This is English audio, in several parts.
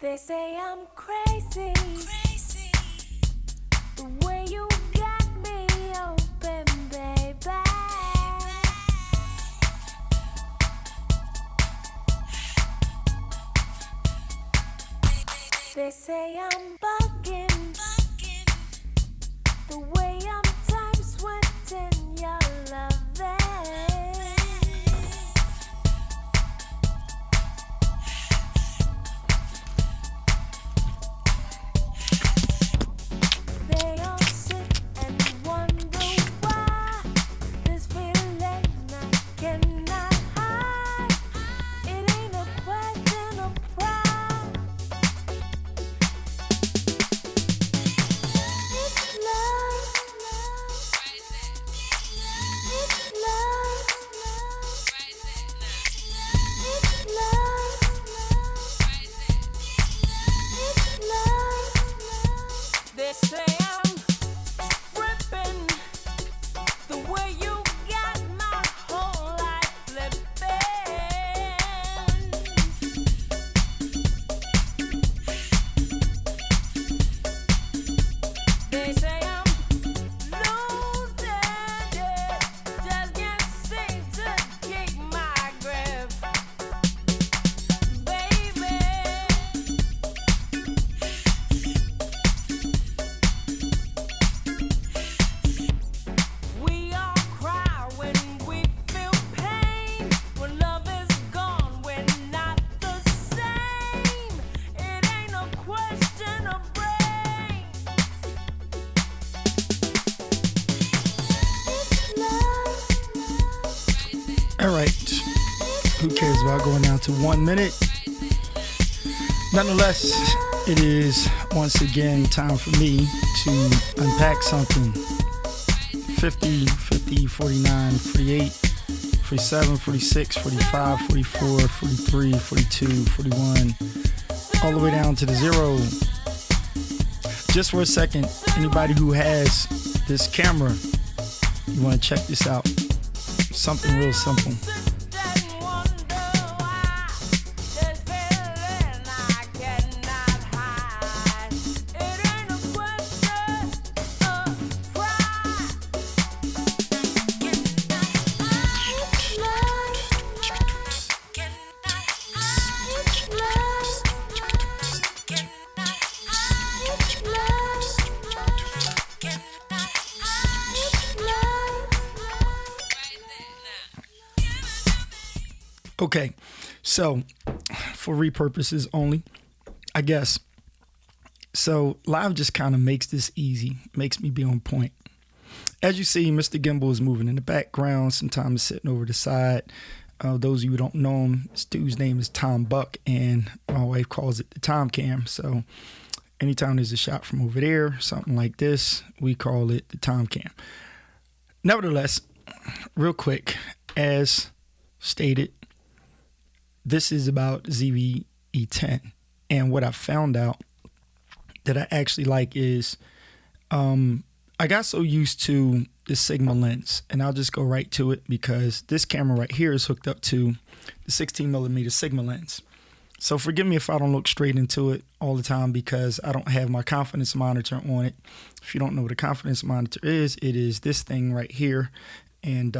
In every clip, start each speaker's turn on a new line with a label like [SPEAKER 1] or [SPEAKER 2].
[SPEAKER 1] They say I'm crazy, the way you got me open, baby. They say I'm bugging, the way I'm time sweating your loving. They all sit and wonder why this feeling I cannot hide. It ain't a question of pride. It's love. It's love. It's love. It's love. They say I'm ripping, the way you got my whole life flipping. They say I'm losing it, just can't seem to keep my grip, baby. We all cry when we feel pain. When love is gone, we're not the same. It ain't a question of brains. It's love.
[SPEAKER 2] All right. Who cares about going down to 1 minute? Nonetheless, it is once again time for me to unpack something. 50, 50, 49, 48, 47, 46, 45, 44, 43, 42, 41, all the way down to the zero. Just for a second, anybody who has this camera, you want to check this out. Something real simple.
[SPEAKER 1] Sit and wonder why this feeling I cannot hide. It ain't a question of pride. It's love. It's love. It's
[SPEAKER 2] Okay, so for repurposes only, I guess. So live just kind of makes this easy, makes me be on point. As you see, Mr. Gimbal is moving in the background, sometimes sitting over the side. Those of you who don't know him, this dude's name is Tom Buck, and my wife calls it the Tom Cam. So anytime there's a shot from over there, something like this, we call it the Tom Cam. Nevertheless, real quick, as stated, this is about zv-e10, and what I found out that I actually like is I got so used to the Sigma lens, and I'll just go right to it because this camera right here is hooked up to the 16mm Sigma lens. So forgive me if I don't look straight into it all the time because I don't have my confidence monitor on it. If you don't know what a confidence monitor is, it is this thing right here. And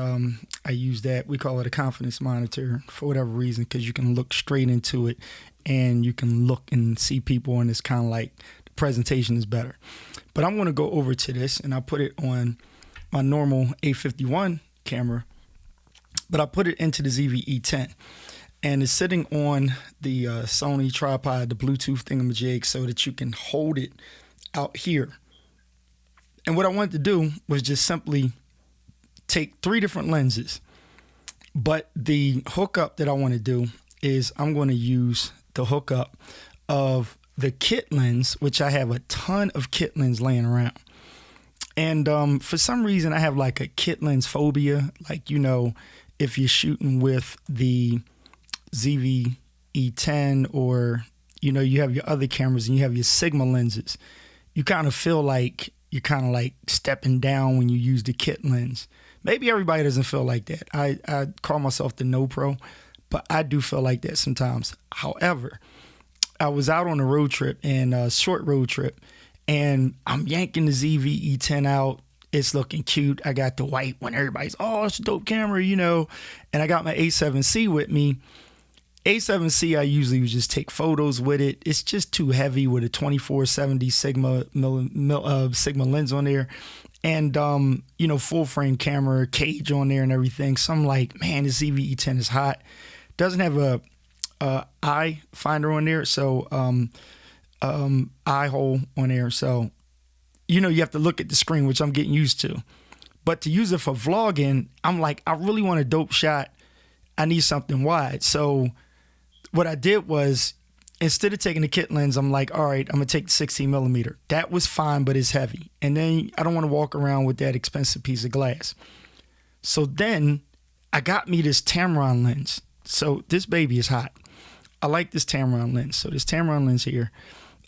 [SPEAKER 2] I use that. We call it a confidence monitor for whatever reason because you can look straight into it and you can look and see people, and it's kind of like the presentation is better. But I'm going to go over to this, and I put it on my normal A51 camera, but I put it into the zv-e10. And it's sitting on the Sony tripod, the Bluetooth thingamajig, so that you can hold it out here. And what I wanted to do was just simply take 3 different lenses. But the hookup that I want to do is I'm going to use the hookup of the kit lens, which I have a ton of kit lens laying around. And for some reason, I have like a kit lens phobia. Like, you know, if you're shooting with the zv-e10 or, you know, you have your other cameras and you have your Sigma lenses, you kind of feel like you're kind of like stepping down when you use the kit lens. Maybe everybody doesn't feel like that. I call myself the no pro, but I do feel like that sometimes. However, I was out on a road trip, and a short road trip, and I'm yanking the zv-e10 out. It's looking cute. I got the white one. Everybody's, oh, it's a dope camera, you know. And I got my A7C with me. A7C, I usually would just take photos with it. It's just too heavy with a 2470 Sigma lens on there. And, you know, full frame camera, cage on there and everything. So I'm like, man, this zv-e10 is hot. Doesn't have a eye finder on there. So, eye hole on there. So, you know, you have to look at the screen, which I'm getting used to. But to use it for vlogging, I'm like, I really want a dope shot. I need something wide. So what I did was, instead of taking the kit lens, I'm like, all right, I'm going to take the 16 millimeter. That was fine, but it's heavy. And then I don't want to walk around with that expensive piece of glass. So then I got me this Tamron lens. So this baby is hot. I like this Tamron lens. So this Tamron lens here,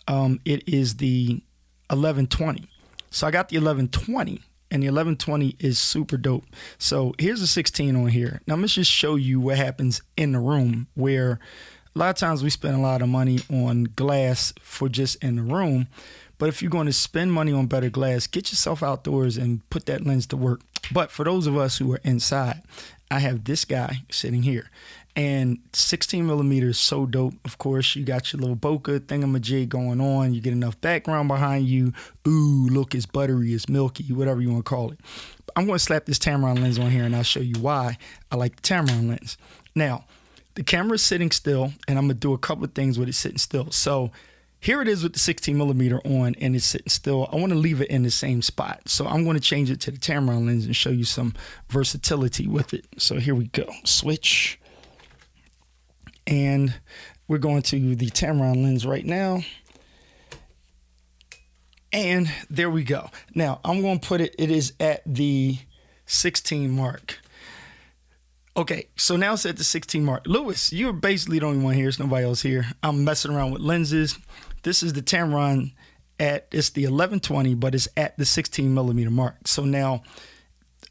[SPEAKER 2] it is the 1120. So I got the 1120, and the 1120 is super dope. So here's a 16 on here. Now I'm gonna just show you what happens in the room, where a lot of times we spend a lot of money on glass for just in the room. But if you're going to spend money on better glass, get yourself outdoors and put that lens to work. But for those of us who are inside, I have this guy sitting here. And 16 millimeter is so dope. Of course, you got your little bokeh thingamajig going on. You get enough background behind you. Ooh, look, it's buttery, it's milky, whatever you want to call it. I'm going to slap this Tamron lens on here, and I'll show you why I like the Tamron lens. Now, the camera's sitting still, and I'm going to do a couple of things with it sitting still. So here it is with the 16 millimeter on, and it's sitting still. I want to leave it in the same spot. So I'm going to change it to the Tamron lens and show you some versatility with it. So here we go. Switch. And we're going to the Tamron lens right now. And there we go. Now, I'm going to put it, it is at the 16 mark. Okay, so now it's at the 16 mark. Lewis, you're basically the only one here. There's nobody else here. I'm messing around with lenses. This is the Tamron it's the 1120, but it's at the 16 millimeter mark. So now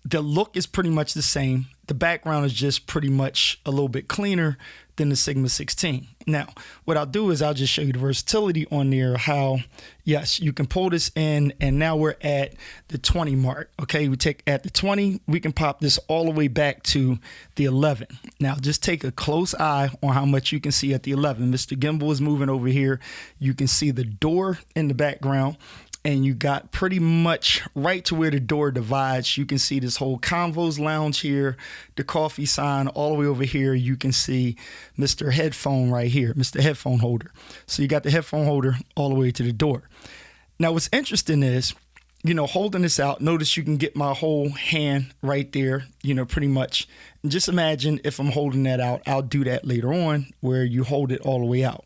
[SPEAKER 2] the look is pretty much the same. The background is just pretty much a little bit cleaner than the Sigma 16. Now, what I'll do is I'll just show you the versatility on there, how, yes, you can pull this in, and now we're at the 20 mark. Okay, we take at the 20, we can pop this all the way back to the 11. Now, just take a close eye on how much you can see at the 11. Mr. Gimbal is moving over here. You can see the door in the background. And you got pretty much right to where the door divides. You can see this whole Convo's Lounge here, the coffee sign all the way over here. You can see Mr. Headphone right here, Mr. Headphone Holder. So you got the headphone holder all the way to the door. Now what's interesting is, you know, holding this out, notice you can get my whole hand right there, you know, pretty much. And just imagine if I'm holding that out, I'll do that later on where you hold it all the way out.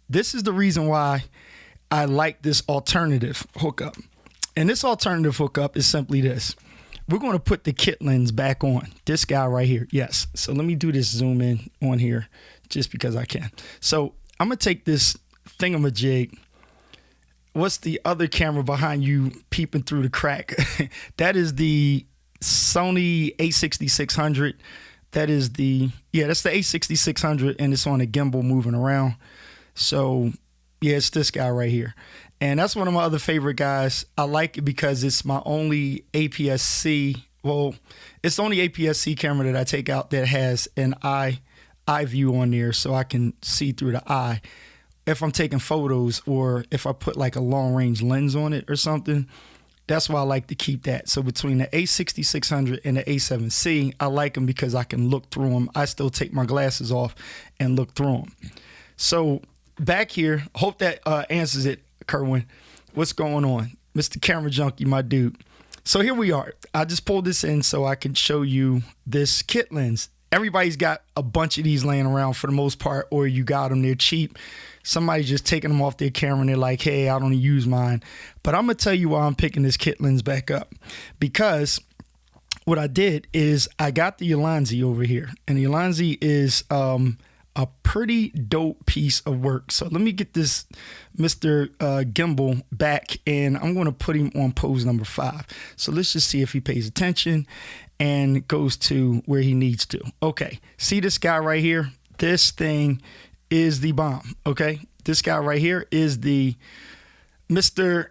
[SPEAKER 2] This is the reason why I like this alternative hookup. And this alternative hookup is simply this. We're going to put the kit lens back on. This guy right here. Yes. So let me do this zoom in on here just because I can. So I'm going to take this thingamajig. What's the other camera behind you peeping through the crack? That is the Sony a6600. That is the, yeah, that's the a6600, and it's on a gimbal moving around. So yeah, it's this guy right here. And that's one of my other favorite guys. I like it because it's my only APS-C. Well, it's the only APS-C camera that I take out that has an eye view on there, so I can see through the eye. If I'm taking photos, or if I put like a long range lens on it or something, that's why I like to keep that. So between the A6600 and the A7C, I like them because I can look through them. I still take my glasses off and look through them. So back here, hope that answers it, Kerwin. What's going on? Mr. Camera Junkie, my dude. So here we are. I just pulled this in so I can show you this kit lens. Everybody's got a bunch of these laying around for the most part, or you got them, they're cheap. Somebody's just taking them off their camera and they're like, hey, I don't use mine. But I'm going to tell you why I'm picking this kit lens back up. Because what I did is I got the Ulanzi over here. And the Ulanzi is a pretty dope piece of work. So let me get this Mr. Gimbal back, and I'm going to put him on pose number 5. So let's just see if he pays attention and goes to where he needs to. Okay, see this guy right here? This thing is the bomb, okay? This guy right here is the Mr.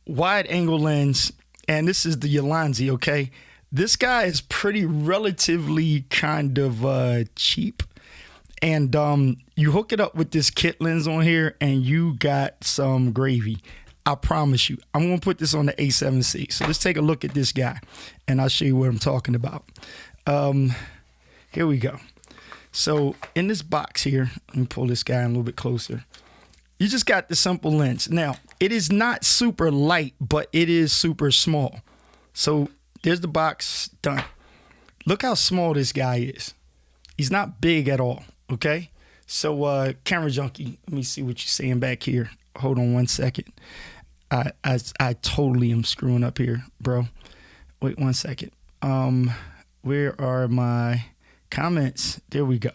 [SPEAKER 2] Wide Angle Lens, and this is the Ulanzi, okay? This guy is pretty relatively kind of cheap. And you hook it up with this kit lens on here and you got some gravy. I promise you. I'm going to put this on the A7C. So let's take a look at this guy and I'll show you what I'm talking about. Here we go. So in this box here, let me pull this guy in a little bit closer. You just got the simple lens. Now, it is not super light, but it is super small. So there's the box, done. Look how small this guy is. He's not big at all, okay? So camera junkie, let me see what you're saying back here. Hold on one second. I totally am screwing up here, bro. Wait 1 second. Where are my comments? There we go.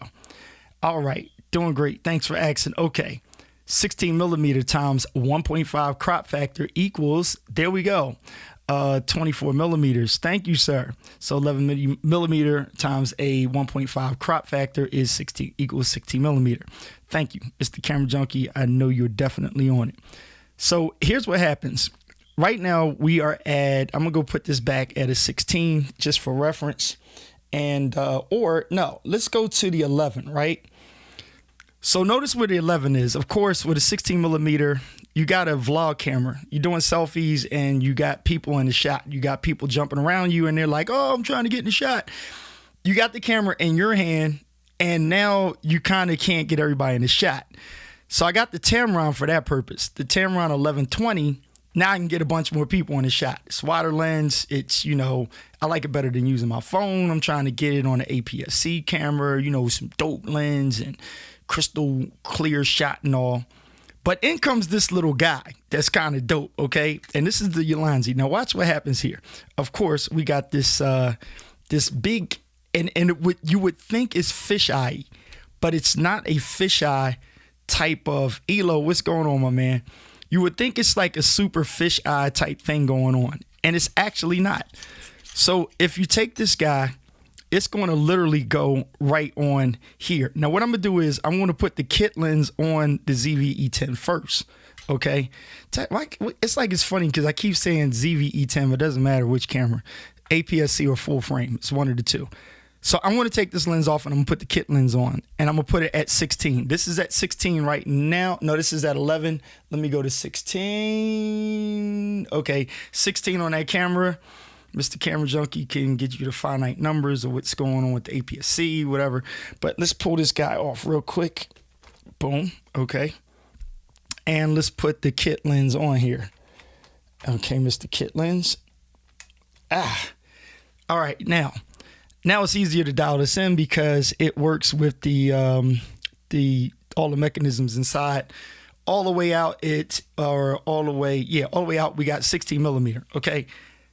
[SPEAKER 2] All right, doing great. Thanks for asking. Okay, 16 millimeter times 1.5 crop factor equals, there we go, 24 millimeters. Thank you, sir. So 11 millimeter times a 1.5 crop factor is 16 equals 16 millimeter. Thank you, Mr. Camera Junkie. I know you're definitely on it. So here's what happens. Right now we are at, I'm gonna go put this back at a 16 just for reference. And, or no, let's go to the 11, right? So notice where the 11 is. Of course, with a 16 millimeter, you got a vlog camera. You're doing selfies and you got people in the shot. You got people jumping around you and they're like, oh, I'm trying to get in the shot. You got the camera in your hand and now you kind of can't get everybody in the shot. So I got the Tamron for that purpose. The Tamron 1120, now I can get a bunch more people in the shot. It's wider lens. It's, you know, I like it better than using my phone. I'm trying to get it on an APS-C camera, you know, some dope lens and crystal clear shot and all. But in comes this little guy that's kind of dope, okay? And this is the Ulanzi. Now watch what happens here. Of course, we got this this big, and you would think it's fisheye, but it's not a fisheye type of, Elo, what's going on, my man? You would think it's like a super fisheye type thing going on, and it's actually not. So if you take this guy, it's going to literally go right on here. Now, what I'm going to do is I'm going to put the kit lens on the zv-e10 first, okay? It's like it's funny because I keep saying zv-e10, but it doesn't matter which camera, APS-C or full frame. It's one of the two. So I'm going to take this lens off and I'm going to put the kit lens on, and I'm going to put it at 16. This is at 16 right now. No, this is at 11. Let me go to 16. Okay, 16 on that camera. Mr. Camera Junkie can get you the finite numbers of what's going on with the APS-C, whatever. But let's pull this guy off real quick. Boom. Okay. And let's put the kit lens on here. Okay, Mr. Kit Lens. All right, now it's easier to dial this in because it works with the all the mechanisms inside. All the way out, all the way out, we got 16 millimeter. Okay.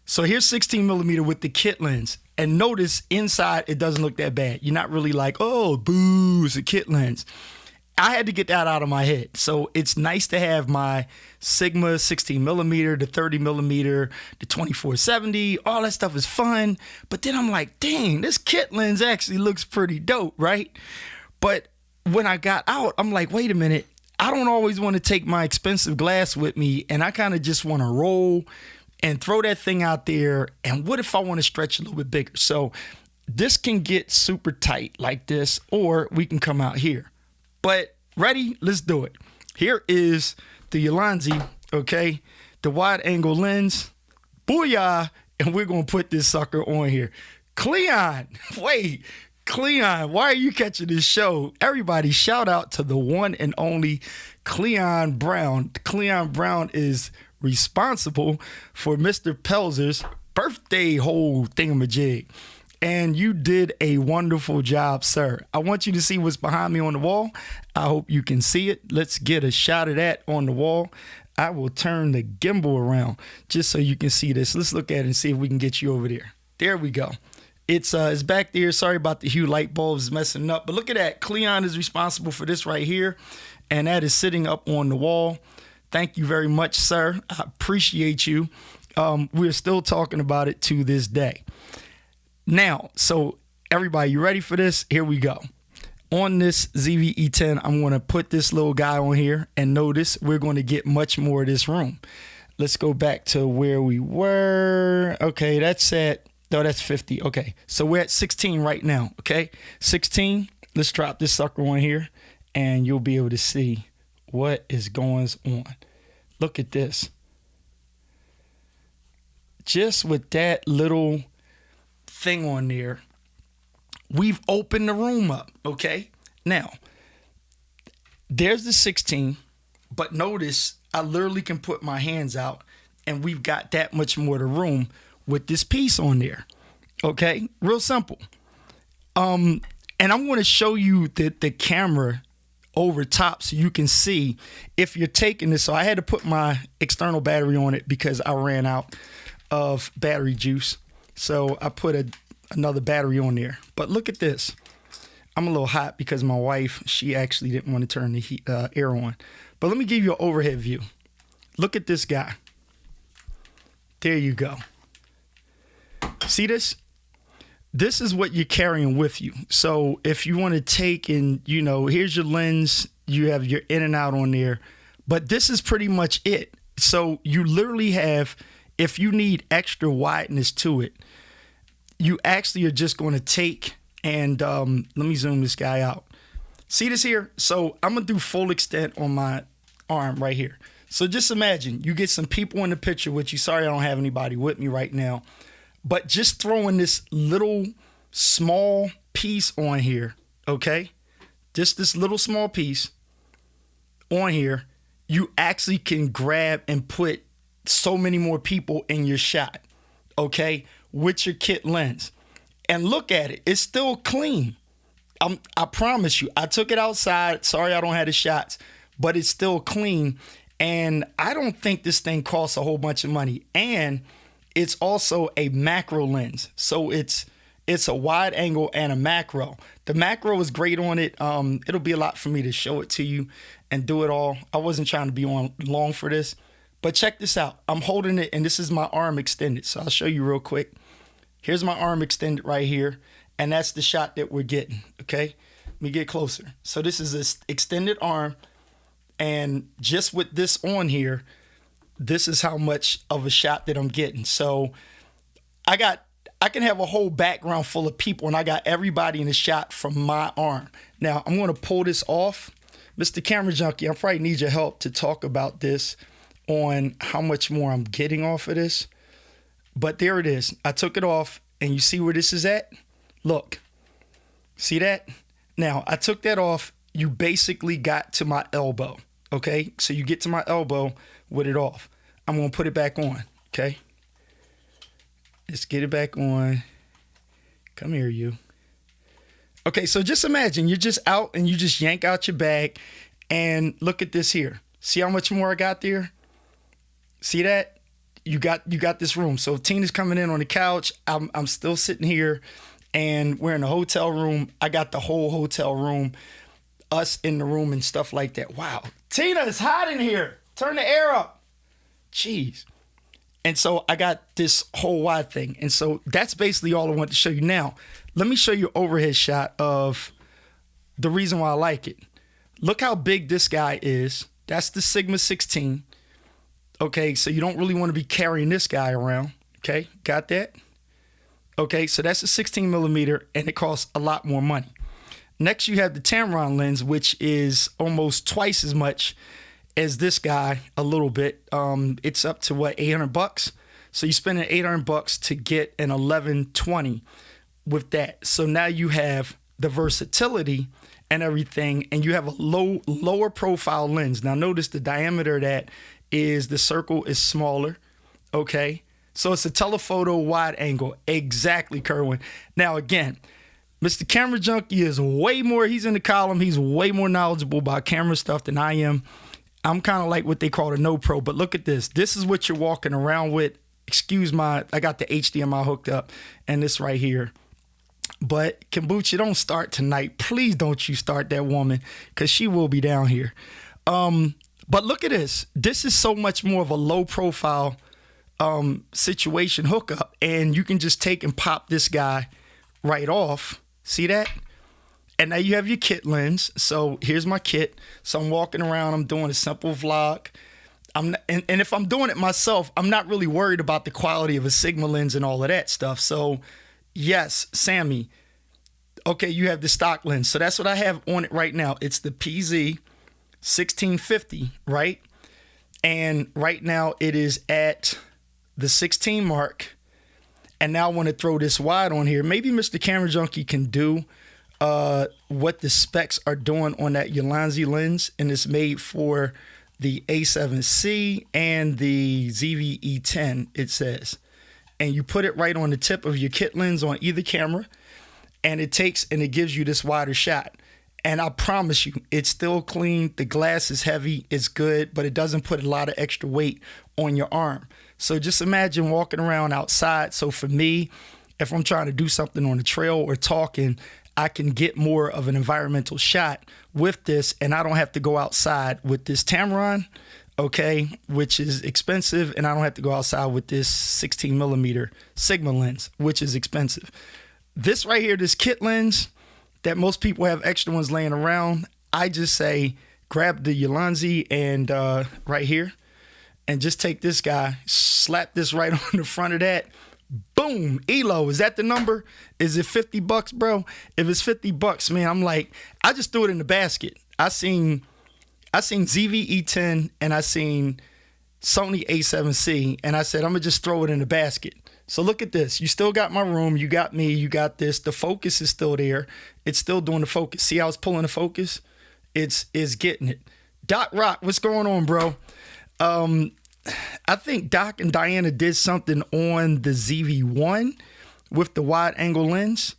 [SPEAKER 2] So here's 16 millimeter with the kit lens, and notice inside it doesn't look that bad. You're not really like, oh, boo, it's a kit lens. I had to get that out of my head. So it's nice to have my Sigma 16 millimeter, the 30 millimeter, the 24-70, all that stuff is fun. But then I'm like, dang, this kit lens actually looks pretty dope, right? But when I got out, I'm like, wait a minute, I don't always want to take my expensive glass with me, and I kind of just want to roll and throw that thing out there. And what if I want to stretch a little bit bigger? So this can get super tight like this, or we can come out here. But ready? Let's do it. Here is the Ulanzi, okay? The wide angle lens. Booyah! And we're going to put this sucker on here. Cleon, wait. Cleon, why are you catching this show? Everybody shout out to the one and only Cleon Brown. Cleon Brown is responsible for Mr. Pelzer's birthday whole thingamajig. And you did a wonderful job, sir. I want you to see what's behind me on the wall. I hope you can see it. Let's get a shot of that on the wall. I will turn the gimbal around just so you can see this. Let's look at it and see if we can get you over there. There we go. It's back there. Sorry about the hue light bulbs messing up. But look at that. Cleon is responsible for this right here. And that is sitting up on the wall. Thank you very much, sir. I appreciate you. We're still talking about it to this day. Now, so everybody, you ready for this? Here we go. on this zv-e10, I'm going to put this little guy on here, and notice we're going to get much more of this room. Let's go back to where we were. Okay, that's 50. Okay, so we're at 16 right now. Okay, 16. Let's drop this sucker on here, and you'll be able to see what is going on. Look at this. Just with that little thing on there, we've opened the room up. Okay, now there's the 16, but notice I literally can put my hands out, and we've got that much more to room with this piece on there. Okay, real simple. And I'm going to show you the camera over top so you can see if you're taking this. So I had to put my external battery on it because I ran out of battery juice. So I put another battery on there. But look at this. I'm a little hot because my wife, she actually didn't want to turn the air on. But let me give you an overhead view. Look at this guy. There you go. See this? This is what you're carrying with you. So if you want to take and, here's your lens, you have your in and out on there, but this is pretty much it. So you literally have, if you need extra wideness to it, you actually are just going to take and let me zoom this guy out. See this here? So I'm going to do full extent on my arm right here. So just imagine you get some people in the picture with you. Sorry, I don't have anybody with me right now. But just throwing this little small piece on here, okay? Just this little small piece on here, you actually can grab and put so many more people in your shot, okay? With your kit lens. And look at it. It's still clean. I promise you. I took it outside. Sorry I don't have the shots. But it's still clean. And I don't think this thing costs a whole bunch of money. And it's also a macro lens. So it's a wide angle and a macro. The macro is great on it. It'll be a lot for me to show it to you and do it all. I wasn't trying to be on long for this. But check this out. I'm holding it, and this is my arm extended. So I'll show you real quick. Here's my arm extended right here. And that's the shot that we're getting. Okay? Let me get closer. So this is this extended arm. And just with this on here, this is how much of a shot that I'm getting. So I can have a whole background full of people, and I got everybody in the shot from my arm. Now I'm going to pull this off. Mr. Camera Junkie, I probably need your help to talk about this on how much more I'm getting off of this. But there it is. I took it off, and you see where this is at? Look, see that? Now I took that off. You basically got to my elbow. Okay, so you get to my elbow with it off. I'm going to put it back on, okay? Let's get it back on. Come here, you. Okay, so just imagine you're just out and you just yank out your bag and look at this here. See how much more I got there? See that? You got this room. So if Tina's coming in on the couch, I'm still sitting here and we're in a hotel room. I got the whole hotel room, us in the room and stuff like that. Wow. Tina, it's hot in here. Turn the air up. Jeez. And so I got this whole wide thing. And so that's basically all I want to show you. Now, let me show you an overhead shot of the reason why I like it. Look how big this guy is. That's the Sigma 16. Okay, so you don't really want to be carrying this guy around. Okay, got that? Okay, so that's a 16 millimeter and it costs a lot more money. Next, you have the Tamron lens, which is almost twice as much as this guy a little bit. It's up to what, $800? So you spend $800 to get an 1120 with that. So now you have the versatility and everything, and you have a lower profile lens. Now notice the diameter of that is, the circle is smaller. Okay, so it's a telephoto wide angle. Exactly, Kerwin. Now again, Mr. Camera Junkie is way more, he's in the column, he's way more knowledgeable about camera stuff than I am. I'm kind of like what they call a no pro, but look at this. This is what you're walking around with. Excuse my, I got the HDMI hooked up and this right here. But Kombucha, don't start tonight. Please don't you start that woman, because she will be down here. But look at this. This is so much more of a low profile situation hookup, and you can just take and pop this guy right off. See that? And now you have your kit lens. So here's my kit. So I'm walking around, I'm doing a simple vlog. And if I'm doing it myself, I'm not really worried about the quality of a Sigma lens and all of that stuff. So yes, Sammy, okay, you have the stock lens. So that's what I have on it right now. It's the PZ-1650, right? And right now it is at the 16 mark. And now I want to throw this wide on here. Maybe Mr. Camera Junkie can do what the specs are doing on that Ulanzi lens. And it's made for the A7C and the zv-e10, it says. And you put it right on the tip of your kit lens on either camera. And it gives you this wider shot. And I promise you, it's still clean. The glass is heavy. It's good, but it doesn't put a lot of extra weight on your arm. So just imagine walking around outside. So for me, if I'm trying to do something on the trail or talking, I can get more of an environmental shot with this, and I don't have to go outside with this Tamron, okay, which is expensive, and I don't have to go outside with this 16 millimeter Sigma lens, which is expensive. This right here, this kit lens that most people have extra ones laying around, I just say grab the Ulanzi and right here, and just take this guy, slap this right on the front of that. Boom, ELO, is that the number? Is it $50, bro? If it's $50, man, I'm like, I just threw it in the basket. I seen zv-e10 and I seen Sony A7C, and I said, I'm gonna just throw it in the basket. So look at this. You still got my room, you got me, you got this. The focus is still there. It's still doing the focus. See how it's pulling the focus? It's getting it. Doc Rock, what's going on, bro? I think Doc and Diana did something on the zv-e10 with the wide angle lens.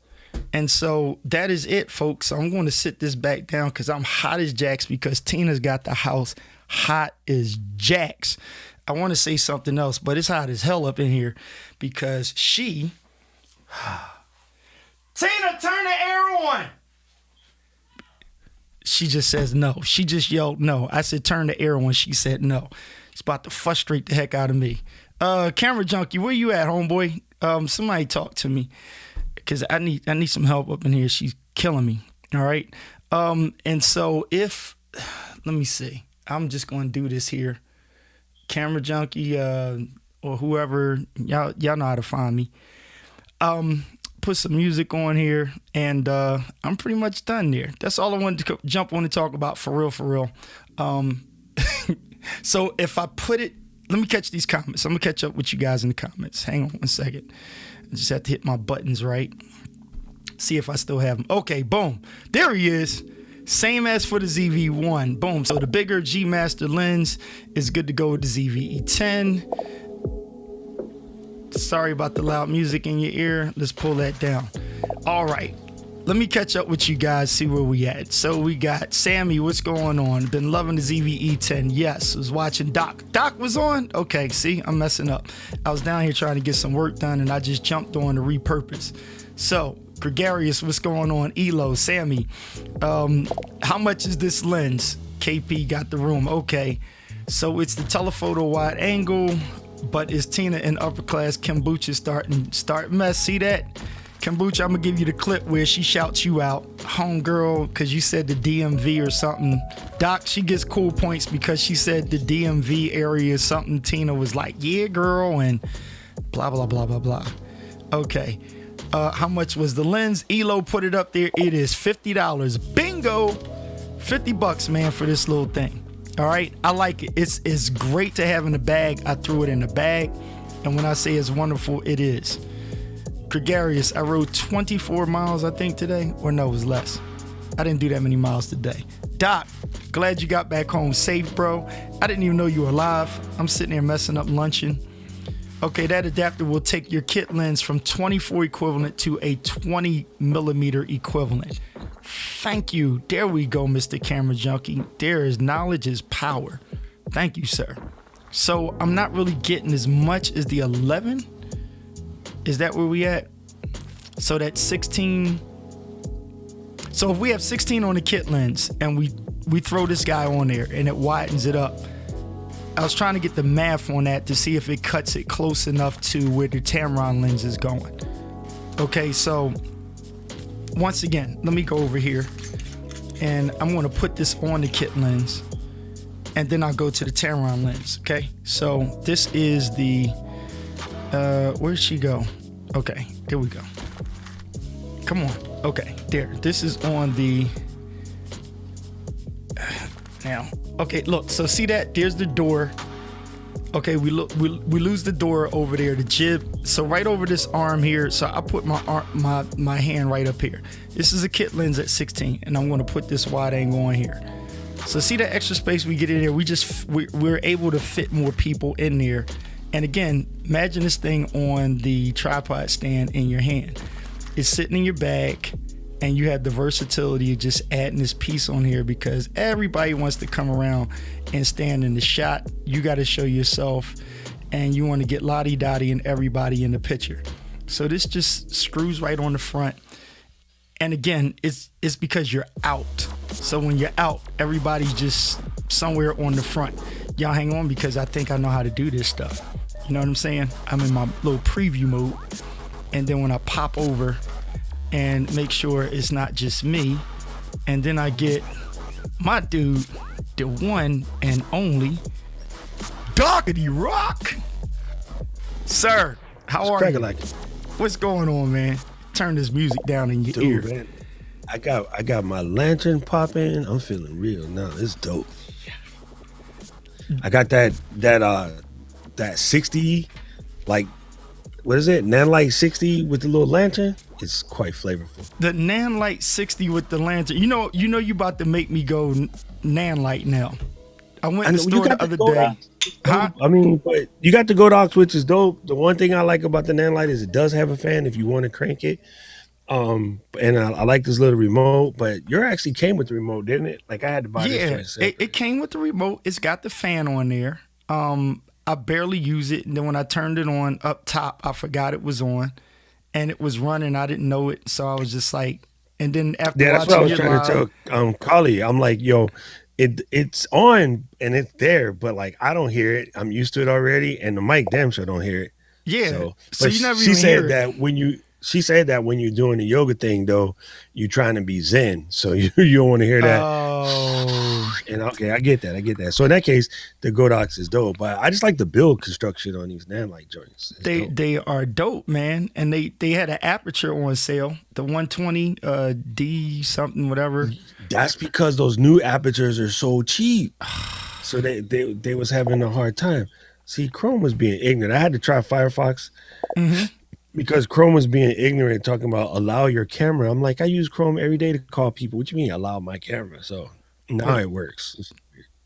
[SPEAKER 2] And so that is it, folks. So I'm going to sit this back down because I'm hot as jacks, because Tina's got the house hot as jacks. I want to say something else, but it's hot as hell up in here because she... Tina, turn the air on! She just says no. She just yelled no. I said turn the air on. She said no. It's about to frustrate the heck out of me. Camera Junkie, where you at, homeboy? Somebody talk to me, because I need some help up in here. She's killing me. All right. And so let me see. I'm just going to do this here. Camera Junkie, or whoever, y'all know how to find me. Put some music on here, and I'm pretty much done there. That's all I wanted to jump on and talk about, for real. So if I put it, let me catch these comments. I'm going to catch up with you guys in the comments. Hang on 1 second. I just have to hit my buttons right. See if I still have them. Okay, boom. There he is. Same as for the zv-e10. Boom. So the bigger G Master lens is good to go with the zv-e10. Sorry about the loud music in your ear. Let's pull that down. All right. Let me catch up with you guys, see where we at. So we got Sammy, what's going on? Been loving the zv-e10. Yes, was watching Doc. Doc was on? Okay, see, I'm messing up. I was down here trying to get some work done, and I just jumped on to repurpose. So, Gregarious, what's going on? Elo, Sammy, how much is this lens? KP got the room. Okay, so it's the telephoto wide angle, but it's Tina in upper class kombucha start mess. See that? Kombucha, I'm gonna give you the clip where she shouts you out, homegirl, because you said the DMV or something. Doc, she gets cool points because she said the DMV area is something. Tina was like, yeah, girl, and blah, blah, blah, blah, blah. Okay. How much was the lens? Elo put it up there. It is $50. Bingo! $50, man, for this little thing. All right, I like it. It's great to have in the bag. I threw it in the bag, and when I say it's wonderful, it is. Gregarious, I rode 24 miles, I think, today. Or no, it was less. I didn't do that many miles today. Doc, glad you got back home safe, bro. I didn't even know you were alive. I'm sitting there messing up luncheon. Okay, that adapter will take your kit lens from 24 equivalent to a 20 millimeter equivalent. Thank you. There we go, Mr. Camera Junkie. There is knowledge is power. Thank you, sir. So I'm not really getting as much as the 11. Is that where we at? So that's 16. So if we have 16 on the kit lens and we throw this guy on there and it widens it up, I was trying to get the math on that to see if it cuts it close enough to where the Tamron lens is going. Okay, so once again, let me go over here, and I'm going to put this on the kit lens, and then I'll go to the Tamron lens. Okay, so this is the where'd she go? Okay, here we go. Come on. Okay, there. This is on the now. Okay, look. So see that? There's the door. Okay, we lose the door over there, the jib. So right over this arm here. So I put my hand right up here. This is a kit lens at 16, and I'm going to put this wide angle on here. So see that extra space we get in there? We're able to fit more people in there. And again, imagine this thing on the tripod stand in your hand. It's sitting in your bag, and you have the versatility of just adding this piece on here because everybody wants to come around and stand in the shot. You got to show yourself, and you want to get lottie-dottie and everybody in the picture. So this just screws right on the front. And again, it's because you're out. So when you're out, everybody's just somewhere on the front. Y'all hang on because I think I know how to do this stuff. You know what I'm saying? I'm in my little preview mode. And then when I pop over and make sure it's not just me, and then I get my dude, the one and only Doggity Rock. Sir, how are you?
[SPEAKER 3] Like
[SPEAKER 2] What's going on, man? Turn this music down in your ear.
[SPEAKER 3] Man, I got my lantern popping. I'm feeling real now. It's dope. I got that 60, like, what is it? Nanlite 60 with the little lantern. It's quite flavorful.
[SPEAKER 2] The Nanlite 60 with the lantern. You know you about to make me go Nanlite now. I went to the store the other day. Huh?
[SPEAKER 3] I mean, but you got the Godox, which is dope. The one thing I like about the Nanlite is it does have a fan if you want to crank it. And I like this little remote, but yours actually came with the remote, didn't it? Like I had to buy this.
[SPEAKER 2] Yeah, it came with the remote. It's got the fan on there. I barely use it, and then when I turned it on up top, I forgot it was on, and it was running. I didn't know it, so I was just like, and then after
[SPEAKER 3] that's what I was trying to tell Kali. I'm like, yo, it's on and it's there, but like I don't hear it. I'm used to it already, and the mic damn sure don't hear it.
[SPEAKER 2] Yeah, so you never
[SPEAKER 3] she
[SPEAKER 2] even
[SPEAKER 3] said
[SPEAKER 2] hear it.
[SPEAKER 3] that when you. She said that when you're doing the yoga thing, though, you're trying to be zen, so you don't want to hear that.
[SPEAKER 2] Oh,
[SPEAKER 3] and okay, I get that. So in that case, the Godox is dope, but I just like the build construction on these Nanlite joints.
[SPEAKER 2] They are dope, man, and they had an aperture on sale, the 120 D something whatever.
[SPEAKER 3] That's because those new apertures are so cheap, so they was having a hard time. See, Chrome was being ignorant. I had to try Firefox. Mm-hmm. Because Chrome was being ignorant, talking about allow your camera. I'm like, I use Chrome every day to call people. What you mean allow my camera? So now it works.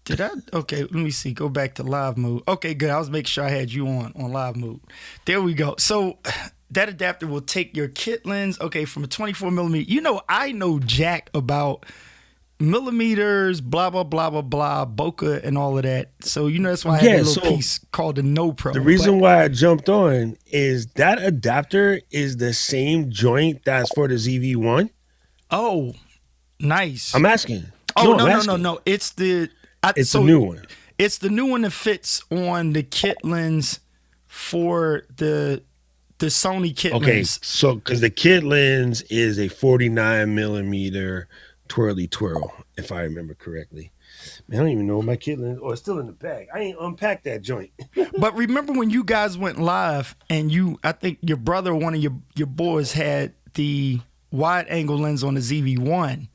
[SPEAKER 2] Did I? Okay, let me see. Go back to live mode. Okay, good. I was making sure I had you on live mode. There we go. So that adapter will take your kit lens, okay, from a 24 millimeter. You know, I know jack about millimeters, blah, blah, blah, blah, blah, bokeh and all of that. So, you know, that's why I had a little piece called the No Pro.
[SPEAKER 3] The reason why I jumped on is that adapter is the same joint that's for the ZV-1.
[SPEAKER 2] Oh, nice.
[SPEAKER 3] I'm asking.
[SPEAKER 2] Oh, no. It's the
[SPEAKER 3] new one.
[SPEAKER 2] It's the new one that fits on the kit lens for the Sony kit lens.
[SPEAKER 3] Okay, so because the kit lens is a 49 millimeter twirly twirl, if I remember correctly. Man, I don't even know where my kit lens. Oh, it's still in the bag. I ain't unpacked that joint.
[SPEAKER 2] But remember when you guys went live and I think your brother, one of your boys, had the wide angle lens on the ZV-1,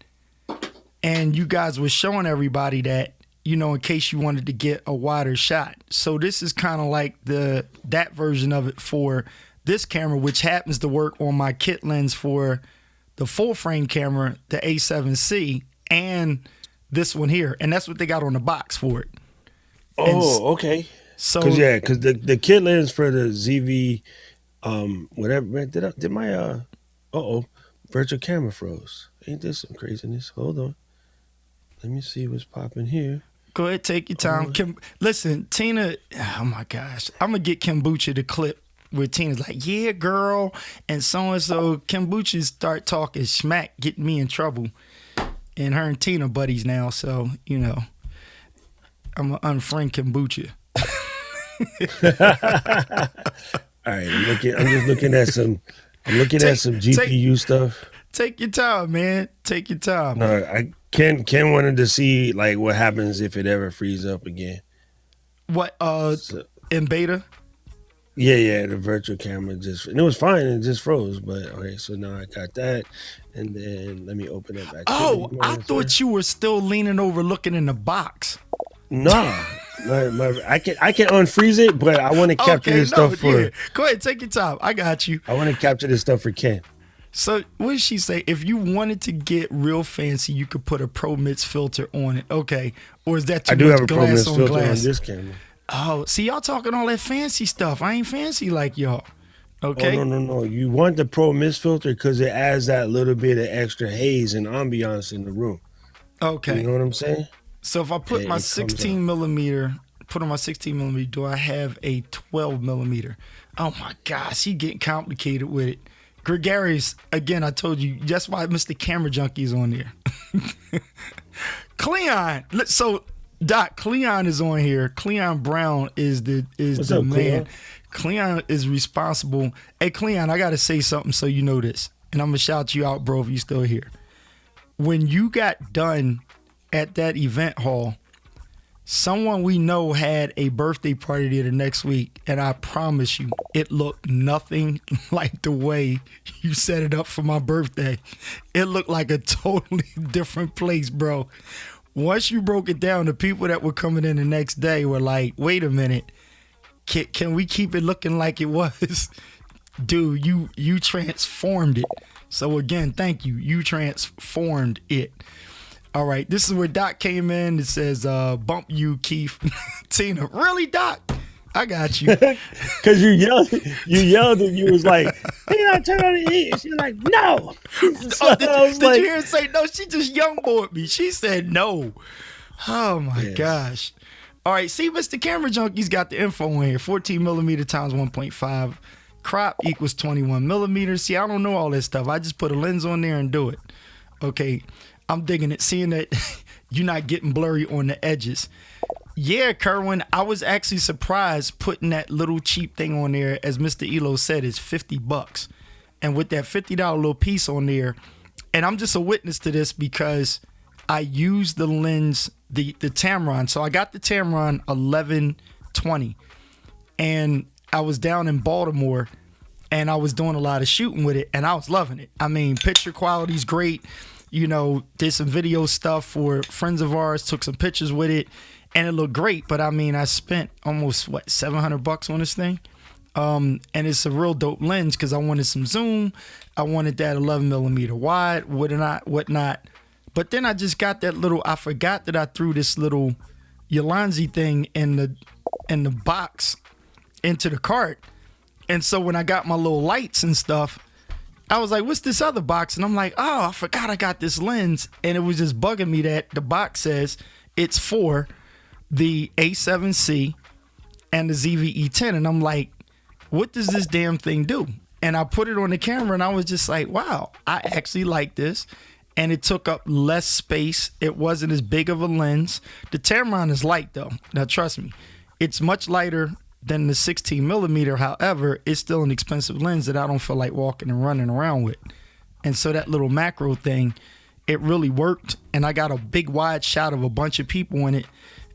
[SPEAKER 2] and you guys were showing everybody that, you know, in case you wanted to get a wider shot. So this is kind of like that version of it for this camera, which happens to work on my kit lens for the full frame camera, the A7C, and this one here. And that's what they got on the box for it.
[SPEAKER 3] Oh, okay.
[SPEAKER 2] So
[SPEAKER 3] because the kit lens for the ZV, whatever, man, did my virtual camera froze. Ain't this some craziness? Hold on. Let me see what's popping here.
[SPEAKER 2] Go ahead, take your time. Listen, Tina, oh my gosh. I'm going to get Kombucha to clip where Tina's like, yeah, girl, and so-and-so. Kombucha start talking smack, getting me in trouble. And her and Tina buddies now, so, you know, I'm going to unfriend Kombucha.
[SPEAKER 3] All right, I'm just looking at some GPU stuff.
[SPEAKER 2] Take your time, man. Take your time.
[SPEAKER 3] No, Ken wanted to see like what happens if it ever frees up again.
[SPEAKER 2] What
[SPEAKER 3] So,
[SPEAKER 2] in beta?
[SPEAKER 3] yeah, the virtual camera and it was fine, it just froze. But okay, so now I got that, and then let me open up activity
[SPEAKER 2] Oh, I
[SPEAKER 3] monitor.
[SPEAKER 2] thought you were still leaning over looking in the box.
[SPEAKER 3] Nah, I can unfreeze it, but I want to capture this stuff for.
[SPEAKER 2] Yeah. Go ahead, take your time. I got you.
[SPEAKER 3] I want to capture this stuff for Ken.
[SPEAKER 2] So what did she say? If you wanted to get real fancy, you could put a Pro Mix filter on it. Okay, or is that too
[SPEAKER 3] I do
[SPEAKER 2] much
[SPEAKER 3] have a Pro
[SPEAKER 2] glass
[SPEAKER 3] Mix
[SPEAKER 2] on
[SPEAKER 3] filter
[SPEAKER 2] glass?
[SPEAKER 3] on this camera.
[SPEAKER 2] Oh, see, y'all talking all that fancy stuff. I ain't fancy like y'all. Okay.
[SPEAKER 3] Oh, no. You want the Pro Mist filter because it adds that little bit of extra haze and ambiance in the room.
[SPEAKER 2] Okay.
[SPEAKER 3] You know what I'm saying?
[SPEAKER 2] So if I put
[SPEAKER 3] Yeah,
[SPEAKER 2] my
[SPEAKER 3] it comes
[SPEAKER 2] 16 millimeter, put on my 16 millimeter, do I have a 12 millimeter? Oh my gosh, he getting complicated with it. Gregarious, again, I told you, that's why Mr. Camera Junkie is on there. Cleon, so Doc, Cleon is on here. Cleon Brown is
[SPEAKER 3] What's
[SPEAKER 2] the
[SPEAKER 3] up,
[SPEAKER 2] man. Cleon is responsible. Hey, Cleon, I got to say something so you know this. And I'm going to shout you out, bro, if you still here. When you got done at that event hall, someone we know had a birthday party there the next week. And I promise you, it looked nothing like the way you set it up for my birthday. It looked like a totally different place, bro. Once you broke it down, the people that were coming in the next day were like, wait a minute, can we keep it looking like it was? Dude, you transformed it. So again, thank you. You transformed it. All right, this is where Doc came in. It says, bump you, Keith. Tina, really, Doc? I got you.
[SPEAKER 3] Because you yelled and you was like, Tina, turn on the heat. And she's like, no. So
[SPEAKER 2] Did you hear her say no? She just youngboyed me. She said no. Oh my gosh. All right, see, Mr. Camera Junkie's got the info in here. 14 millimeter times 1.5. Crop equals 21 millimeters. See, I don't know all this stuff. I just put a lens on there and do it. Okay, I'm digging it. Seeing that you're not getting blurry on the edges. Yeah, Kerwin, I was actually surprised putting that little cheap thing on there. As Mr. Elo said, is $50. And with that $50 little piece on there, and I'm just a witness to this because I used the lens, the Tamron. So I got the Tamron 1120, and I was down in Baltimore, and I was doing a lot of shooting with it, and I was loving it. I mean, picture quality's great. You know, did some video stuff for friends of ours, took some pictures with it, and it looked great. But I mean, I spent almost $700 on this thing. And it's a real dope lens because I wanted some zoom. I wanted that 11 millimeter wide, whatnot. But then I just got that little, I forgot that I threw this little Ulanzi thing in the box into the cart. And so when I got my little lights and stuff, I was like, what's this other box? And I'm like, oh, I forgot I got this lens. And it was just bugging me that the box says it's for the A7C and the zv-e10. And I'm like, what does this damn thing do? And I put it on the camera and I was just like, wow, I actually like this. And it took up less space. It wasn't as big of a lens. The Tamron is light though. Now trust me, it's much lighter than the 16 millimeter. However, it's still an expensive lens that I don't feel like walking and running around with. And so that little macro thing, it really worked. And I got a big wide shot of a bunch of people in it.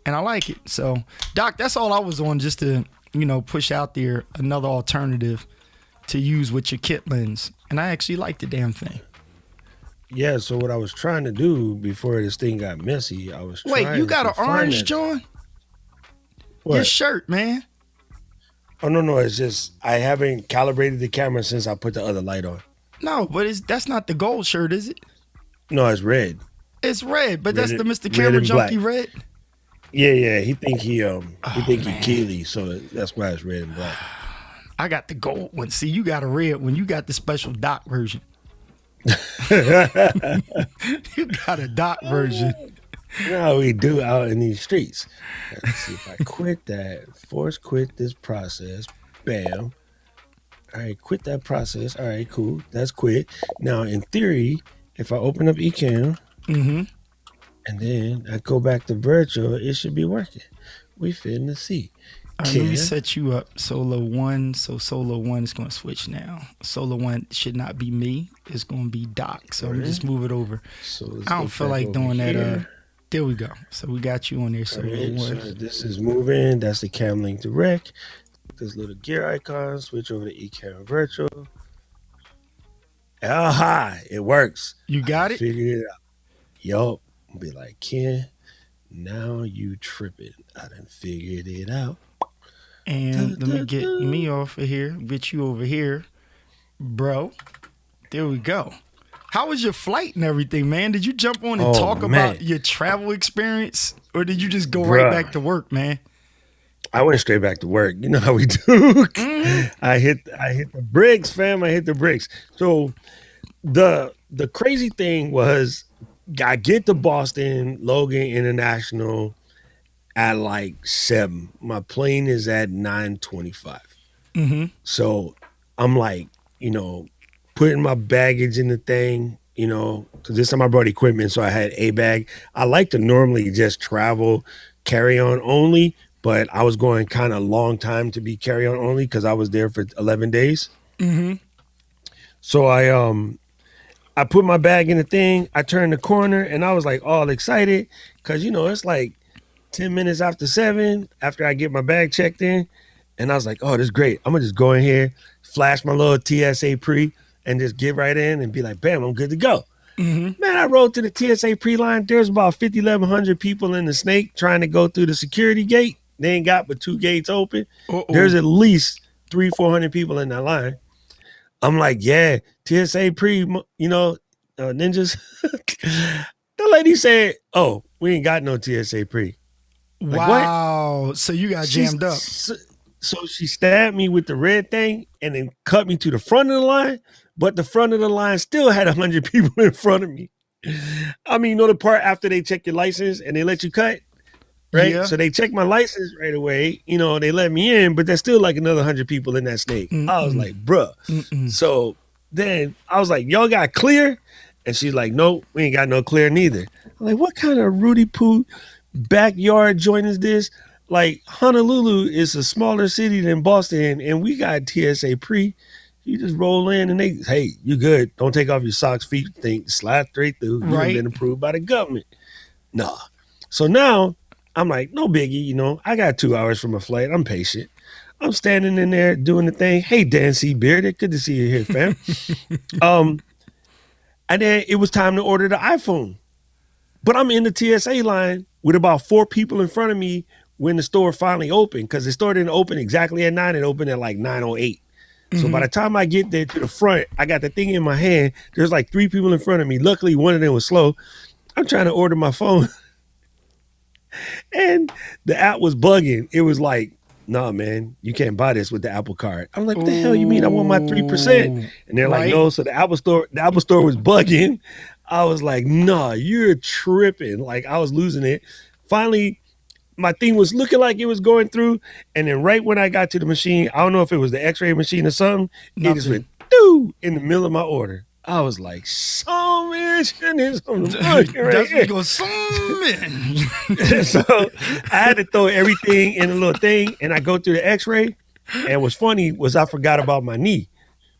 [SPEAKER 2] And I like it. So, Doc, that's all I was on, just to, you know, push out there another alternative to use with your kit lens. And I actually like the damn thing.
[SPEAKER 3] Yeah, so what I was trying to do before this thing got messy, I was trying
[SPEAKER 2] Wait, you got
[SPEAKER 3] to
[SPEAKER 2] an
[SPEAKER 3] find
[SPEAKER 2] orange,
[SPEAKER 3] that-
[SPEAKER 2] John?
[SPEAKER 3] What?
[SPEAKER 2] Your shirt, man.
[SPEAKER 3] Oh, no, it's just I haven't calibrated the camera since I put the other light on.
[SPEAKER 2] No, but that's not the gold shirt, is it?
[SPEAKER 3] No, it's red.
[SPEAKER 2] It's red, but
[SPEAKER 3] Red
[SPEAKER 2] that's the
[SPEAKER 3] and-
[SPEAKER 2] Mr.
[SPEAKER 3] red
[SPEAKER 2] Camera
[SPEAKER 3] and
[SPEAKER 2] Junkie
[SPEAKER 3] black.
[SPEAKER 2] red.
[SPEAKER 3] Yeah, he think he
[SPEAKER 2] man.
[SPEAKER 3] Keely, so that's why it's red and black.
[SPEAKER 2] I got the gold one. See, you got a red one. You got the special Doc version. You got a Doc version.
[SPEAKER 3] No, we do out in these streets. Let's see if I quit that. Force quit this process. Bam. All right, quit that process. All right, cool. That's quit. Now, in theory, if I open up Ecamm and then I go back to virtual, it should be working. We finna see.
[SPEAKER 2] All right, let me set you up. Solo 1. So Solo 1 is going to switch now. Solo 1 should not be me. It's going to be Doc. So I'm going to just move it over.
[SPEAKER 3] So
[SPEAKER 2] I don't feel like doing
[SPEAKER 3] here.
[SPEAKER 2] that. There we go. So we got you on there. Solo 1.
[SPEAKER 3] So this is moving. That's the cam link direct. This little gear icon. Switch over to eCam virtual. Aha! It works.
[SPEAKER 2] You got it?
[SPEAKER 3] Figured it out. Yup. Be like, Ken, now you tripping. I done figured it out.
[SPEAKER 2] And let me get me off of here. Get you over here. Bro. There we go. How was your flight and everything, man? Did you jump on and talk about your travel experience? Or did you just go right back to work, man?
[SPEAKER 3] I went straight back to work. You know how we do. Mm-hmm. I hit the bricks, fam. I hit the bricks. So the crazy thing was I get to Boston, Logan International at like 7. My plane is at 9:25.
[SPEAKER 2] Mm-hmm.
[SPEAKER 3] So I'm like, putting my baggage in the thing, because this time I brought equipment, so I had a bag. I like to normally just travel carry-on only, but I was going kind of long time to be carry-on only because I was there for 11 days.
[SPEAKER 2] Mm-hmm.
[SPEAKER 3] So I put my bag in the thing. I turned the corner, and I was like all excited because, it's like 10 minutes after 7 after I get my bag checked in. And I was like, oh, this is great. I'm going to just go in here, flash my little TSA pre, and just get right in and be like, bam, I'm good to go.
[SPEAKER 2] Mm-hmm.
[SPEAKER 3] Man, I rode to the TSA pre-line. There's about 1,100 people in the snake trying to go through the security gate. They ain't got but 2 gates open.
[SPEAKER 2] Uh-oh.
[SPEAKER 3] There's at least 300-400 people in that line. I'm like, yeah, TSA pre, ninjas. The lady said, oh, we ain't got no TSA pre. Like,
[SPEAKER 2] wow. What? So you got jammed up.
[SPEAKER 3] So she stabbed me with the red thing and then cut me to the front of the line, but the front of the line still had 100 people in front of me. I mean, the part after they check your license and they let you cut, right? Yeah. So they checked my license right away. They let me in, but there's still like another 100 people in that snake. Mm-mm. I was like, bruh. Mm-mm. So then I was like, y'all got clear? And she's like, nope, we ain't got no clear neither. I'm like, what kind of Rudy Poo backyard joint is this? Like, Honolulu is a smaller city than Boston, and we got TSA pre. You just roll in and hey, you good. Don't take off your socks, feet, slide straight through. Right. You've been approved by the government. Nah. So now I'm like, no biggie, I got 2 hours from a flight. I'm patient. I'm standing in there doing the thing. Hey, Dan C. Bearded, good to see you here, fam. And then it was time to order the iPhone. But I'm in the TSA line with about 4 people in front of me when the store finally opened, because the store didn't open exactly at 9. It opened at like 9:08. Mm-hmm. So by the time I get there to the front, I got the thing in my hand. There's like 3 people in front of me. Luckily, one of them was slow. I'm trying to order my phone. And the app was bugging. It was like, nah, man, you can't buy this with the Apple Card. I'm like, what the hell you mean? I want my 3%. And they're like, no. So the Apple Store was bugging. I was like, nah, you're tripping. Like, I was losing it. Finally, my thing was looking like it was going through. And then right when I got to the machine, I don't know if it was the x-ray machine or something. It just went, doo, in the middle of my order. I was like, so much. And there's some right here.
[SPEAKER 2] Go,
[SPEAKER 3] So I had to throw everything in a little thing. And I go through the x-ray. And what's funny was I forgot about my knee.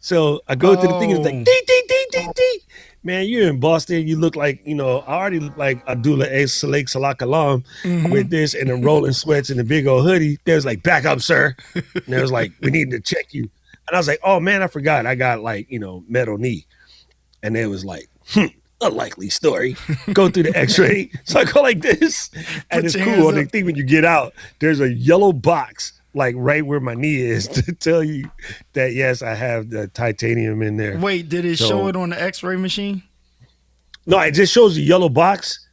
[SPEAKER 3] So I go to the thing and it's like, dee, dee, dee, dee, dee. Man, you're in Boston. You look like, I already look like Abdullah A. Salek Salakalam with this and the rolling sweats and the big old hoodie. There's like, back up, sir. And there was like, we need to check you. And I was like, oh, man, I forgot. I got like, metal knee. And it was like, unlikely story. Go through the x-ray. So I go like this. And it's cool. On the thing when you get out, there's a yellow box like right where my knee is to tell you that, yes, I have the titanium in there.
[SPEAKER 2] Wait, did it show it on the x-ray machine?
[SPEAKER 3] No, it just shows the yellow box.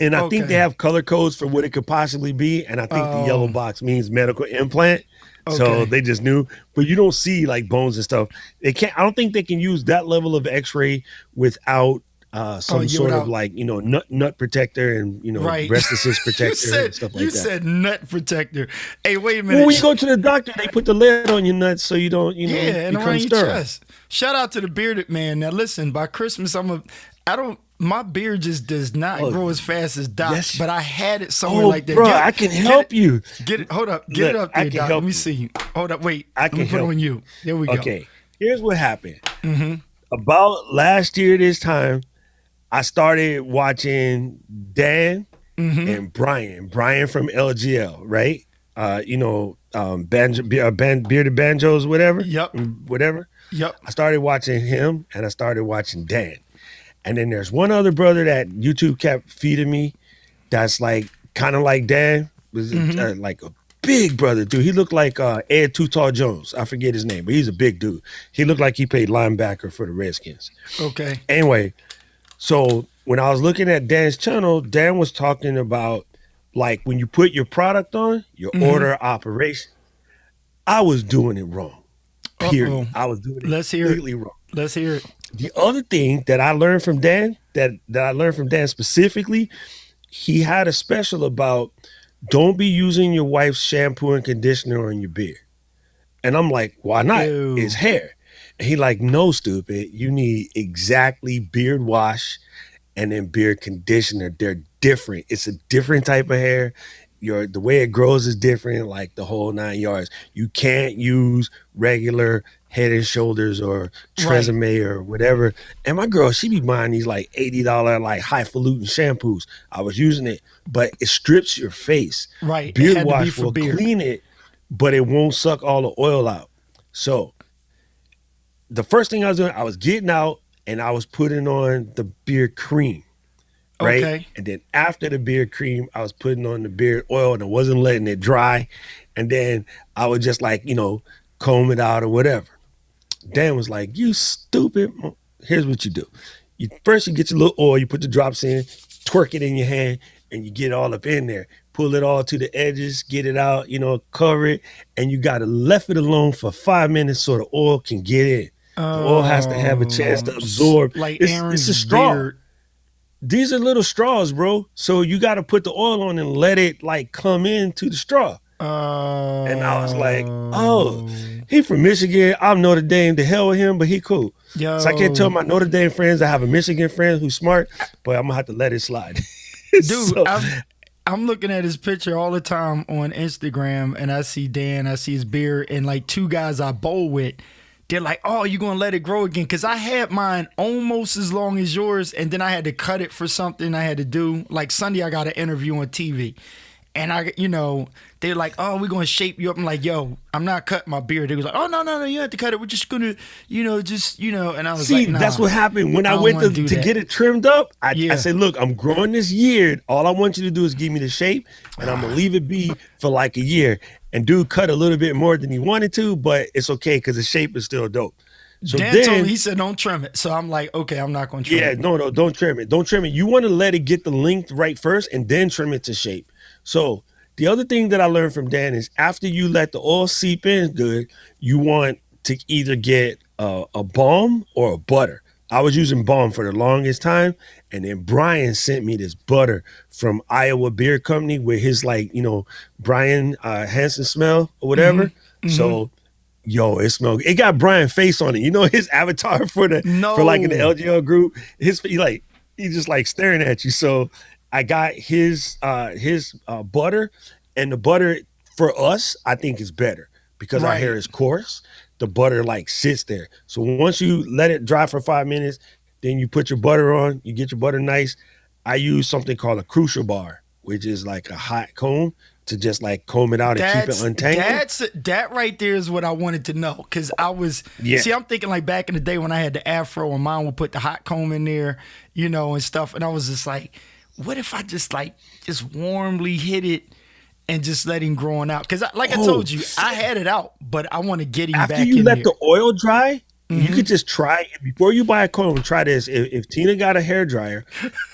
[SPEAKER 3] And I think they have color codes for what it could possibly be. And I think the yellow box means medical implant. Okay. So they just knew. But you don't see like bones and stuff. I don't think they can use that level of x-ray without some sort of like, nut protector and, breast assist protector and stuff like that.
[SPEAKER 2] You said nut protector. Hey, wait a minute.
[SPEAKER 3] Well, when you go to the doctor, they put the lid on your nuts so you don't,
[SPEAKER 2] and
[SPEAKER 3] become
[SPEAKER 2] around
[SPEAKER 3] sterile.
[SPEAKER 2] your chest. Shout out to the bearded man. Now, listen, by Christmas, I don't. My beard just does not grow as fast as Doc,
[SPEAKER 3] yes.
[SPEAKER 2] but I had it somewhere
[SPEAKER 3] Oh,
[SPEAKER 2] like that.
[SPEAKER 3] bro, I can help you.
[SPEAKER 2] Get it. Hold up. Get
[SPEAKER 3] Look,
[SPEAKER 2] it up
[SPEAKER 3] I
[SPEAKER 2] there,
[SPEAKER 3] can
[SPEAKER 2] Doc.
[SPEAKER 3] help
[SPEAKER 2] Let me
[SPEAKER 3] you.
[SPEAKER 2] see. Hold up. Wait.
[SPEAKER 3] I
[SPEAKER 2] Let
[SPEAKER 3] can
[SPEAKER 2] me put it
[SPEAKER 3] help
[SPEAKER 2] on you. There we go.
[SPEAKER 3] Okay, here's what happened. About last year this time, I started watching Dan and Brian from LGL, right? Bearded Banjos, whatever.
[SPEAKER 2] Yep.
[SPEAKER 3] Whatever.
[SPEAKER 2] Yep.
[SPEAKER 3] I started watching him and I started watching Dan. And then there's one other brother that YouTube kept feeding me that's like kind of like Dan, was like a big brother, dude. He looked like Ed Too Tall Jones. I forget his name, but he's a big dude. He looked like he played linebacker for the Redskins.
[SPEAKER 2] Okay.
[SPEAKER 3] Anyway, so when I was looking at Dan's channel, Dan was talking about like when you put your product on, your order operation. I was doing it wrong. Period.
[SPEAKER 2] Uh-oh.
[SPEAKER 3] I was doing it
[SPEAKER 2] Let's hear
[SPEAKER 3] completely
[SPEAKER 2] it.
[SPEAKER 3] wrong.
[SPEAKER 2] Let's hear it.
[SPEAKER 3] The other thing that I learned from Dan, that I learned from Dan specifically, he had a special about don't be using your wife's shampoo and conditioner on your beard. And I'm like, why not?
[SPEAKER 2] Ew.
[SPEAKER 3] It's hair. And he like, no, stupid. You need exactly beard wash and then beard conditioner. They're different. It's a different type of hair. The way it grows is different, like the whole 9 yards. You can't use regular Head and Shoulders or Tresemme or whatever. And my girl, she be buying these like $80 like highfalutin shampoos. I was using it, but it strips your face.
[SPEAKER 2] Right.
[SPEAKER 3] Beard wash will clean it, but it won't suck all the oil out. So the first thing I was doing, I was getting out and I was putting on the beard cream. Right.
[SPEAKER 2] Okay.
[SPEAKER 3] And then after the beard cream, I was putting on the beard oil and I wasn't letting it dry. And then I would just like, comb it out or whatever. Dan was like, you stupid. Here's what you do. First you get your little oil, you put the drops in, twerk it in your hand, and you get it all up in there. Pull it all to the edges, get it out, cover it. And you got to left it alone for 5 minutes so the oil can get in. The oil has to have a chance to absorb.
[SPEAKER 2] Like
[SPEAKER 3] it's a straw.
[SPEAKER 2] Beard.
[SPEAKER 3] These are little straws, bro. So you got to put the oil on and let it like come into the straw. And I was like, oh, he from Michigan. I'm Notre Dame. The hell with him, but he cool.
[SPEAKER 2] Yo.
[SPEAKER 3] So I can't tell my Notre Dame friends I have a Michigan friend who's smart, but I'm going to have to let it slide.
[SPEAKER 2] Dude,
[SPEAKER 3] So-
[SPEAKER 2] I'm looking at his picture all the time on Instagram and I see Dan, I see his beard, and like two guys I bowl with. They're like, oh, you going to let it grow again? Because I had mine almost as long as yours, and then I had to cut it for something I had to do. Like Sunday, I got an interview on TV. And they're like, oh, we're going to shape you up. I'm like, yo, I'm not cutting my beard. They was like, oh, no, you have to cut it. We're just going to, and I was like, nah,
[SPEAKER 3] that's what happened. When I
[SPEAKER 2] don't
[SPEAKER 3] went
[SPEAKER 2] wanna
[SPEAKER 3] to
[SPEAKER 2] do that.
[SPEAKER 3] get it trimmed up, I
[SPEAKER 2] Yeah.
[SPEAKER 3] said, look, I'm growing this year. All I want you to do is give me the shape, and I'm going to leave it be for like a year. And dude cut a little bit more than he wanted to, but it's okay because the shape is still dope. So
[SPEAKER 2] Dan told me, he said, don't trim it. So I'm like, okay, I'm not going to trim it.
[SPEAKER 3] No, don't trim it. Don't trim it. You want to let it get the length right first and then trim it to shape. So the other thing that I learned from Dan is after you let the oil seep in good, you want to either get a balm or a butter. I was using balm for the longest time. And then Brian sent me this butter from Iowa Beer Company with his Brian Hansen smell or whatever.
[SPEAKER 2] Mm-hmm.
[SPEAKER 3] So it smelled. It got Brian face on it. His avatar for the LGL group. He's just like staring at you. So I got his butter, and the butter for us I think is better because our hair is coarse. The butter like sits there. So once you let it dry for 5 minutes, then you put your butter on. You get your butter nice. I use something called a crucial bar, which is like a hot comb to just like comb it out and keep it untangled.
[SPEAKER 2] That right there is what I wanted to know, because I was I'm thinking like back in the day when I had the afro and mine would put the hot comb in there, and stuff, and I was just like, what if I just warmly hit it and just let him growing out? Because I told you, I had it out, but I want to get him back in there.
[SPEAKER 3] After you let the oil dry, you could just try it. Before you buy a comb, try this. If Tina got a hair dryer,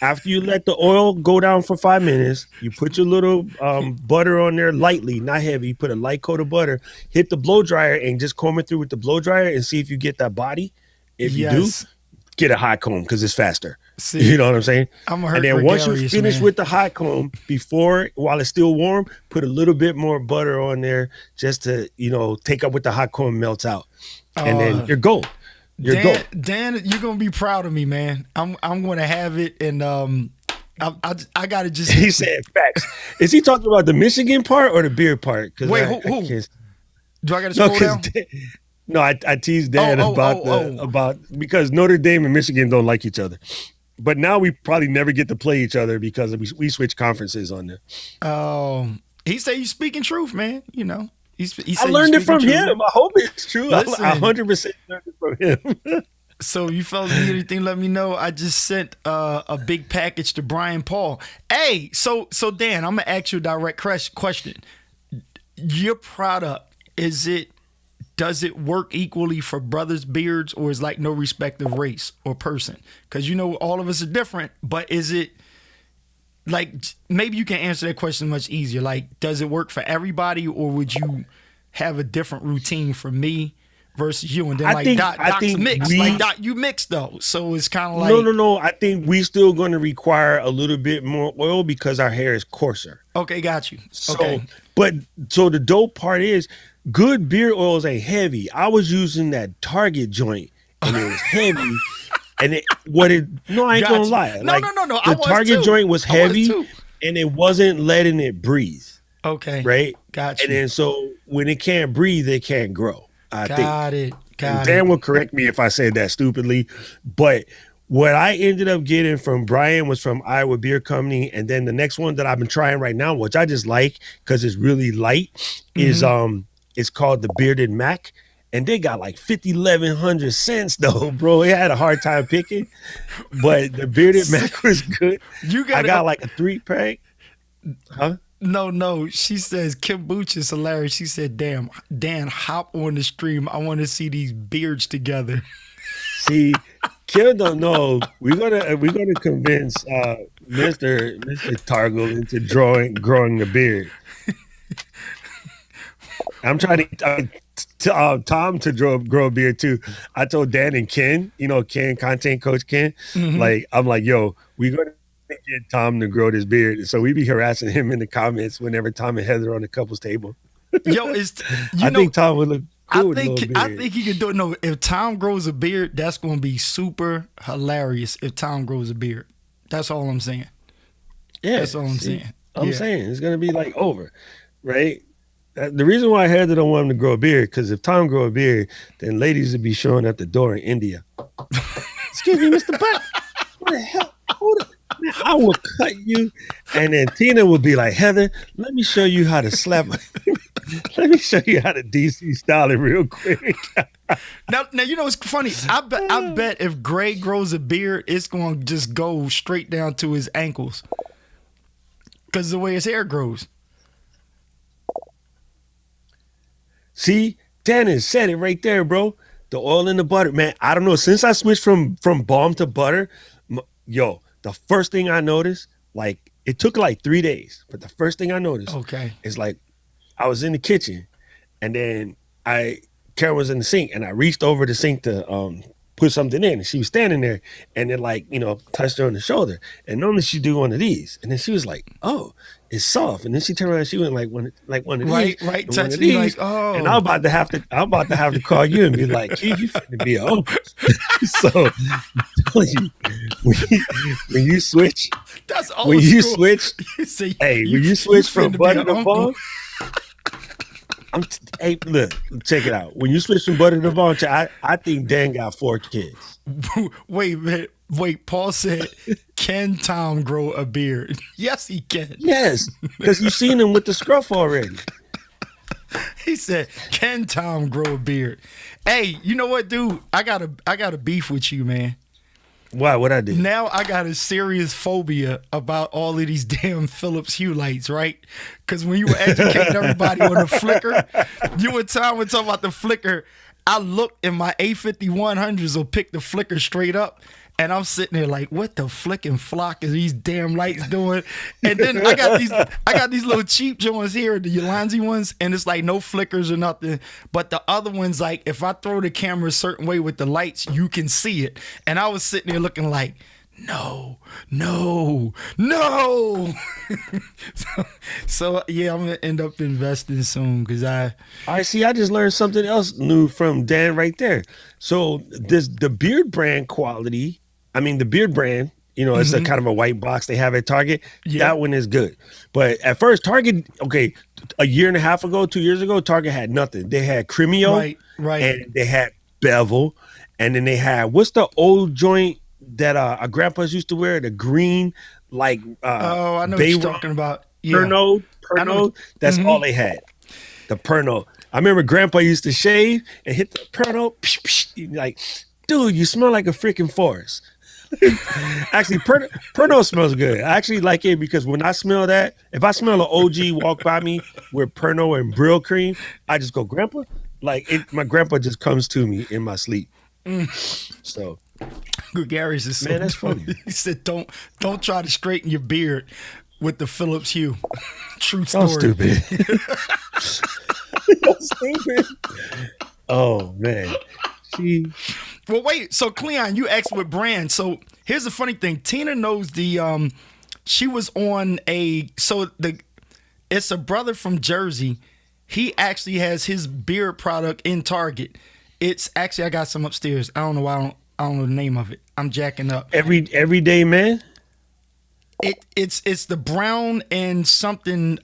[SPEAKER 3] after you let the oil go down for 5 minutes, you put your little butter on there lightly, not heavy. You put a light coat of butter, hit the blow dryer, and just comb it through with the blow dryer and see if you get that body. If you do, get a hot comb because it's faster.
[SPEAKER 2] See,
[SPEAKER 3] you know what I'm saying?
[SPEAKER 2] And
[SPEAKER 3] then once you finish with the hot comb, while it's still warm, put a little bit more butter on there just to, take up what the hot comb melts out. And then you're gold. Your goat.
[SPEAKER 2] Dan, you're gonna be proud of me, man. I'm gonna have it, and I gotta just.
[SPEAKER 3] He said facts. Is he talking about the Michigan part or the beer part?
[SPEAKER 2] Wait, who? Do I gotta scroll down?
[SPEAKER 3] No, I teased Dan about because Notre Dame and Michigan don't like each other. But now we probably never get to play each other because we switch conferences on there.
[SPEAKER 2] He said you speaking truth, man. You know, he said
[SPEAKER 3] I learned it from
[SPEAKER 2] truth.
[SPEAKER 3] him. I hope it's true.
[SPEAKER 2] Listen,
[SPEAKER 3] I 100% learned it from him.
[SPEAKER 2] So you fellas need anything, let me know. I just sent a big package to Brian Paul. Hey, so Dan, I'm gonna ask you a direct question. Your product, does it work equally for brothers' beards, or is like no respect of race or person? Because you know all of us are different, but is it like, maybe you can answer that question much easier. Like, does it work for everybody, or would you have a different routine for me versus you? And then Doc's mixed. Like Doc, you mixed though, so it's kind of like
[SPEAKER 3] no. I think we still going to require a little bit more oil because our hair is coarser.
[SPEAKER 2] Okay, got you.
[SPEAKER 3] So,
[SPEAKER 2] okay,
[SPEAKER 3] so the dope part is good beard oils ain't heavy. I was using that Target joint and it was heavy. And I ain't gonna lie.
[SPEAKER 2] No.
[SPEAKER 3] The Target joint was heavy and it wasn't letting it breathe.
[SPEAKER 2] Okay.
[SPEAKER 3] Right?
[SPEAKER 2] Got you.
[SPEAKER 3] And then so when it can't breathe, it can't grow. I think.
[SPEAKER 2] Got it.
[SPEAKER 3] Dan will correct me if I said that stupidly. But what I ended up getting from Brian was from Iowa Beer Company. And then the next one that I've been trying right now, which I just like because it's really light, is it's called the Bearded Mac. And they got like 1,100 cents though, bro. It had a hard time picking, but the Bearded Mac was good. I got like a 3-pack. Huh?
[SPEAKER 2] No. She says Kim Booch is hilarious. She said, "Damn, Dan, hop on the stream. I want to see these beards together."
[SPEAKER 3] See, Kim don't know. We're gonna convince Mr. Targle into growing a beard. I'm trying to. Tom to grow a beard too. I told Dan and Ken, Ken, content coach Ken, I'm like, yo, we're gonna get Tom to grow this beard. So we be harassing him in the comments whenever Tom and Heather are on the couples table.
[SPEAKER 2] Yo, I
[SPEAKER 3] think Tom would look cool with a little beard.
[SPEAKER 2] I think he could do it. No, if Tom grows a beard, that's gonna be super hilarious. If Tom grows a beard, that's all I'm saying.
[SPEAKER 3] Yeah,
[SPEAKER 2] that's all I'm saying.
[SPEAKER 3] I'm saying it's gonna be like over, right? The reason why Heather don't want him to grow a beard, because if Tom grow a beard, then ladies would be showing at the door in India. Excuse me, Mr. Butt. What the hell? Hold up. Man, I will cut you. And then Tina would be like, Heather, let me show you how to slap. Let me show you how to DC style it real quick.
[SPEAKER 2] Now you know what's funny? I bet if Gray grows a beard, it's going to just go straight down to his ankles, because the way his hair grows.
[SPEAKER 3] See, Dennis said it right there, bro. The oil and the butter, man. I don't know. Since I switched from balm to butter, the first thing I noticed, like, it took like 3 days, but the first thing I noticed, is like, I was in the kitchen, and then Karen was in the sink, and I reached over the sink to put something in, and she was standing there, and it touched her on the shoulder, and normally she do one of these, and then she was like, oh, it's soft, and then she turned around, and she went like one of these,
[SPEAKER 2] right, touching me like, oh,
[SPEAKER 3] and I'm about to have to call you and be like, you finna be a host. So when you switch,
[SPEAKER 2] that's old when you school.
[SPEAKER 3] Switch, when you switch from butter to balm. Hey, look, check it out. When you switch from butter to balm, I think Dan got 4 kids.
[SPEAKER 2] Wait, Paul said, can Tom grow a beard? Yes, he can.
[SPEAKER 3] Yes, because you've seen him with the scruff already.
[SPEAKER 2] He said, can Tom grow a beard? Hey, you know what, dude? I got a beef with you, man.
[SPEAKER 3] Why? What I did?
[SPEAKER 2] Now I got a serious phobia about all of these damn Philips Hue lights, right? Because when you were educating everybody on the flicker, you and Tom were talking about the flicker. I looked and my A5100s will pick the flicker straight up. And I'm sitting there like, what the flicking flock is these damn lights doing? And then I got these little cheap joints here, the Ulanzi ones, and it's like no flickers or nothing. But the other ones, like if I throw the camera a certain way with the lights, you can see it. And I was sitting there looking like, no, no, no. so yeah, I'm gonna end up investing soon because
[SPEAKER 3] I see. I just learned something else new from Dan right there. So the beard brand quality. I mean, the beard brand. It's a kind of a white box they have at Target.
[SPEAKER 2] Yeah.
[SPEAKER 3] That one is good. But at first, Target, okay, a year and a half ago, 2 years ago, Target had nothing. They had Cremio,
[SPEAKER 2] right.
[SPEAKER 3] and they had Bevel, and then they had what's the old joint that our grandpas used to wear? The green, like
[SPEAKER 2] Oh, I know what you're talking about. Yeah.
[SPEAKER 3] Perno. That's all they had. The Perno. I remember Grandpa used to shave and hit the Perno. Psh, psh, like, dude, you smell like a freaking forest. Actually, Perno smells good. I actually like it because when I smell that, if I smell an OG walk by me with Perno and Brill cream, I just go, Grandpa. Like my grandpa just comes to me in my sleep. So,
[SPEAKER 2] Good Gary's is so
[SPEAKER 3] man, that's
[SPEAKER 2] dumb.
[SPEAKER 3] funny.
[SPEAKER 2] He said, "Don't try to straighten your beard with the Phillips hue." True story.
[SPEAKER 3] So stupid. So stupid. Oh man.
[SPEAKER 2] Well, wait. So Cleon, you asked what brand. So here's the funny thing. Tina knows the. She was on it's a brother from Jersey. He actually has his beard product in Target. It's actually I got some upstairs. I don't know why I don't know the name of it. I'm jacking up.
[SPEAKER 3] Everyday man.
[SPEAKER 2] It's the brown and something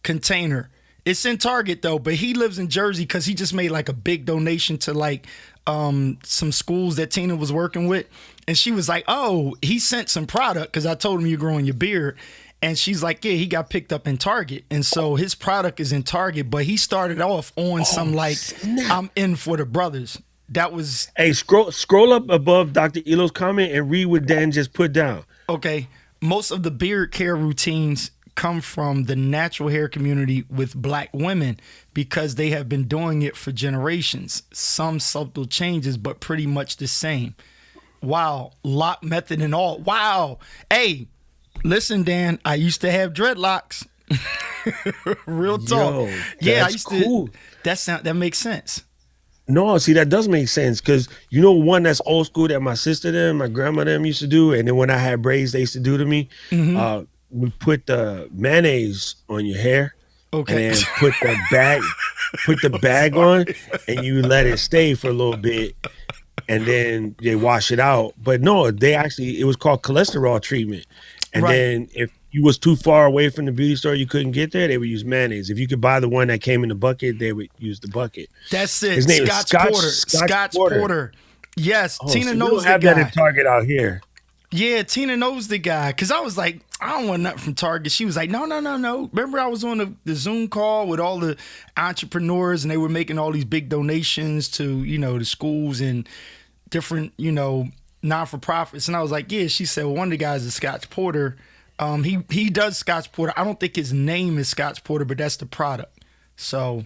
[SPEAKER 2] container. It's in Target though, but he lives in Jersey because he just made like a big donation to like some schools that Tina was working with, and she was like, "Oh, he sent some product because I told him you're growing your beard." And she's like, "Yeah, he got picked up in Target, and so his product is in Target." But he started off on some like,
[SPEAKER 3] snap.
[SPEAKER 2] "I'm in for the brothers." That was
[SPEAKER 3] Hey, scroll up above Dr. Elo's comment and read what Dan just put down.
[SPEAKER 2] okay. Most of the beard care routines come from the natural hair community with Black women because they have been doing it for generations. Some subtle changes, but pretty much the same. Wow. Lot method and all. Wow. Hey, listen, Dan, I used to have dreadlocks. Real talk.
[SPEAKER 3] Yo,
[SPEAKER 2] yeah, I
[SPEAKER 3] that's
[SPEAKER 2] used
[SPEAKER 3] cool.
[SPEAKER 2] to. That makes sense.
[SPEAKER 3] No, see, that does make sense because one that's old school that my sister them, my grandma them used to do, and then when I had braids, they used to do to me. We put the mayonnaise on your hair,
[SPEAKER 2] Okay.
[SPEAKER 3] and then put the bag on, and you let it stay for a little bit, and then they wash it out. But no, it was called cholesterol treatment, and
[SPEAKER 2] Right.
[SPEAKER 3] then if you was too far away from the beauty store, you couldn't get there, they would use mayonnaise. If you could buy the one that came in the bucket, they would use the bucket.
[SPEAKER 2] That's it.
[SPEAKER 3] His name is
[SPEAKER 2] Scotch Porter. Yes,
[SPEAKER 3] Oh,
[SPEAKER 2] Tina
[SPEAKER 3] so we
[SPEAKER 2] knows
[SPEAKER 3] don't
[SPEAKER 2] the
[SPEAKER 3] have that
[SPEAKER 2] guy.
[SPEAKER 3] in Target out here.
[SPEAKER 2] Yeah, Tina knows the guy. Because I was like, I don't want nothing from Target. She was like, no. Remember I was on the Zoom call with all the entrepreneurs and they were making all these big donations to, the schools and different, non-for-profits. And I was like, yeah. She said, well, one of the guys is Scotch Porter. He does Scotch Porter. I don't think his name is Scotch Porter, but that's the product. So,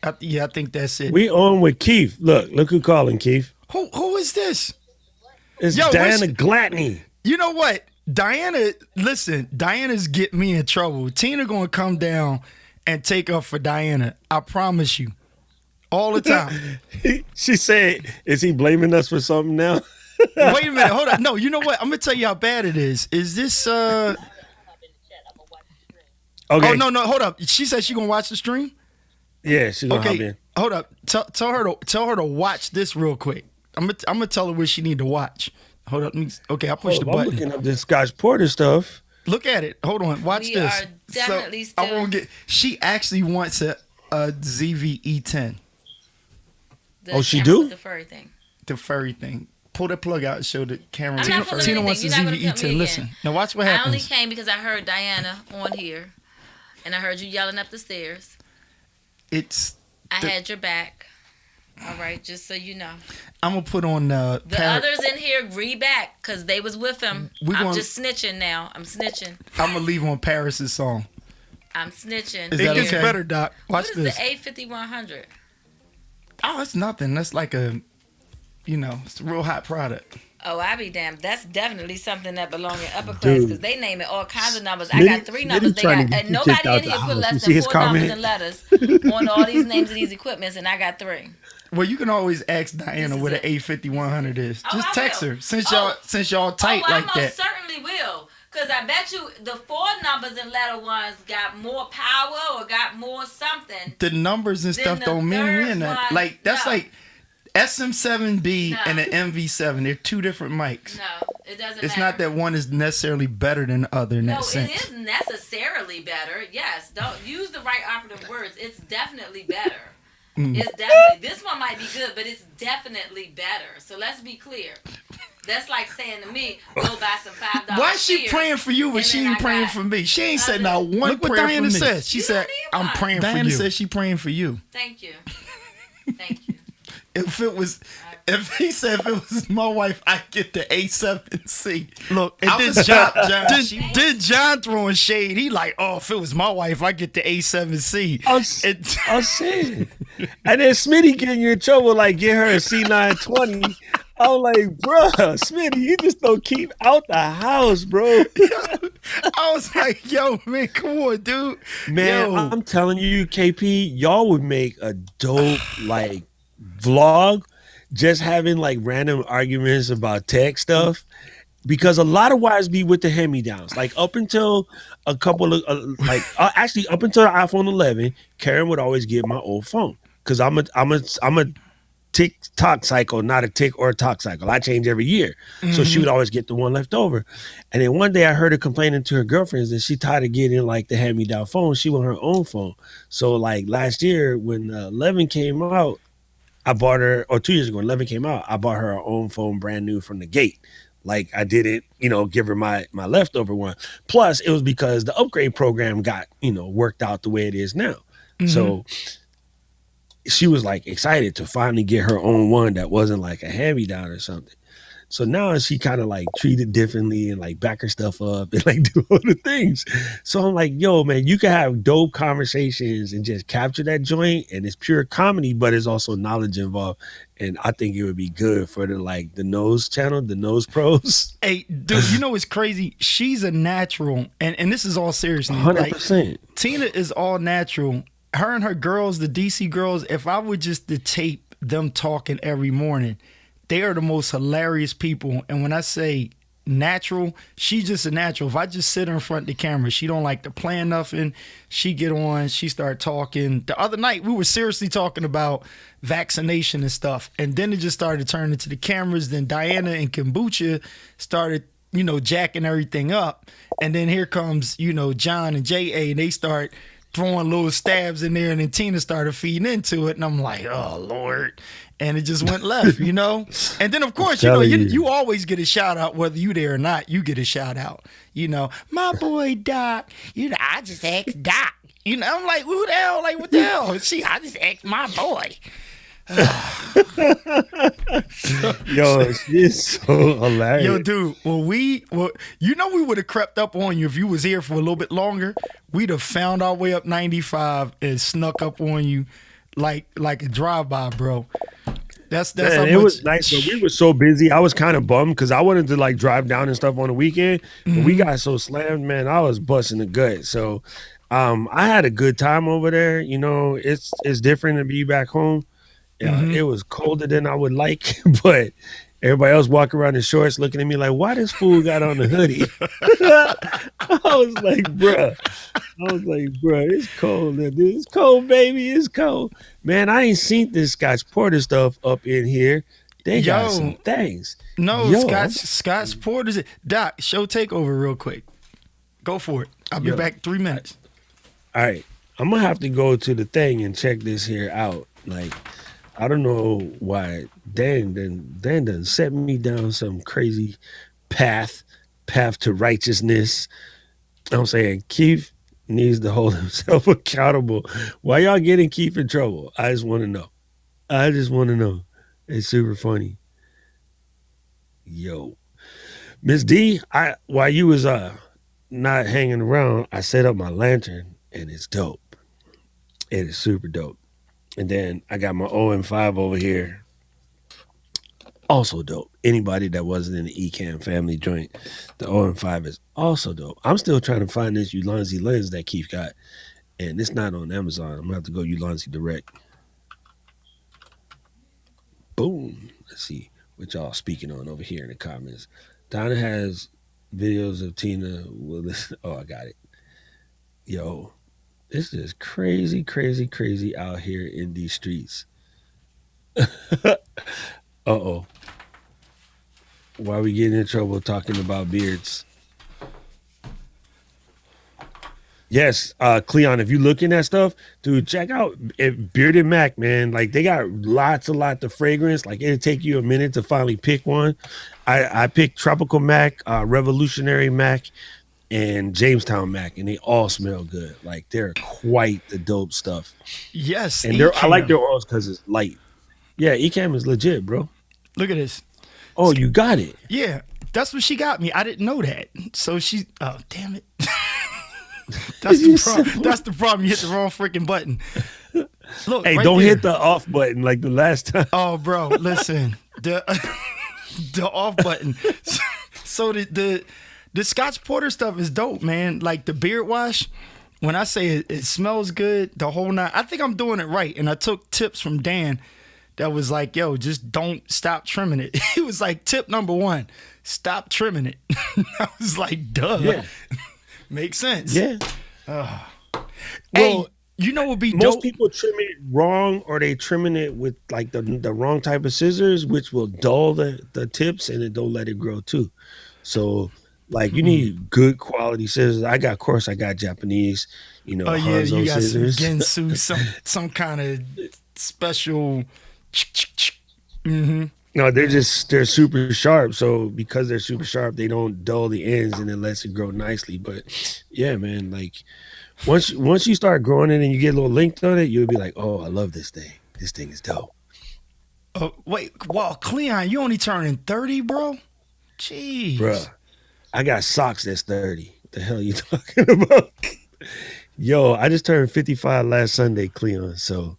[SPEAKER 2] I think that's it.
[SPEAKER 3] We on with Keith. Look who calling, Keith.
[SPEAKER 2] Who is this?
[SPEAKER 3] It's
[SPEAKER 2] Yo,
[SPEAKER 3] Diana Glatney.
[SPEAKER 2] You know what? Diana's getting me in trouble. Tina gonna come down and take up for Diana. I promise you. All the time.
[SPEAKER 3] She said, is he blaming us for something now?
[SPEAKER 2] Wait a minute, hold on. No, you know what? I'm gonna tell you how bad it is. Is this
[SPEAKER 3] Okay.
[SPEAKER 2] Oh no, hold up. She said she gonna watch the stream?
[SPEAKER 3] Yeah, she's gonna hop
[SPEAKER 2] Okay.
[SPEAKER 3] in.
[SPEAKER 2] Hold up. Tell her to watch this real quick. I'm gonna tell her what she need to watch. Hold up. Okay, I pushed the
[SPEAKER 3] I'm
[SPEAKER 2] button.
[SPEAKER 3] looking up this Scotch Porter stuff.
[SPEAKER 2] Look at it. Hold on. Watch
[SPEAKER 4] We
[SPEAKER 2] this.
[SPEAKER 4] are definitely
[SPEAKER 2] I
[SPEAKER 4] still-
[SPEAKER 2] won't get. She actually wants a zv-e10,
[SPEAKER 4] The
[SPEAKER 3] Oh, she
[SPEAKER 4] camera
[SPEAKER 3] do?
[SPEAKER 4] with the furry thing.
[SPEAKER 2] the furry thing. Pull that plug out and show the camera.
[SPEAKER 4] I'm not pulling
[SPEAKER 2] Tina
[SPEAKER 4] anything.
[SPEAKER 2] wants the
[SPEAKER 4] You're not gonna cut me
[SPEAKER 2] zv-e10.
[SPEAKER 4] again.
[SPEAKER 2] Listen. Now watch what
[SPEAKER 4] I only
[SPEAKER 2] happens.
[SPEAKER 4] came because I heard Diana on here, and I heard you yelling up the stairs.
[SPEAKER 2] It's.
[SPEAKER 4] I had your back. All right, just so you know.
[SPEAKER 2] I'm gonna put on
[SPEAKER 4] The others in here read back because they was with him.
[SPEAKER 2] We
[SPEAKER 4] I'm
[SPEAKER 2] gonna-
[SPEAKER 4] just snitching now. I'm snitching.
[SPEAKER 2] I'm gonna leave on Paris's song.
[SPEAKER 4] I'm snitching.
[SPEAKER 2] Is
[SPEAKER 3] It
[SPEAKER 2] that
[SPEAKER 3] gets
[SPEAKER 2] okay?
[SPEAKER 3] better,
[SPEAKER 2] Doc. Watch
[SPEAKER 4] What is
[SPEAKER 2] this.
[SPEAKER 4] the A5100?
[SPEAKER 2] Oh, it's nothing. That's like a, it's a real hot product.
[SPEAKER 4] Oh, I be damned. That's definitely something that belong in upper class
[SPEAKER 3] Dude.
[SPEAKER 4] because they name it all kinds of numbers. I
[SPEAKER 3] Smitty-
[SPEAKER 4] got 3
[SPEAKER 3] Smitty
[SPEAKER 4] numbers. They
[SPEAKER 3] trying
[SPEAKER 4] got
[SPEAKER 3] to get
[SPEAKER 4] and
[SPEAKER 3] you
[SPEAKER 4] nobody
[SPEAKER 3] kicked out
[SPEAKER 4] in
[SPEAKER 3] the
[SPEAKER 4] here put
[SPEAKER 3] house.
[SPEAKER 4] less
[SPEAKER 3] You
[SPEAKER 4] than
[SPEAKER 3] see his
[SPEAKER 4] 4 numbers
[SPEAKER 3] comment?
[SPEAKER 4] and letters on all these names of these equipments, and I got 3.
[SPEAKER 2] Well, you can always ask Diana
[SPEAKER 4] This is
[SPEAKER 2] what an
[SPEAKER 4] it.
[SPEAKER 2] A5100 is.
[SPEAKER 4] Oh,
[SPEAKER 2] Just
[SPEAKER 4] I
[SPEAKER 2] text
[SPEAKER 4] will.
[SPEAKER 2] her since
[SPEAKER 4] Oh.
[SPEAKER 2] y'all tight
[SPEAKER 4] I
[SPEAKER 2] like
[SPEAKER 4] most
[SPEAKER 2] that.
[SPEAKER 4] certainly will. Because I bet you the 4 numbers and letter ones got more power or got more something.
[SPEAKER 2] The numbers and
[SPEAKER 4] Then
[SPEAKER 2] stuff
[SPEAKER 4] the
[SPEAKER 2] don't mean
[SPEAKER 4] third
[SPEAKER 2] we in that.
[SPEAKER 4] one-
[SPEAKER 2] Like that's
[SPEAKER 4] no.
[SPEAKER 2] like SM7B
[SPEAKER 4] No.
[SPEAKER 2] and an MV7. They're two different mics.
[SPEAKER 4] No, it doesn't
[SPEAKER 2] It's
[SPEAKER 4] matter.
[SPEAKER 2] not that one is necessarily better than the other in
[SPEAKER 4] No,
[SPEAKER 2] that sense.
[SPEAKER 4] it is necessarily better. Yes, don't use the right operative words. It's definitely better. It's definitely. This one might be good, but it's definitely better. So let's be clear. That's like saying to me, go buy some $5.
[SPEAKER 2] Why is she
[SPEAKER 4] Cheers,
[SPEAKER 2] praying for you, but
[SPEAKER 4] and
[SPEAKER 2] she
[SPEAKER 4] then
[SPEAKER 2] ain't
[SPEAKER 4] I
[SPEAKER 2] praying
[SPEAKER 4] got
[SPEAKER 2] for me? She ain't said
[SPEAKER 4] other-
[SPEAKER 2] not one
[SPEAKER 5] Look what
[SPEAKER 2] prayer
[SPEAKER 5] Diana
[SPEAKER 2] for me.
[SPEAKER 5] said.
[SPEAKER 2] She
[SPEAKER 4] You
[SPEAKER 2] said,
[SPEAKER 4] don't need
[SPEAKER 5] I'm
[SPEAKER 4] one.
[SPEAKER 5] praying
[SPEAKER 2] Diana
[SPEAKER 5] for you.
[SPEAKER 2] said she praying for you.
[SPEAKER 4] Thank you. Thank you.
[SPEAKER 2] If it was, if he said if it was my wife, I'd get the A7C.
[SPEAKER 5] Look, and
[SPEAKER 2] I
[SPEAKER 5] then
[SPEAKER 2] was
[SPEAKER 5] John,
[SPEAKER 2] shocked, John. She-
[SPEAKER 5] did John throwing shade? He like, oh, if it was my wife, I get the A7C.
[SPEAKER 3] I'm saying. And then Smitty getting you in trouble, like get her a C920. I'm like, bruh, Smitty, you just don't keep out the house, bro.
[SPEAKER 2] I was like, yo, man, come on, dude.
[SPEAKER 3] Man,
[SPEAKER 2] Yo.
[SPEAKER 3] I'm telling you, KP, y'all would make a dope like vlog, just having like random arguments about tech stuff. Because a lot of wives be with the hand-me-downs. Like up until a couple of actually up until the iPhone 11, Karen would always get my old phone because I'm a tick-tock cycle, not a tick or a talk cycle. I change every year, so she would always get the one left over. And then one day I heard her complaining to her girlfriends that she tired of getting like the hand-me-down phone. She want her own phone. So like last year when 11 came out, I bought her, or 2 years ago when 11 came out, I bought her her own phone brand new from the gate. Like I didn't, give her my leftover one. Plus, it was because the upgrade program got, worked out the way it is now. So she was like excited to finally get her own one that wasn't like a hand-me-down or something. So now she kind of like treated differently and like back her stuff up and like do all the things. So I'm like, yo, man, you can have dope conversations and just capture that joint, and it's pure comedy, but it's also knowledge involved. And I think it would be good for the Nose channel, the Nose Pros.
[SPEAKER 2] Hey, dude, you know what's crazy? She's a natural, and this is all seriously.
[SPEAKER 3] 100%.
[SPEAKER 2] Like, Tina is all natural. Her and her girls, the DC girls, if I would just to tape them talking every morning, they are the most hilarious people. And when I say natural, she's just a natural. If I just sit her in front of the camera, she don't like to plan nothing. She get on, she start talking. The other night, we were seriously talking about vaccination and stuff. And then it just started turning to the cameras. Then Diana and Kombucha started, jacking everything up. And then here comes, John and J.A. and they start throwing little stabs in there, and then Tina started feeding into it, and I'm like, oh Lord, and it just went left, And then of course, you always get a shout out whether you there or not. You get a shout out, my boy Doc. I just asked Doc. I'm like, who the hell? Like, what the hell? I just asked my boy.
[SPEAKER 3] Yo, she's so hilarious.
[SPEAKER 2] Yo, dude, we would have crept up on you if you was here for a little bit longer. We'd have found our way up 95 and snuck up on you like a drive-by, bro. That's
[SPEAKER 3] Man,
[SPEAKER 2] how
[SPEAKER 3] it
[SPEAKER 2] much.
[SPEAKER 3] was nice, but we were so busy. I was kind of bummed because I wanted to like drive down and stuff on the weekend, but we got so slammed, man. I was busting the gut. So, I had a good time over there. It's different to be back home. Yeah, it was colder than I would like, but everybody else walking around in shorts looking at me like, why this fool got on the hoodie? I was like, bruh, it's cold. It's cold, baby. It's cold. Man, I ain't seen this Scotch Porter stuff up in here. They got some things.
[SPEAKER 2] No,
[SPEAKER 3] Yo,
[SPEAKER 2] Scotch Porter's it. Doc, show takeover real quick. Go for it. I'll be back 3 minutes.
[SPEAKER 3] All right. I'm going to have to go to the thing and check this here out. Like, I don't know why Dan done set me down some crazy path to righteousness. I'm saying Keith needs to hold himself accountable. Why y'all getting Keith in trouble? I just want to know. It's super funny. Yo. Miss D, while you was not hanging around, I set up my lantern and it's dope. It is super dope. And then I got my OM5 over here. Also dope. Anybody that wasn't in the Ecamm family joint, the OM5 is also dope. I'm still trying to find this Ulanzi lens that Keith got. And it's not on Amazon. I'm going to have to go Ulanzi direct. Boom. Let's see what y'all speaking on over here in the comments. Donna has videos of Tina Willis. Oh, I got it. Yo, this is crazy, crazy, crazy out here in these streets. Uh-oh. Why are we getting in trouble talking about beards? Yes, Cleon, if you looking at stuff, dude, check out Bearded Mac, man. Like they got lots of fragrance. Like it'll take you a minute to finally pick one. I picked Tropical Mac, Revolutionary Mac, and Jamestown Mac, and they all smell good. Like they're quite the dope stuff.
[SPEAKER 2] Yes,
[SPEAKER 3] And I like their oils because it's light. Yeah, Ecam is legit, bro.
[SPEAKER 2] Look at this.
[SPEAKER 3] Oh, you got it.
[SPEAKER 2] Yeah, that's what she got me. I didn't know that. So she, oh, damn it. That's the problem. That's the problem. You hit the wrong freaking button. Look,
[SPEAKER 3] Hey,
[SPEAKER 2] right
[SPEAKER 3] don't
[SPEAKER 2] there.
[SPEAKER 3] hit the off button like the last time.
[SPEAKER 2] Oh, bro, listen. The off button. So the Scotch Porter stuff is dope, man. Like the beard wash. When I say it smells good, the whole night. I think I'm doing it right. And I took tips from Dan. That was like, yo, just don't stop trimming it. It was like tip number 1, stop trimming it. I was like, duh.
[SPEAKER 3] Yeah.
[SPEAKER 2] Makes sense.
[SPEAKER 3] Yeah.
[SPEAKER 2] Hey,
[SPEAKER 3] Well,
[SPEAKER 2] you know what would be
[SPEAKER 3] most
[SPEAKER 2] dope?
[SPEAKER 3] people trim it wrong, or they trimming it with like the wrong type of scissors, which will dull the tips and it don't let it grow too. So like you need good quality scissors. I got Japanese,
[SPEAKER 2] Oh yeah,
[SPEAKER 3] Hanzo
[SPEAKER 2] you got
[SPEAKER 3] scissors.
[SPEAKER 2] some Gensu, some kind of special. Mm-hmm.
[SPEAKER 3] No, they're super sharp. So because they're super sharp, they don't dull the ends and it lets it grow nicely. But yeah, man, like once you start growing it and you get a little linked on it, you'll be like, oh, I love this thing. This thing is dope.
[SPEAKER 2] Oh wait, wow, Cleon, you only turning 30, bro? Jeez,
[SPEAKER 3] Bruh, I got socks that's 30. What the hell are you talking about? Yo, I just turned 55 last Sunday, Cleon. So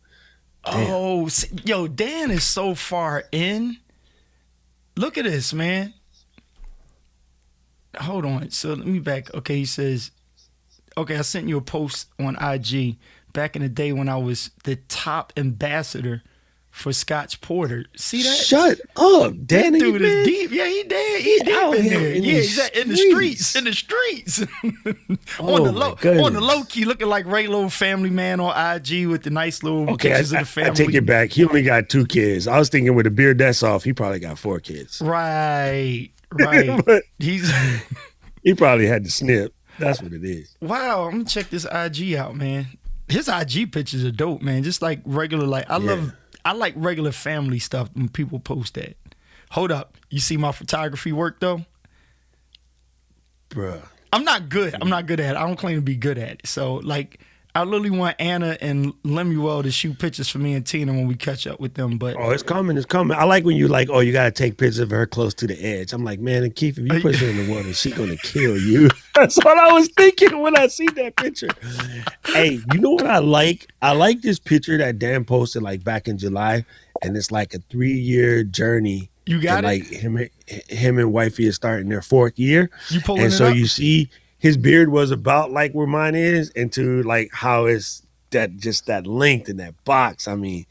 [SPEAKER 3] damn.
[SPEAKER 2] Oh, yo, Dan is so far in. Look at this, man. Hold on. So let me back. Okay, he says, okay, I sent you a post on IG back in the day when I was the top ambassador for Scotch Porter. See that?
[SPEAKER 3] Shut up, Danny.
[SPEAKER 2] This dude
[SPEAKER 3] man.
[SPEAKER 2] is deep. Yeah, he dead. He deep
[SPEAKER 3] out
[SPEAKER 2] in
[SPEAKER 3] here
[SPEAKER 2] there.
[SPEAKER 3] in
[SPEAKER 2] Yeah,
[SPEAKER 3] these
[SPEAKER 2] exactly. In the
[SPEAKER 3] streets.
[SPEAKER 2] streets. In the streets.
[SPEAKER 3] Oh,
[SPEAKER 2] on the
[SPEAKER 3] my
[SPEAKER 2] low,
[SPEAKER 3] goodness.
[SPEAKER 2] on the low key, looking like regular family man on IG with the nice little
[SPEAKER 3] Okay,
[SPEAKER 2] pictures of
[SPEAKER 3] I
[SPEAKER 2] the family.
[SPEAKER 3] take it back. He only got 2 kids. I was thinking with a beard that's off, he probably got 4 kids.
[SPEAKER 2] Right.
[SPEAKER 3] But
[SPEAKER 2] He's
[SPEAKER 3] he probably had to snip. That's what it is.
[SPEAKER 2] wow. I'm gonna check this IG out, man. His IG pictures are dope, man. Just like regular, like I like regular family stuff when people post that. Hold up, you see my photography work though?
[SPEAKER 3] Bruh.
[SPEAKER 2] I'm not good. I'm not good at it. I don't claim to be good at it. So like, I literally want Anna and Lemuel to shoot pictures for me and Tina when we catch up with them. But
[SPEAKER 3] Oh, it's coming. It's coming. I like when you like, oh, you got to take pictures of her close to the edge. I'm like, man, and Keith, if you push her in the water, she going to kill you. That's what I was thinking when I see that picture. Hey, you know what I like? I like this picture that Dan posted like back in July, and it's like a 3-year journey.
[SPEAKER 2] You got
[SPEAKER 3] and
[SPEAKER 2] it?
[SPEAKER 3] like him and wifey is starting their 4th year.
[SPEAKER 2] You pulling
[SPEAKER 3] And
[SPEAKER 2] it
[SPEAKER 3] so
[SPEAKER 2] up?
[SPEAKER 3] you see his beard was about like where mine is, into like how it's that length in that box. I mean,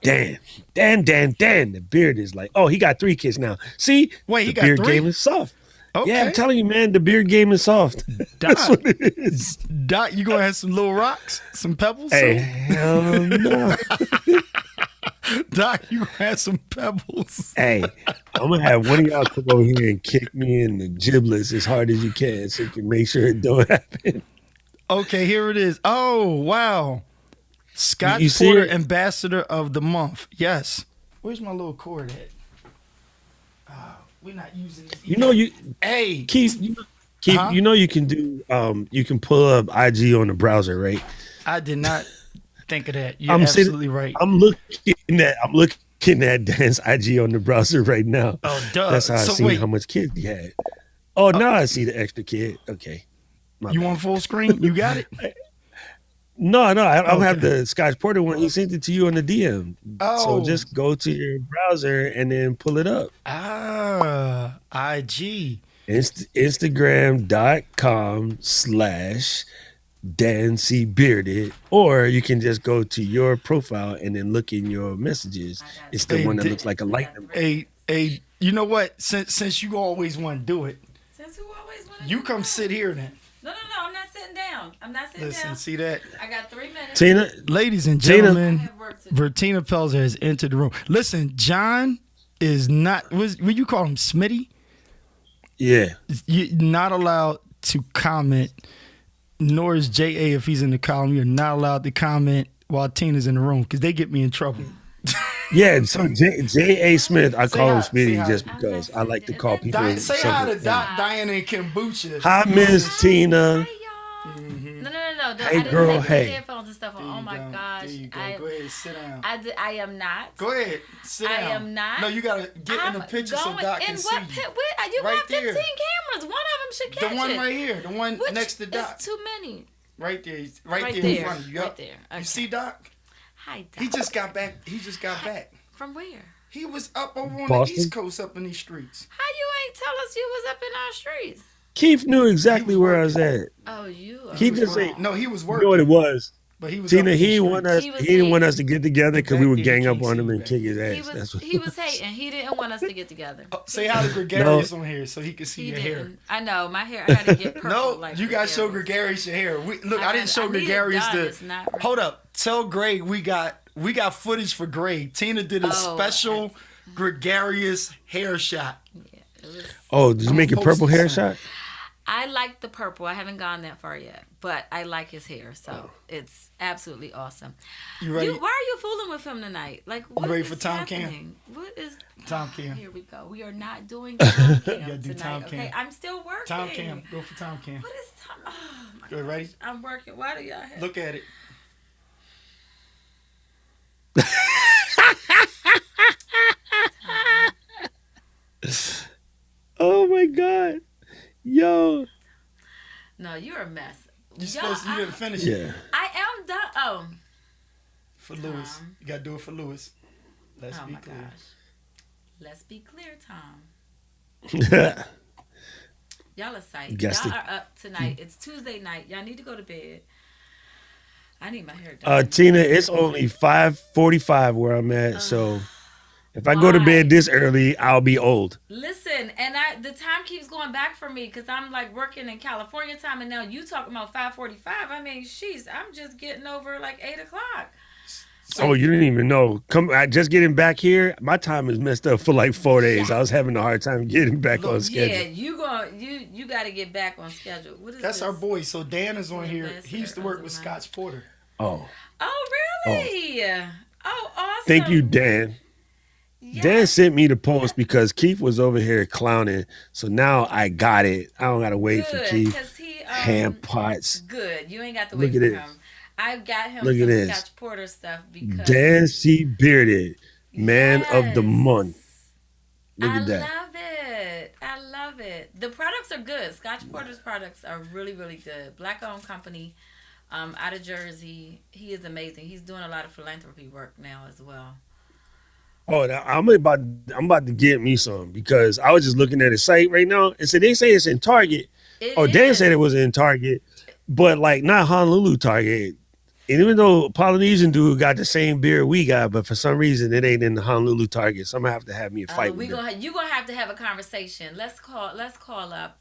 [SPEAKER 3] Dan. The beard is like, oh, he got 3 kids now. See,
[SPEAKER 2] Wait, he
[SPEAKER 3] the
[SPEAKER 2] got
[SPEAKER 3] beard
[SPEAKER 2] 3?
[SPEAKER 3] game is soft.
[SPEAKER 2] Okay.
[SPEAKER 3] Yeah, I'm telling you, man, the beard game is soft. That's what it is.
[SPEAKER 2] Doc, you gonna have some little rocks, some pebbles?
[SPEAKER 3] Hey, hell no.
[SPEAKER 2] Doc, you gonna have some pebbles?
[SPEAKER 3] Hey, I'm gonna have one of y'all come over here and kick me in the giblets as hard as you can, so you can make sure it don't happen.
[SPEAKER 2] Okay, here it is. Oh, wow. Scotch
[SPEAKER 3] You see
[SPEAKER 2] Porter
[SPEAKER 3] it?
[SPEAKER 2] Ambassador of the Month. Yes. Where's my little cord at? We're not using this.
[SPEAKER 3] You know you,
[SPEAKER 2] Hey.
[SPEAKER 3] Keith.
[SPEAKER 2] Huh?
[SPEAKER 3] You know you can do. You can pull up IG on the browser, right?
[SPEAKER 2] I did not think of that. You're
[SPEAKER 3] I'm sitting-
[SPEAKER 2] absolutely right.
[SPEAKER 3] I'm looking at Dan's IG on the browser right now.
[SPEAKER 2] Oh, duh.
[SPEAKER 3] That's how I
[SPEAKER 2] So
[SPEAKER 3] see
[SPEAKER 2] wait.
[SPEAKER 3] how much kids he had. Oh, now I see the extra kid. Okay. My
[SPEAKER 2] You
[SPEAKER 3] bad.
[SPEAKER 2] want full screen? You got it?
[SPEAKER 3] No, I don't have
[SPEAKER 2] Okay.
[SPEAKER 3] the Scotch Porter one. He sent it to you on the DM.
[SPEAKER 2] Oh.
[SPEAKER 3] So just go to your browser and then pull it up.
[SPEAKER 2] IG.
[SPEAKER 3] Instagram.com/ Dan C Bearded, or you can just go to your profile and then look in your messages. It's the
[SPEAKER 2] Hey,
[SPEAKER 3] one that
[SPEAKER 2] did-
[SPEAKER 3] looks like a lightning.
[SPEAKER 2] Hey, you know what? Since you always want to do it,
[SPEAKER 4] Since who always wanted
[SPEAKER 2] you
[SPEAKER 4] to
[SPEAKER 2] come
[SPEAKER 4] know?
[SPEAKER 2] sit here then.
[SPEAKER 4] No, I'm not sitting down. I'm not sitting
[SPEAKER 2] Listen,
[SPEAKER 4] down.
[SPEAKER 2] see that?
[SPEAKER 4] I got 3 minutes.
[SPEAKER 3] Tina,
[SPEAKER 2] Ladies and
[SPEAKER 3] Tina.
[SPEAKER 4] I
[SPEAKER 2] gentlemen,
[SPEAKER 4] have work to do.
[SPEAKER 2] Vertina Pelzer has entered the room. Listen, John is not, what you call him, Smitty?
[SPEAKER 3] yeah.
[SPEAKER 2] You're not allowed to comment, nor is J.A. if he's in the column. You're not allowed to comment while Tina's in the room because they get me in trouble.
[SPEAKER 3] Yeah, so J.A. Smith, I call him
[SPEAKER 2] hi, say
[SPEAKER 3] Smitty
[SPEAKER 2] hi.
[SPEAKER 3] just because I like to call people
[SPEAKER 2] Say hi to
[SPEAKER 3] something.
[SPEAKER 2] Diana and Kombucha.
[SPEAKER 3] Hi, Miss Tina.
[SPEAKER 4] Hi, y'all. No.
[SPEAKER 3] Hey,
[SPEAKER 4] I didn't
[SPEAKER 3] girl,
[SPEAKER 4] take
[SPEAKER 3] hey.
[SPEAKER 4] the headphones and stuff on. Oh my gosh.
[SPEAKER 2] There you go. Go ahead, sit down.
[SPEAKER 4] I am not.
[SPEAKER 2] Go ahead, sit
[SPEAKER 4] I
[SPEAKER 2] down.
[SPEAKER 4] am not.
[SPEAKER 2] No, you gotta get in the picture so Doc can see you.
[SPEAKER 4] You
[SPEAKER 2] Right
[SPEAKER 4] got 15
[SPEAKER 2] there.
[SPEAKER 4] cameras. One of them should catch
[SPEAKER 2] The one
[SPEAKER 4] it.
[SPEAKER 2] right here, the one
[SPEAKER 4] Which
[SPEAKER 2] next to Doc.
[SPEAKER 4] It's too many.
[SPEAKER 2] Right there,
[SPEAKER 4] Right
[SPEAKER 2] there in
[SPEAKER 4] there.
[SPEAKER 2] front of you.
[SPEAKER 4] Right
[SPEAKER 2] Yup.
[SPEAKER 4] there.
[SPEAKER 2] You
[SPEAKER 4] Okay.
[SPEAKER 2] see Doc?
[SPEAKER 4] Hi, Doc.
[SPEAKER 2] He just got back.
[SPEAKER 4] From where?
[SPEAKER 2] He was up over on
[SPEAKER 3] Boston?
[SPEAKER 2] the East Coast, up in these streets.
[SPEAKER 4] How you ain't tell us you was up in our streets?
[SPEAKER 3] Keith knew exactly where I was at.
[SPEAKER 4] Oh, you.
[SPEAKER 3] He
[SPEAKER 4] are
[SPEAKER 3] just
[SPEAKER 4] wrong.
[SPEAKER 3] ain't-
[SPEAKER 2] No, he was
[SPEAKER 3] You
[SPEAKER 2] working.
[SPEAKER 3] know what it was?
[SPEAKER 2] But he was
[SPEAKER 3] Tina,
[SPEAKER 2] up in
[SPEAKER 3] he
[SPEAKER 2] the
[SPEAKER 3] didn't want
[SPEAKER 2] streets.
[SPEAKER 3] us.
[SPEAKER 4] He was
[SPEAKER 3] He didn't want
[SPEAKER 4] hating.
[SPEAKER 3] us to get together because we
[SPEAKER 2] Back
[SPEAKER 3] would
[SPEAKER 2] there,
[SPEAKER 3] gang
[SPEAKER 2] you
[SPEAKER 3] up
[SPEAKER 2] can't
[SPEAKER 3] on
[SPEAKER 2] see
[SPEAKER 3] him and
[SPEAKER 2] back
[SPEAKER 3] kick his
[SPEAKER 2] there.
[SPEAKER 3] ass.
[SPEAKER 4] He
[SPEAKER 3] That's
[SPEAKER 4] was
[SPEAKER 3] what.
[SPEAKER 4] he was hating. He didn't want us to get together.
[SPEAKER 2] Say hi to Gregarious on here so he can see
[SPEAKER 4] He
[SPEAKER 2] your hair.
[SPEAKER 4] didn't. I know my hair. I gotta get purple.
[SPEAKER 2] No,
[SPEAKER 4] like
[SPEAKER 2] you got to show
[SPEAKER 4] Gregarious.
[SPEAKER 2] Gregarious your hair. Look,
[SPEAKER 4] I
[SPEAKER 2] I didn't
[SPEAKER 4] got-
[SPEAKER 2] show
[SPEAKER 4] I need it
[SPEAKER 2] Gregarious
[SPEAKER 4] done.
[SPEAKER 2] the.
[SPEAKER 4] It's not right.
[SPEAKER 2] Hold up. Tell Greg we got footage for Greg. Tina did a
[SPEAKER 4] Oh,
[SPEAKER 2] special Gregarious hair shot.
[SPEAKER 4] Yeah, it was,
[SPEAKER 3] Oh, did you make it
[SPEAKER 2] post
[SPEAKER 3] purple
[SPEAKER 2] this
[SPEAKER 3] hair
[SPEAKER 2] on.
[SPEAKER 3] shot?
[SPEAKER 4] I like the purple. I haven't gone that far yet, but I like his hair, so it's absolutely awesome.
[SPEAKER 2] You ready?
[SPEAKER 4] Why are you fooling with him tonight? Like, what
[SPEAKER 2] ready
[SPEAKER 4] is
[SPEAKER 2] for Tom Cam?
[SPEAKER 4] happening? What is
[SPEAKER 2] Tom Cam.
[SPEAKER 4] Here we go. We are not doing Tom Cam
[SPEAKER 2] gotta do
[SPEAKER 4] tonight.
[SPEAKER 2] Tom
[SPEAKER 4] Okay,
[SPEAKER 2] Cam.
[SPEAKER 4] I'm still working.
[SPEAKER 2] Tom Cam. Go for Tom Cam.
[SPEAKER 4] What is Tom? Oh my
[SPEAKER 2] Good, ready?
[SPEAKER 4] gosh. I'm working. Why do y'all have?
[SPEAKER 2] Look at it.
[SPEAKER 3] Oh my god, yo.
[SPEAKER 4] No, you're a mess.
[SPEAKER 2] You
[SPEAKER 4] Y'all,
[SPEAKER 2] supposed to you gotta finish it
[SPEAKER 3] Yeah.
[SPEAKER 4] I am done. Oh.
[SPEAKER 2] for Lewis.
[SPEAKER 4] Tom.
[SPEAKER 2] You gotta do it for Lewis. Let's
[SPEAKER 4] Oh
[SPEAKER 2] be
[SPEAKER 4] my
[SPEAKER 2] clear.
[SPEAKER 4] gosh. Let's be clear, Tom. Y'all are psyched.
[SPEAKER 3] Guessed
[SPEAKER 4] Y'all
[SPEAKER 3] it.
[SPEAKER 4] are up tonight. It's Tuesday night. Y'all need to go to bed. I need my hair done.
[SPEAKER 3] Tina, it's only 5:45 where I'm at, so if I go to
[SPEAKER 4] Why?
[SPEAKER 3] bed this early, I'll be old.
[SPEAKER 4] Listen, and the time keeps going back for me because I'm like working in California time, and now you talking about 5:45. I mean, sheesh, I'm just getting over like 8:00.
[SPEAKER 3] Oh, you didn't even know. Just getting back here, my time is messed up for like 4 days. I was having a hard time getting back on schedule.
[SPEAKER 4] Yeah, you got to get back on schedule. What is
[SPEAKER 2] That's
[SPEAKER 4] this?
[SPEAKER 2] our boy. So Dan is on here.
[SPEAKER 4] Ambassador
[SPEAKER 2] He used to work
[SPEAKER 4] of
[SPEAKER 2] with
[SPEAKER 4] the
[SPEAKER 2] Scotch Porter.
[SPEAKER 3] Oh,
[SPEAKER 4] Oh, really? Oh, awesome.
[SPEAKER 3] thank you, Dan.
[SPEAKER 4] Yes.
[SPEAKER 3] Dan sent me the post because Keith was over here clowning. So now I got it. I don't gotta wait for
[SPEAKER 4] Good,
[SPEAKER 3] Keith.
[SPEAKER 4] 'cause he,
[SPEAKER 3] Hand pots.
[SPEAKER 4] Good. You ain't got to
[SPEAKER 3] Look
[SPEAKER 4] wait
[SPEAKER 3] at
[SPEAKER 4] for
[SPEAKER 3] this.
[SPEAKER 4] him. I've got him
[SPEAKER 3] Look at
[SPEAKER 4] some
[SPEAKER 3] this.
[SPEAKER 4] Scotch Porter stuff because
[SPEAKER 3] Dan C. Bearded, man of the
[SPEAKER 4] Yes.
[SPEAKER 3] month. Look
[SPEAKER 4] I
[SPEAKER 3] at that.
[SPEAKER 4] love it. I love it. The products are good. Scotch Porter's products are really, really good. Black-owned company, out of Jersey. He is amazing. He's doing a lot of philanthropy work now as well.
[SPEAKER 3] Oh, now I'm about to get me some because I was just looking at his site right now and so they say it's in Target. Dan
[SPEAKER 4] is.
[SPEAKER 3] said it was in Target, but like not Honolulu Target. And even though Polynesian dude got the same beer we got, but for some reason it ain't in the Honolulu Target. So I'm gonna have to have me a fight with him.
[SPEAKER 4] You gonna have to have a conversation. Let's call up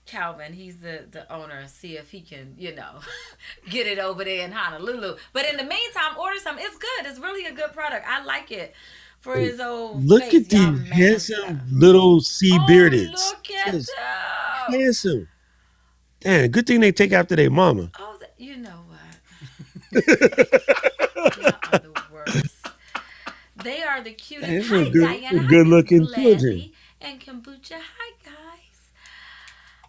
[SPEAKER 4] Calvin. He's the owner. See if he can get it over there in Honolulu. But in the meantime, order some. It's good. It's really a good product. I like it for his old.
[SPEAKER 3] Look
[SPEAKER 4] face.
[SPEAKER 3] at
[SPEAKER 4] Y'all
[SPEAKER 3] these
[SPEAKER 4] man
[SPEAKER 3] handsome
[SPEAKER 4] stuff.
[SPEAKER 3] little sea beardeds.
[SPEAKER 4] Oh, look at
[SPEAKER 3] Just
[SPEAKER 4] them.
[SPEAKER 3] handsome. Damn, good thing they take after their mama.
[SPEAKER 4] Oh, you know what? Y'all are the worst. They are the cutest.
[SPEAKER 3] Hey, these
[SPEAKER 4] Hi,
[SPEAKER 3] are good-
[SPEAKER 4] Diana. Hi,
[SPEAKER 3] good-looking
[SPEAKER 4] Miss
[SPEAKER 3] children.
[SPEAKER 4] Gladly And kombucha. Hi, guys.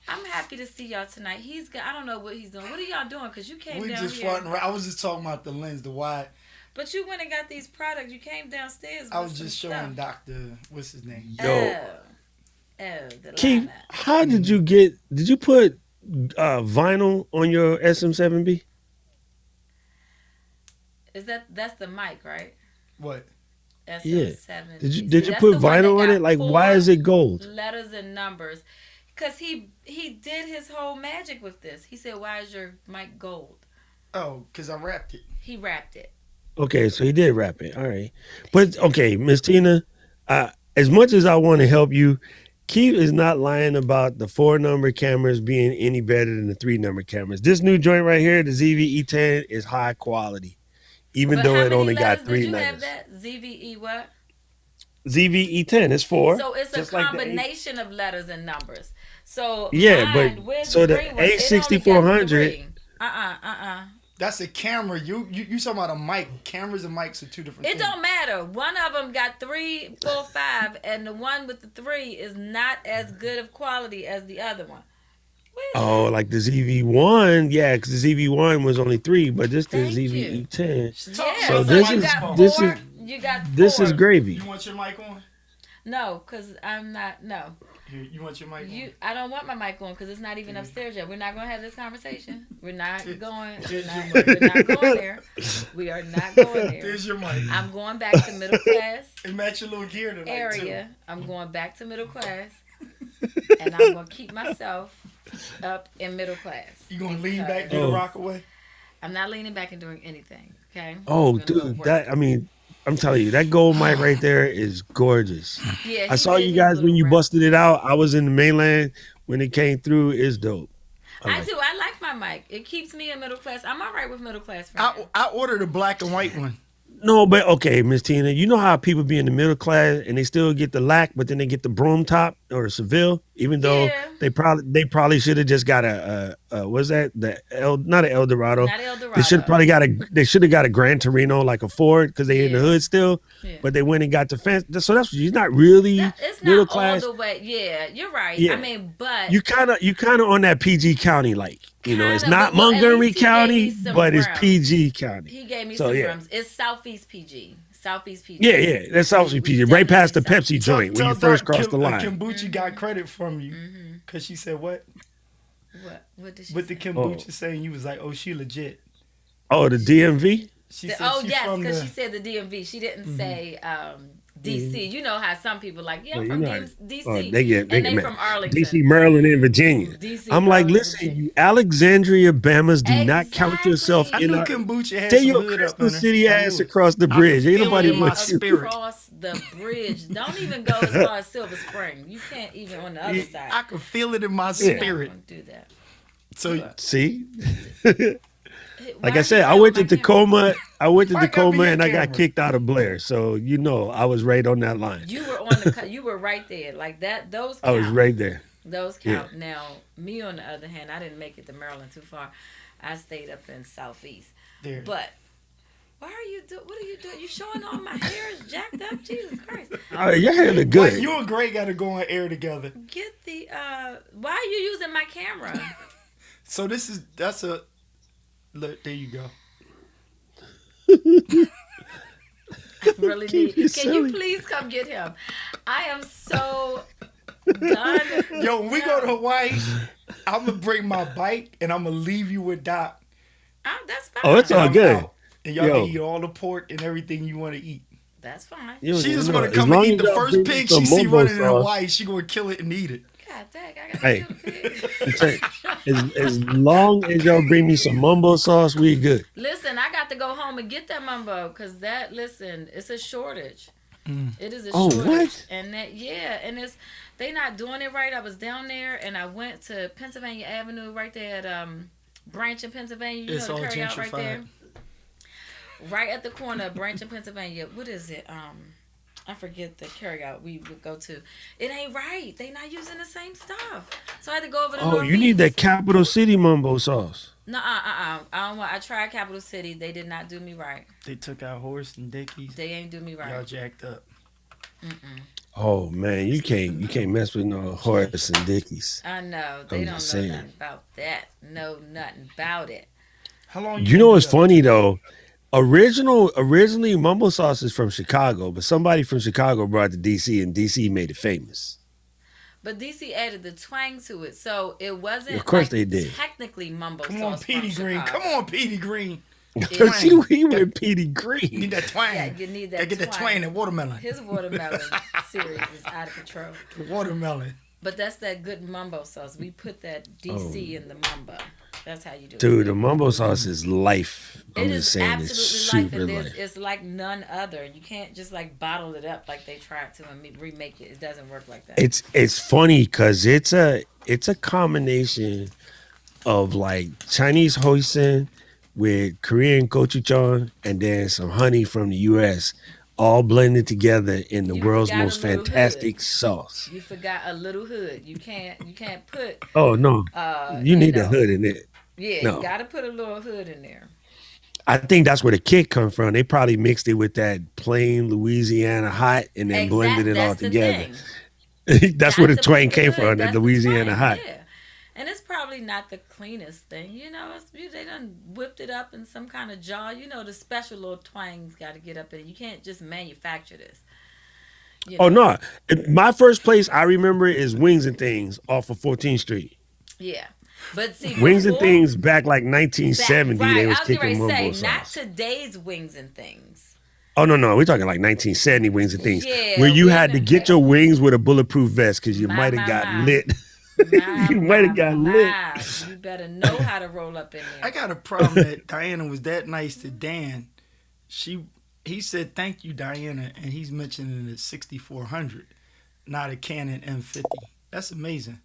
[SPEAKER 4] I'm happy to see y'all tonight. I don't know what he's doing. What are y'all doing? Because you came
[SPEAKER 2] We
[SPEAKER 4] down
[SPEAKER 2] just
[SPEAKER 4] here.
[SPEAKER 2] farting around. I was just talking about the lens, the wide.
[SPEAKER 4] But you went and got these products. You came downstairs with
[SPEAKER 2] I was
[SPEAKER 4] some
[SPEAKER 2] just
[SPEAKER 4] stuff.
[SPEAKER 2] showing Doctor, what's his name?
[SPEAKER 3] Yo.
[SPEAKER 4] The
[SPEAKER 3] Keith,
[SPEAKER 4] lineup.
[SPEAKER 3] how did you put vinyl on your SM7B?
[SPEAKER 4] That's the mic, right?
[SPEAKER 2] What?
[SPEAKER 4] SM7.
[SPEAKER 3] Did
[SPEAKER 4] See,
[SPEAKER 3] you
[SPEAKER 4] that's
[SPEAKER 3] put
[SPEAKER 4] the one
[SPEAKER 3] vinyl
[SPEAKER 4] that
[SPEAKER 3] on
[SPEAKER 4] got
[SPEAKER 3] it? Like,
[SPEAKER 4] 4
[SPEAKER 3] why is it gold?
[SPEAKER 4] letters and numbers. Cause he did his whole magic with this. He said, "Why is your mic gold?"
[SPEAKER 2] Oh, because I wrapped it.
[SPEAKER 4] He wrapped it.
[SPEAKER 3] Okay, so he did wrap it. All right. But okay, Miss Tina, as much as I want to help you, Keith is not lying about the 4-number cameras being any better than the 3-number cameras. This new joint right here, the zv-e10, is high quality, even
[SPEAKER 4] But
[SPEAKER 3] though
[SPEAKER 4] how
[SPEAKER 3] it
[SPEAKER 4] many
[SPEAKER 3] only got
[SPEAKER 4] letters
[SPEAKER 3] 3
[SPEAKER 4] did you have
[SPEAKER 3] numbers.
[SPEAKER 4] that? ZVE what?
[SPEAKER 3] zv-e10 is 4.
[SPEAKER 4] So it's a
[SPEAKER 3] just like the
[SPEAKER 4] combination of letters and numbers. So
[SPEAKER 3] Yeah, but-
[SPEAKER 4] mine, where's
[SPEAKER 3] so the
[SPEAKER 4] green one? It only got
[SPEAKER 3] A6400
[SPEAKER 4] 3.
[SPEAKER 2] That's a camera. You talking about a mic. Cameras and mics are two different
[SPEAKER 4] It
[SPEAKER 2] things.
[SPEAKER 4] don't matter. One of them got 3, 4, 5, and the one with the 3 is not as good of quality as the other one. Where's
[SPEAKER 3] Oh, like the ZV1, yeah, because the ZV1 was only 3, but this
[SPEAKER 4] Thank
[SPEAKER 3] the
[SPEAKER 4] you.
[SPEAKER 3] ZV-E10.
[SPEAKER 4] Yeah,
[SPEAKER 3] So
[SPEAKER 4] so
[SPEAKER 3] this
[SPEAKER 4] you
[SPEAKER 3] is-
[SPEAKER 4] got
[SPEAKER 3] this
[SPEAKER 4] 4.
[SPEAKER 3] is-
[SPEAKER 4] You got 4.
[SPEAKER 3] This is gravy.
[SPEAKER 2] You want your mic on?
[SPEAKER 4] No, because I'm not. No.
[SPEAKER 2] Here, you want your mic on?
[SPEAKER 4] I don't want my mic on because it's not even upstairs yet. We're not going to have this conversation. We're not going.
[SPEAKER 2] Here's
[SPEAKER 4] We're not going there. We are not going there.
[SPEAKER 2] There's your mic.
[SPEAKER 4] I'm going back to middle class
[SPEAKER 2] It match your little gear tonight
[SPEAKER 4] area. I'm going back to middle class, and I'm going to keep myself up in middle class.
[SPEAKER 2] too. You gonna lean back,
[SPEAKER 4] because
[SPEAKER 2] do
[SPEAKER 3] Oh.
[SPEAKER 2] the rock away?
[SPEAKER 4] I'm not leaning back and doing anything. Okay.
[SPEAKER 3] Oh,
[SPEAKER 4] I'm gonna go
[SPEAKER 3] dude,
[SPEAKER 4] work.
[SPEAKER 3] that I mean, I'm telling you, that gold mic right there is gorgeous.
[SPEAKER 4] Yeah,
[SPEAKER 3] I
[SPEAKER 4] he
[SPEAKER 3] saw
[SPEAKER 4] did
[SPEAKER 3] you
[SPEAKER 4] his
[SPEAKER 3] guys when
[SPEAKER 4] little
[SPEAKER 3] you
[SPEAKER 4] rap.
[SPEAKER 3] busted it out. I was in the mainland when it came through. It's dope.
[SPEAKER 4] I
[SPEAKER 3] like
[SPEAKER 4] do. I like my mic. It keeps me in middle class. I'm all right with middle class. For now.
[SPEAKER 2] I ordered a black and white one.
[SPEAKER 3] No, but okay, Miss Tina, you know how people be in the middle class and they still get the lack, but then they get the broom top or the Seville, even though
[SPEAKER 4] Yeah.
[SPEAKER 3] they probably should have just got what's that? Not an Eldorado.
[SPEAKER 4] Not Eldorado.
[SPEAKER 3] They should have got a Gran Torino like a Ford because they in the
[SPEAKER 4] Yeah.
[SPEAKER 3] hood still,
[SPEAKER 4] Yeah.
[SPEAKER 3] but they went and got the fence. So that's you're not really
[SPEAKER 4] It's
[SPEAKER 3] middle
[SPEAKER 4] not
[SPEAKER 3] class.
[SPEAKER 4] all the way. Yeah, you're right.
[SPEAKER 3] Yeah.
[SPEAKER 4] I mean, but
[SPEAKER 3] You kind of on that PG County like. You know, it's
[SPEAKER 4] Kinda,
[SPEAKER 3] not
[SPEAKER 4] but well, at
[SPEAKER 3] Montgomery
[SPEAKER 4] least he gave
[SPEAKER 3] County,
[SPEAKER 4] me some
[SPEAKER 3] but it's
[SPEAKER 4] realms.
[SPEAKER 3] PG County.
[SPEAKER 4] he gave me
[SPEAKER 3] So,
[SPEAKER 4] some
[SPEAKER 3] yeah.
[SPEAKER 4] rums. It's Southeast PG. Southeast PG.
[SPEAKER 3] Yeah, that's Southside PG, right past the Pepsi joint when you first cross the line.
[SPEAKER 2] Kimbuchi got credit from you because she said what?
[SPEAKER 4] What did she
[SPEAKER 2] What
[SPEAKER 4] say?
[SPEAKER 2] the Kimbuchi saying? You was like, oh, she legit.
[SPEAKER 3] Oh, the DMV.
[SPEAKER 2] She
[SPEAKER 4] The-
[SPEAKER 2] said
[SPEAKER 4] oh
[SPEAKER 2] she
[SPEAKER 4] yes,
[SPEAKER 2] from
[SPEAKER 4] because
[SPEAKER 2] the.
[SPEAKER 4] she said the DMV. She didn't say DC. You know how some people like, yeah, I'm
[SPEAKER 3] Well,
[SPEAKER 4] from
[SPEAKER 3] you know,
[SPEAKER 4] DC.
[SPEAKER 3] oh, they get
[SPEAKER 4] and they
[SPEAKER 3] mad.
[SPEAKER 4] from Arlington.
[SPEAKER 3] DC, Maryland, and Virginia.
[SPEAKER 4] DC,
[SPEAKER 3] I'm like,
[SPEAKER 4] Maryland,
[SPEAKER 3] listen,
[SPEAKER 4] Virginia.
[SPEAKER 3] you Alexandria Bamas do not count
[SPEAKER 4] Exactly.
[SPEAKER 3] yourself
[SPEAKER 2] I
[SPEAKER 3] in
[SPEAKER 2] knew
[SPEAKER 3] our.
[SPEAKER 2] Kombucha had
[SPEAKER 3] Take
[SPEAKER 2] some
[SPEAKER 3] your
[SPEAKER 2] hood up in
[SPEAKER 3] Crystal
[SPEAKER 2] her.
[SPEAKER 3] City
[SPEAKER 2] I
[SPEAKER 3] ass
[SPEAKER 2] knew it.
[SPEAKER 3] across the
[SPEAKER 2] I
[SPEAKER 3] bridge. Ain't
[SPEAKER 2] feel
[SPEAKER 3] nobody
[SPEAKER 2] it in my
[SPEAKER 3] but you.
[SPEAKER 2] spirit.
[SPEAKER 4] Across the bridge. Don't even go as far as Silver Spring. You can't even on the other side.
[SPEAKER 2] I could feel it in my
[SPEAKER 4] You're not
[SPEAKER 2] spirit.
[SPEAKER 4] gonna do that.
[SPEAKER 2] So
[SPEAKER 3] See,
[SPEAKER 4] Why
[SPEAKER 3] like I
[SPEAKER 4] are
[SPEAKER 3] said,
[SPEAKER 4] you
[SPEAKER 3] I
[SPEAKER 4] playing
[SPEAKER 3] went to
[SPEAKER 4] with my camera?
[SPEAKER 3] Tacoma. I went to
[SPEAKER 2] Why gotta be
[SPEAKER 3] Tacoma
[SPEAKER 2] your
[SPEAKER 3] and I got
[SPEAKER 2] camera?
[SPEAKER 3] kicked out of Blair. So you know, I was right on that line.
[SPEAKER 4] You were on the. You were right there, like that. Those.
[SPEAKER 3] I
[SPEAKER 4] Count.
[SPEAKER 3] was right there.
[SPEAKER 4] Those count. Now, me on the other hand, I didn't make it to Maryland too far. I stayed up in Southeast.
[SPEAKER 2] there.
[SPEAKER 4] But why are you doing? What are you doing? You showing all my hair is jacked up? Jesus Christ!
[SPEAKER 3] Oh, your hair look
[SPEAKER 2] Wait,
[SPEAKER 3] good.
[SPEAKER 2] you and Gray got to go on air together.
[SPEAKER 4] Get the. Why are you using my camera?
[SPEAKER 2] So that's a. Look, there you go.
[SPEAKER 4] I really need.
[SPEAKER 3] You're
[SPEAKER 4] Can you
[SPEAKER 3] silly.
[SPEAKER 4] please come get him? I am so done.
[SPEAKER 2] Yo, when we go to Hawaii, I'm gonna bring my bike and I'm gonna leave you with Doc.
[SPEAKER 4] That's fine.
[SPEAKER 3] Oh, it's
[SPEAKER 2] And
[SPEAKER 3] all
[SPEAKER 2] I'm
[SPEAKER 3] good.
[SPEAKER 2] out. And y'all
[SPEAKER 3] Yo.
[SPEAKER 2] can eat all the pork and everything you want to eat.
[SPEAKER 4] That's fine.
[SPEAKER 3] You
[SPEAKER 2] She just
[SPEAKER 3] know,
[SPEAKER 2] want to
[SPEAKER 3] as
[SPEAKER 2] come
[SPEAKER 3] long
[SPEAKER 2] and eat
[SPEAKER 3] as
[SPEAKER 2] the
[SPEAKER 3] y'all
[SPEAKER 2] first
[SPEAKER 3] bring
[SPEAKER 2] pig
[SPEAKER 3] some
[SPEAKER 2] she see
[SPEAKER 3] mumbo
[SPEAKER 2] running in
[SPEAKER 3] sauce.
[SPEAKER 2] Hawaii. She gonna kill it and eat it.
[SPEAKER 4] God dang, I got
[SPEAKER 3] Hey.
[SPEAKER 4] to kill the
[SPEAKER 3] I'm
[SPEAKER 4] pig.
[SPEAKER 3] saying, as long as y'all bring me some mumbo sauce, we good.
[SPEAKER 4] Listen, I got to go home and get that mumbo because it's a shortage. It is a
[SPEAKER 3] Oh,
[SPEAKER 4] shortage.
[SPEAKER 3] what?
[SPEAKER 4] And they not doing it right. I was down there and I went to Pennsylvania Avenue right there at Branch in Pennsylvania. You
[SPEAKER 2] It's
[SPEAKER 4] know
[SPEAKER 2] all
[SPEAKER 4] the carryout right there.
[SPEAKER 2] gentrified.
[SPEAKER 4] Right at the corner of Branch in Pennsylvania. What is it? I forget the carryout we would go to. It ain't right. They not using the same stuff. So I had to go over to
[SPEAKER 3] Oh, you need that
[SPEAKER 4] Northeast.
[SPEAKER 3] Capital City mumbo sauce.
[SPEAKER 4] No, I don't want. I tried Capital City. They did not do me right.
[SPEAKER 2] They took out Horse and Dickies.
[SPEAKER 4] They ain't do me right.
[SPEAKER 2] Y'all jacked up.
[SPEAKER 3] Oh man, you can't mess with no Horace and Dickies.
[SPEAKER 4] I know. They
[SPEAKER 3] I'm
[SPEAKER 4] don't know
[SPEAKER 3] just saying.
[SPEAKER 4] nothing about that. Know nothing about it.
[SPEAKER 2] How long?
[SPEAKER 3] You know what's
[SPEAKER 2] been
[SPEAKER 3] funny though? Originally mumbo sauce is from Chicago, but somebody from Chicago brought it to DC and DC made it famous.
[SPEAKER 4] But DC added the twang to it, so it wasn't.
[SPEAKER 3] Of course
[SPEAKER 4] like,
[SPEAKER 3] they did.
[SPEAKER 4] Technically, mumbo
[SPEAKER 2] Come
[SPEAKER 4] sauce
[SPEAKER 2] on, Petey
[SPEAKER 4] from
[SPEAKER 2] Green.
[SPEAKER 4] Chicago.
[SPEAKER 2] Come on, Petey Green.
[SPEAKER 3] See, he went Petey
[SPEAKER 2] You need
[SPEAKER 3] Green.
[SPEAKER 2] that twang.
[SPEAKER 4] Yeah, you need that
[SPEAKER 2] Gotta get that
[SPEAKER 4] twang.
[SPEAKER 2] twang, that watermelon.
[SPEAKER 4] His watermelon series is out of control.
[SPEAKER 2] The watermelon.
[SPEAKER 4] But that's that good mumbo sauce. We put that DC in the mumbo. That's how you do it.
[SPEAKER 3] Dude, the mumbo sauce is life. I'm
[SPEAKER 4] It
[SPEAKER 3] just
[SPEAKER 4] is
[SPEAKER 3] saying, it's
[SPEAKER 4] absolutely life,
[SPEAKER 3] super
[SPEAKER 4] and
[SPEAKER 3] life.
[SPEAKER 4] it's like none other. You can't just like bottle it up like they tried to and remake it. It doesn't work like that.
[SPEAKER 3] It's funny because it's a combination of like Chinese hoisin with Korean gochujang and then some honey from the U.S. all blended together in the
[SPEAKER 4] You
[SPEAKER 3] world's
[SPEAKER 4] forgot a
[SPEAKER 3] most
[SPEAKER 4] little
[SPEAKER 3] fantastic
[SPEAKER 4] hood.
[SPEAKER 3] sauce.
[SPEAKER 4] You forgot a little hood. You can't put
[SPEAKER 3] Oh no, you need a
[SPEAKER 4] know.
[SPEAKER 3] hood in it.
[SPEAKER 4] Yeah,
[SPEAKER 3] No.
[SPEAKER 4] you gotta put a little hood in there.
[SPEAKER 3] I think that's where the kick come from. They probably mixed it with that plain Louisiana hot and then blended it all
[SPEAKER 4] That's the
[SPEAKER 3] together.
[SPEAKER 4] thing.
[SPEAKER 3] That's where the
[SPEAKER 4] Got to
[SPEAKER 3] twang
[SPEAKER 4] put
[SPEAKER 3] came
[SPEAKER 4] hood.
[SPEAKER 3] from, that
[SPEAKER 4] That's the
[SPEAKER 3] Louisiana
[SPEAKER 4] twang,
[SPEAKER 3] hot.
[SPEAKER 4] Yeah. And it's probably not the cleanest thing. They done whipped it up in some kind of jar. The special little twang's got to get up in it. You can't just manufacture this.
[SPEAKER 3] Oh no! My first place I remember is Wings and Things off of 14th Street.
[SPEAKER 4] Yeah. But see,
[SPEAKER 3] Wings and
[SPEAKER 4] before-
[SPEAKER 3] Things back like 1970,
[SPEAKER 4] right,
[SPEAKER 3] they was
[SPEAKER 4] I was getting
[SPEAKER 3] kicking
[SPEAKER 4] ready
[SPEAKER 3] mumbo
[SPEAKER 4] to say, not
[SPEAKER 3] sauce.
[SPEAKER 4] today's Wings and Things.
[SPEAKER 3] Oh no, we're talking like 1970 Wings and Things,
[SPEAKER 4] Yeah,
[SPEAKER 3] where you
[SPEAKER 4] we're
[SPEAKER 3] had to
[SPEAKER 4] in
[SPEAKER 3] get
[SPEAKER 4] the-
[SPEAKER 3] your wings with a bulletproof vest because you
[SPEAKER 4] My,
[SPEAKER 3] might
[SPEAKER 4] my,
[SPEAKER 3] have got
[SPEAKER 4] my.
[SPEAKER 3] lit.
[SPEAKER 4] My,
[SPEAKER 3] You might have got lit.
[SPEAKER 4] my. You better know how to roll up in there.
[SPEAKER 2] I got a problem that Diana was that nice to Dan. He said thank you, Diana, and he's mentioning the 6400, not a Canon M50. That's amazing.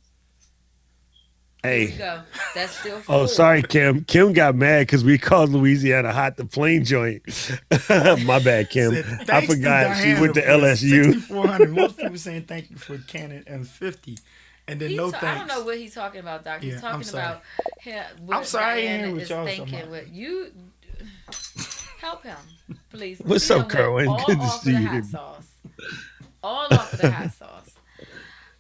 [SPEAKER 4] There you
[SPEAKER 3] Hey,
[SPEAKER 4] go. That's still
[SPEAKER 3] oh
[SPEAKER 4] full.
[SPEAKER 3] sorry, Kim. Kim got mad because we called Louisiana hot the plain joint. My bad, Kim.
[SPEAKER 2] Said,
[SPEAKER 3] I
[SPEAKER 2] "Thanks to
[SPEAKER 3] forgot she
[SPEAKER 2] Diana
[SPEAKER 3] went to
[SPEAKER 2] for
[SPEAKER 3] LSU.
[SPEAKER 2] 6400. Most people saying thank you for Canon M50, and then no thanks.
[SPEAKER 4] I don't know what he's talking about, Doc. He's
[SPEAKER 2] Yeah, I'm
[SPEAKER 4] talking
[SPEAKER 2] sorry.
[SPEAKER 4] about what
[SPEAKER 2] I'm sorry, I ain't
[SPEAKER 4] Diana
[SPEAKER 2] hear what
[SPEAKER 4] is
[SPEAKER 2] y'all was
[SPEAKER 4] thinking.
[SPEAKER 2] talking
[SPEAKER 4] What you help him, please.
[SPEAKER 3] What's
[SPEAKER 4] He
[SPEAKER 3] up,
[SPEAKER 4] done went
[SPEAKER 3] Kerwin?
[SPEAKER 4] all
[SPEAKER 3] Good to
[SPEAKER 4] off of
[SPEAKER 3] see
[SPEAKER 4] the
[SPEAKER 3] you.
[SPEAKER 4] hot sauce. All off of the hot sauce.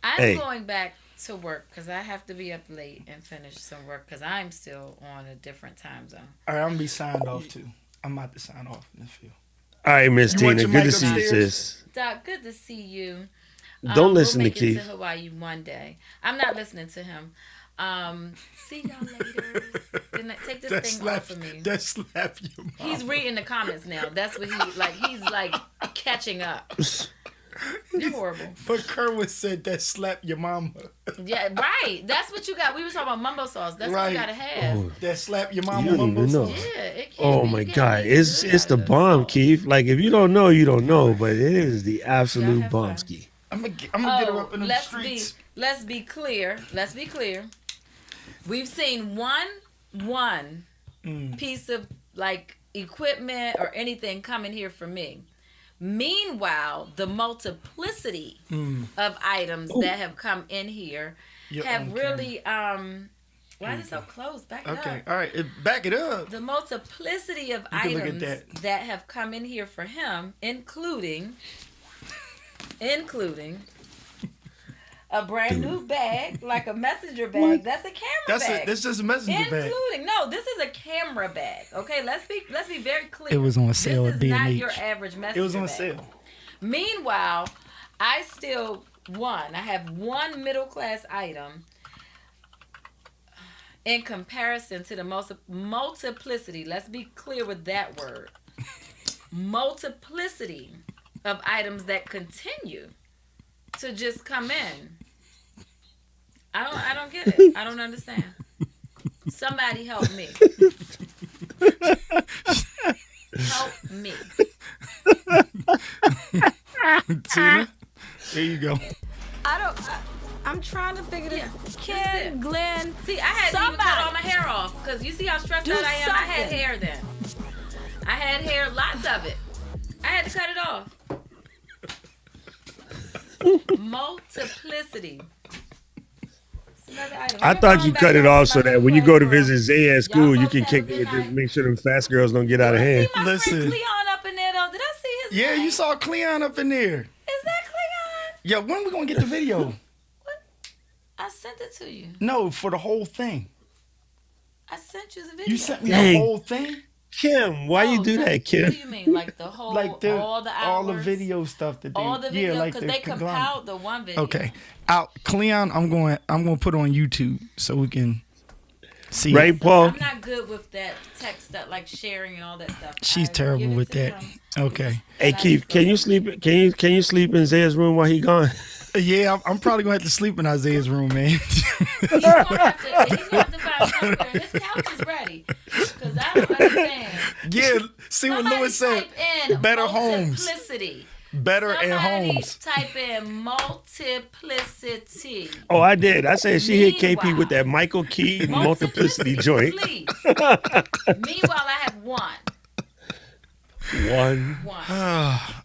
[SPEAKER 4] I'm
[SPEAKER 3] Hey.
[SPEAKER 4] going back to work because I have to be up late and finish some work because I'm still on a different time zone.
[SPEAKER 2] All right, I'm gonna be signed off too. I'm about to sign off in this field.
[SPEAKER 3] All right, Miss
[SPEAKER 2] You want
[SPEAKER 3] Tina.
[SPEAKER 2] your
[SPEAKER 3] Good
[SPEAKER 2] mic
[SPEAKER 3] to see you,
[SPEAKER 2] upstairs?
[SPEAKER 3] sis.
[SPEAKER 4] Doc, good to see you.
[SPEAKER 3] Don't listen
[SPEAKER 4] we'll
[SPEAKER 3] to
[SPEAKER 4] make
[SPEAKER 3] Keith.
[SPEAKER 4] it to Hawaii one day. I'm not listening to him. See y'all later. Take this thing off of me.
[SPEAKER 2] That slap your mom.
[SPEAKER 4] He's reading the comments now. That's what he's like catching up. You're horrible.
[SPEAKER 2] But Kerwin said that slap your mama.
[SPEAKER 4] Yeah, right. That's what you got. We were talking about mumbo sauce. That's what you
[SPEAKER 2] Right.
[SPEAKER 4] gotta have.
[SPEAKER 2] That slap your
[SPEAKER 3] You
[SPEAKER 2] mama
[SPEAKER 3] don't
[SPEAKER 2] mumbo
[SPEAKER 3] even know.
[SPEAKER 2] sauce.
[SPEAKER 4] Yeah, it can't
[SPEAKER 3] Oh
[SPEAKER 4] be-
[SPEAKER 3] my
[SPEAKER 4] you can't
[SPEAKER 3] God,
[SPEAKER 4] make
[SPEAKER 3] it's
[SPEAKER 4] good
[SPEAKER 3] it's
[SPEAKER 4] out
[SPEAKER 3] the
[SPEAKER 4] of the
[SPEAKER 3] bomb,
[SPEAKER 4] sauce.
[SPEAKER 3] Keith. Like if you don't know, you don't know, but it is the absolute
[SPEAKER 4] have
[SPEAKER 3] bomb
[SPEAKER 4] fun.
[SPEAKER 3] ski.
[SPEAKER 2] I'm gonna get her up in the streets.
[SPEAKER 4] Let's be clear. We've seen one piece of like equipment or anything coming here for me. Meanwhile, the multiplicity of items that have come in here
[SPEAKER 2] Your
[SPEAKER 4] have
[SPEAKER 2] own
[SPEAKER 4] really why is it so close? Back it
[SPEAKER 2] Okay,
[SPEAKER 4] up.
[SPEAKER 2] all right, back it up.
[SPEAKER 4] The multiplicity of
[SPEAKER 2] can look at
[SPEAKER 4] items that have come in here for him, including a brand new bag, like a messenger bag. That's a camera bag.
[SPEAKER 2] That's just a messenger bag.
[SPEAKER 4] Including this is a camera bag. Okay, let's be very clear.
[SPEAKER 2] It was on sale
[SPEAKER 4] This
[SPEAKER 2] at
[SPEAKER 4] is not
[SPEAKER 2] B&H.
[SPEAKER 4] your average messenger
[SPEAKER 2] It was on
[SPEAKER 4] bag.
[SPEAKER 2] sale.
[SPEAKER 4] Meanwhile, I have one middle class item in comparison to the multiplicity. Let's be clear with that word. Multiplicity of items that continue to just come in. I don't get it. I don't understand. Somebody help me. Help me.
[SPEAKER 2] Tina, there you go.
[SPEAKER 1] I'm trying to figure this.
[SPEAKER 4] That's
[SPEAKER 1] Ken,
[SPEAKER 4] it.
[SPEAKER 1] Glenn,
[SPEAKER 4] See, I had to even
[SPEAKER 1] Somebody.
[SPEAKER 4] cut all my hair off because you see how stressed
[SPEAKER 1] Do
[SPEAKER 4] out I am. I had
[SPEAKER 1] something.
[SPEAKER 4] hair then. I had hair, lots of it. I had to cut it off. Multiplicity. It's another item.
[SPEAKER 3] I
[SPEAKER 4] I'm
[SPEAKER 3] thought
[SPEAKER 4] going
[SPEAKER 3] you
[SPEAKER 4] back
[SPEAKER 3] cut it
[SPEAKER 4] on
[SPEAKER 3] off so
[SPEAKER 4] my
[SPEAKER 3] that when you go to
[SPEAKER 4] little
[SPEAKER 3] visit Zay at school,
[SPEAKER 4] Y'all
[SPEAKER 3] you
[SPEAKER 4] both
[SPEAKER 3] can
[SPEAKER 4] have
[SPEAKER 3] kick
[SPEAKER 4] a good night.
[SPEAKER 3] make sure them fast girls don't get out of hand.
[SPEAKER 4] See my
[SPEAKER 2] Listen.
[SPEAKER 4] friend Cleon up in there though. Did I see his
[SPEAKER 2] Yeah,
[SPEAKER 4] name?
[SPEAKER 2] you saw Cleon up in there.
[SPEAKER 4] Is that Cleon?
[SPEAKER 2] Yeah, when we gonna get the video?
[SPEAKER 4] I sent it to you.
[SPEAKER 2] No, for the whole thing.
[SPEAKER 4] I sent you the video.
[SPEAKER 2] You sent me
[SPEAKER 3] Dang.
[SPEAKER 2] the whole thing,
[SPEAKER 3] Kim, why you do
[SPEAKER 4] no,
[SPEAKER 3] that, Kim?
[SPEAKER 4] What do you mean? Like the whole,
[SPEAKER 2] like
[SPEAKER 4] all the hours?
[SPEAKER 2] all the video stuff that they,
[SPEAKER 4] All the video,
[SPEAKER 2] like
[SPEAKER 4] because
[SPEAKER 2] the
[SPEAKER 4] they
[SPEAKER 2] conglomerate.
[SPEAKER 4] compiled the one video.
[SPEAKER 2] Okay, out Cleon. I'm going to put on YouTube so we can See,
[SPEAKER 3] Right, Paul?
[SPEAKER 4] I'm not good with that text stuff, like sharing and all that stuff.
[SPEAKER 2] she's
[SPEAKER 4] I
[SPEAKER 2] terrible
[SPEAKER 4] give it
[SPEAKER 2] with
[SPEAKER 4] to
[SPEAKER 2] that.
[SPEAKER 4] him.
[SPEAKER 2] Okay.
[SPEAKER 3] Hey Keith, can you sleep? Can you sleep in Zaya's room while he gone?
[SPEAKER 2] Yeah, I'm probably gonna have to sleep in Isaiah's room, man.
[SPEAKER 4] He's gonna have to find somewhere. His couch is ready. Because I don't understand.
[SPEAKER 2] Yeah, see what
[SPEAKER 4] Somebody
[SPEAKER 2] Lewis said.
[SPEAKER 4] type in
[SPEAKER 2] Better homes.
[SPEAKER 4] multiplicity.
[SPEAKER 2] Better at
[SPEAKER 4] Somebody
[SPEAKER 2] homes.
[SPEAKER 4] type in multiplicity.
[SPEAKER 3] Oh, I did. I said she hit KP
[SPEAKER 4] Meanwhile-
[SPEAKER 3] with that Michael Key multiplicity joint.
[SPEAKER 4] Please. Meanwhile, I have one.
[SPEAKER 3] One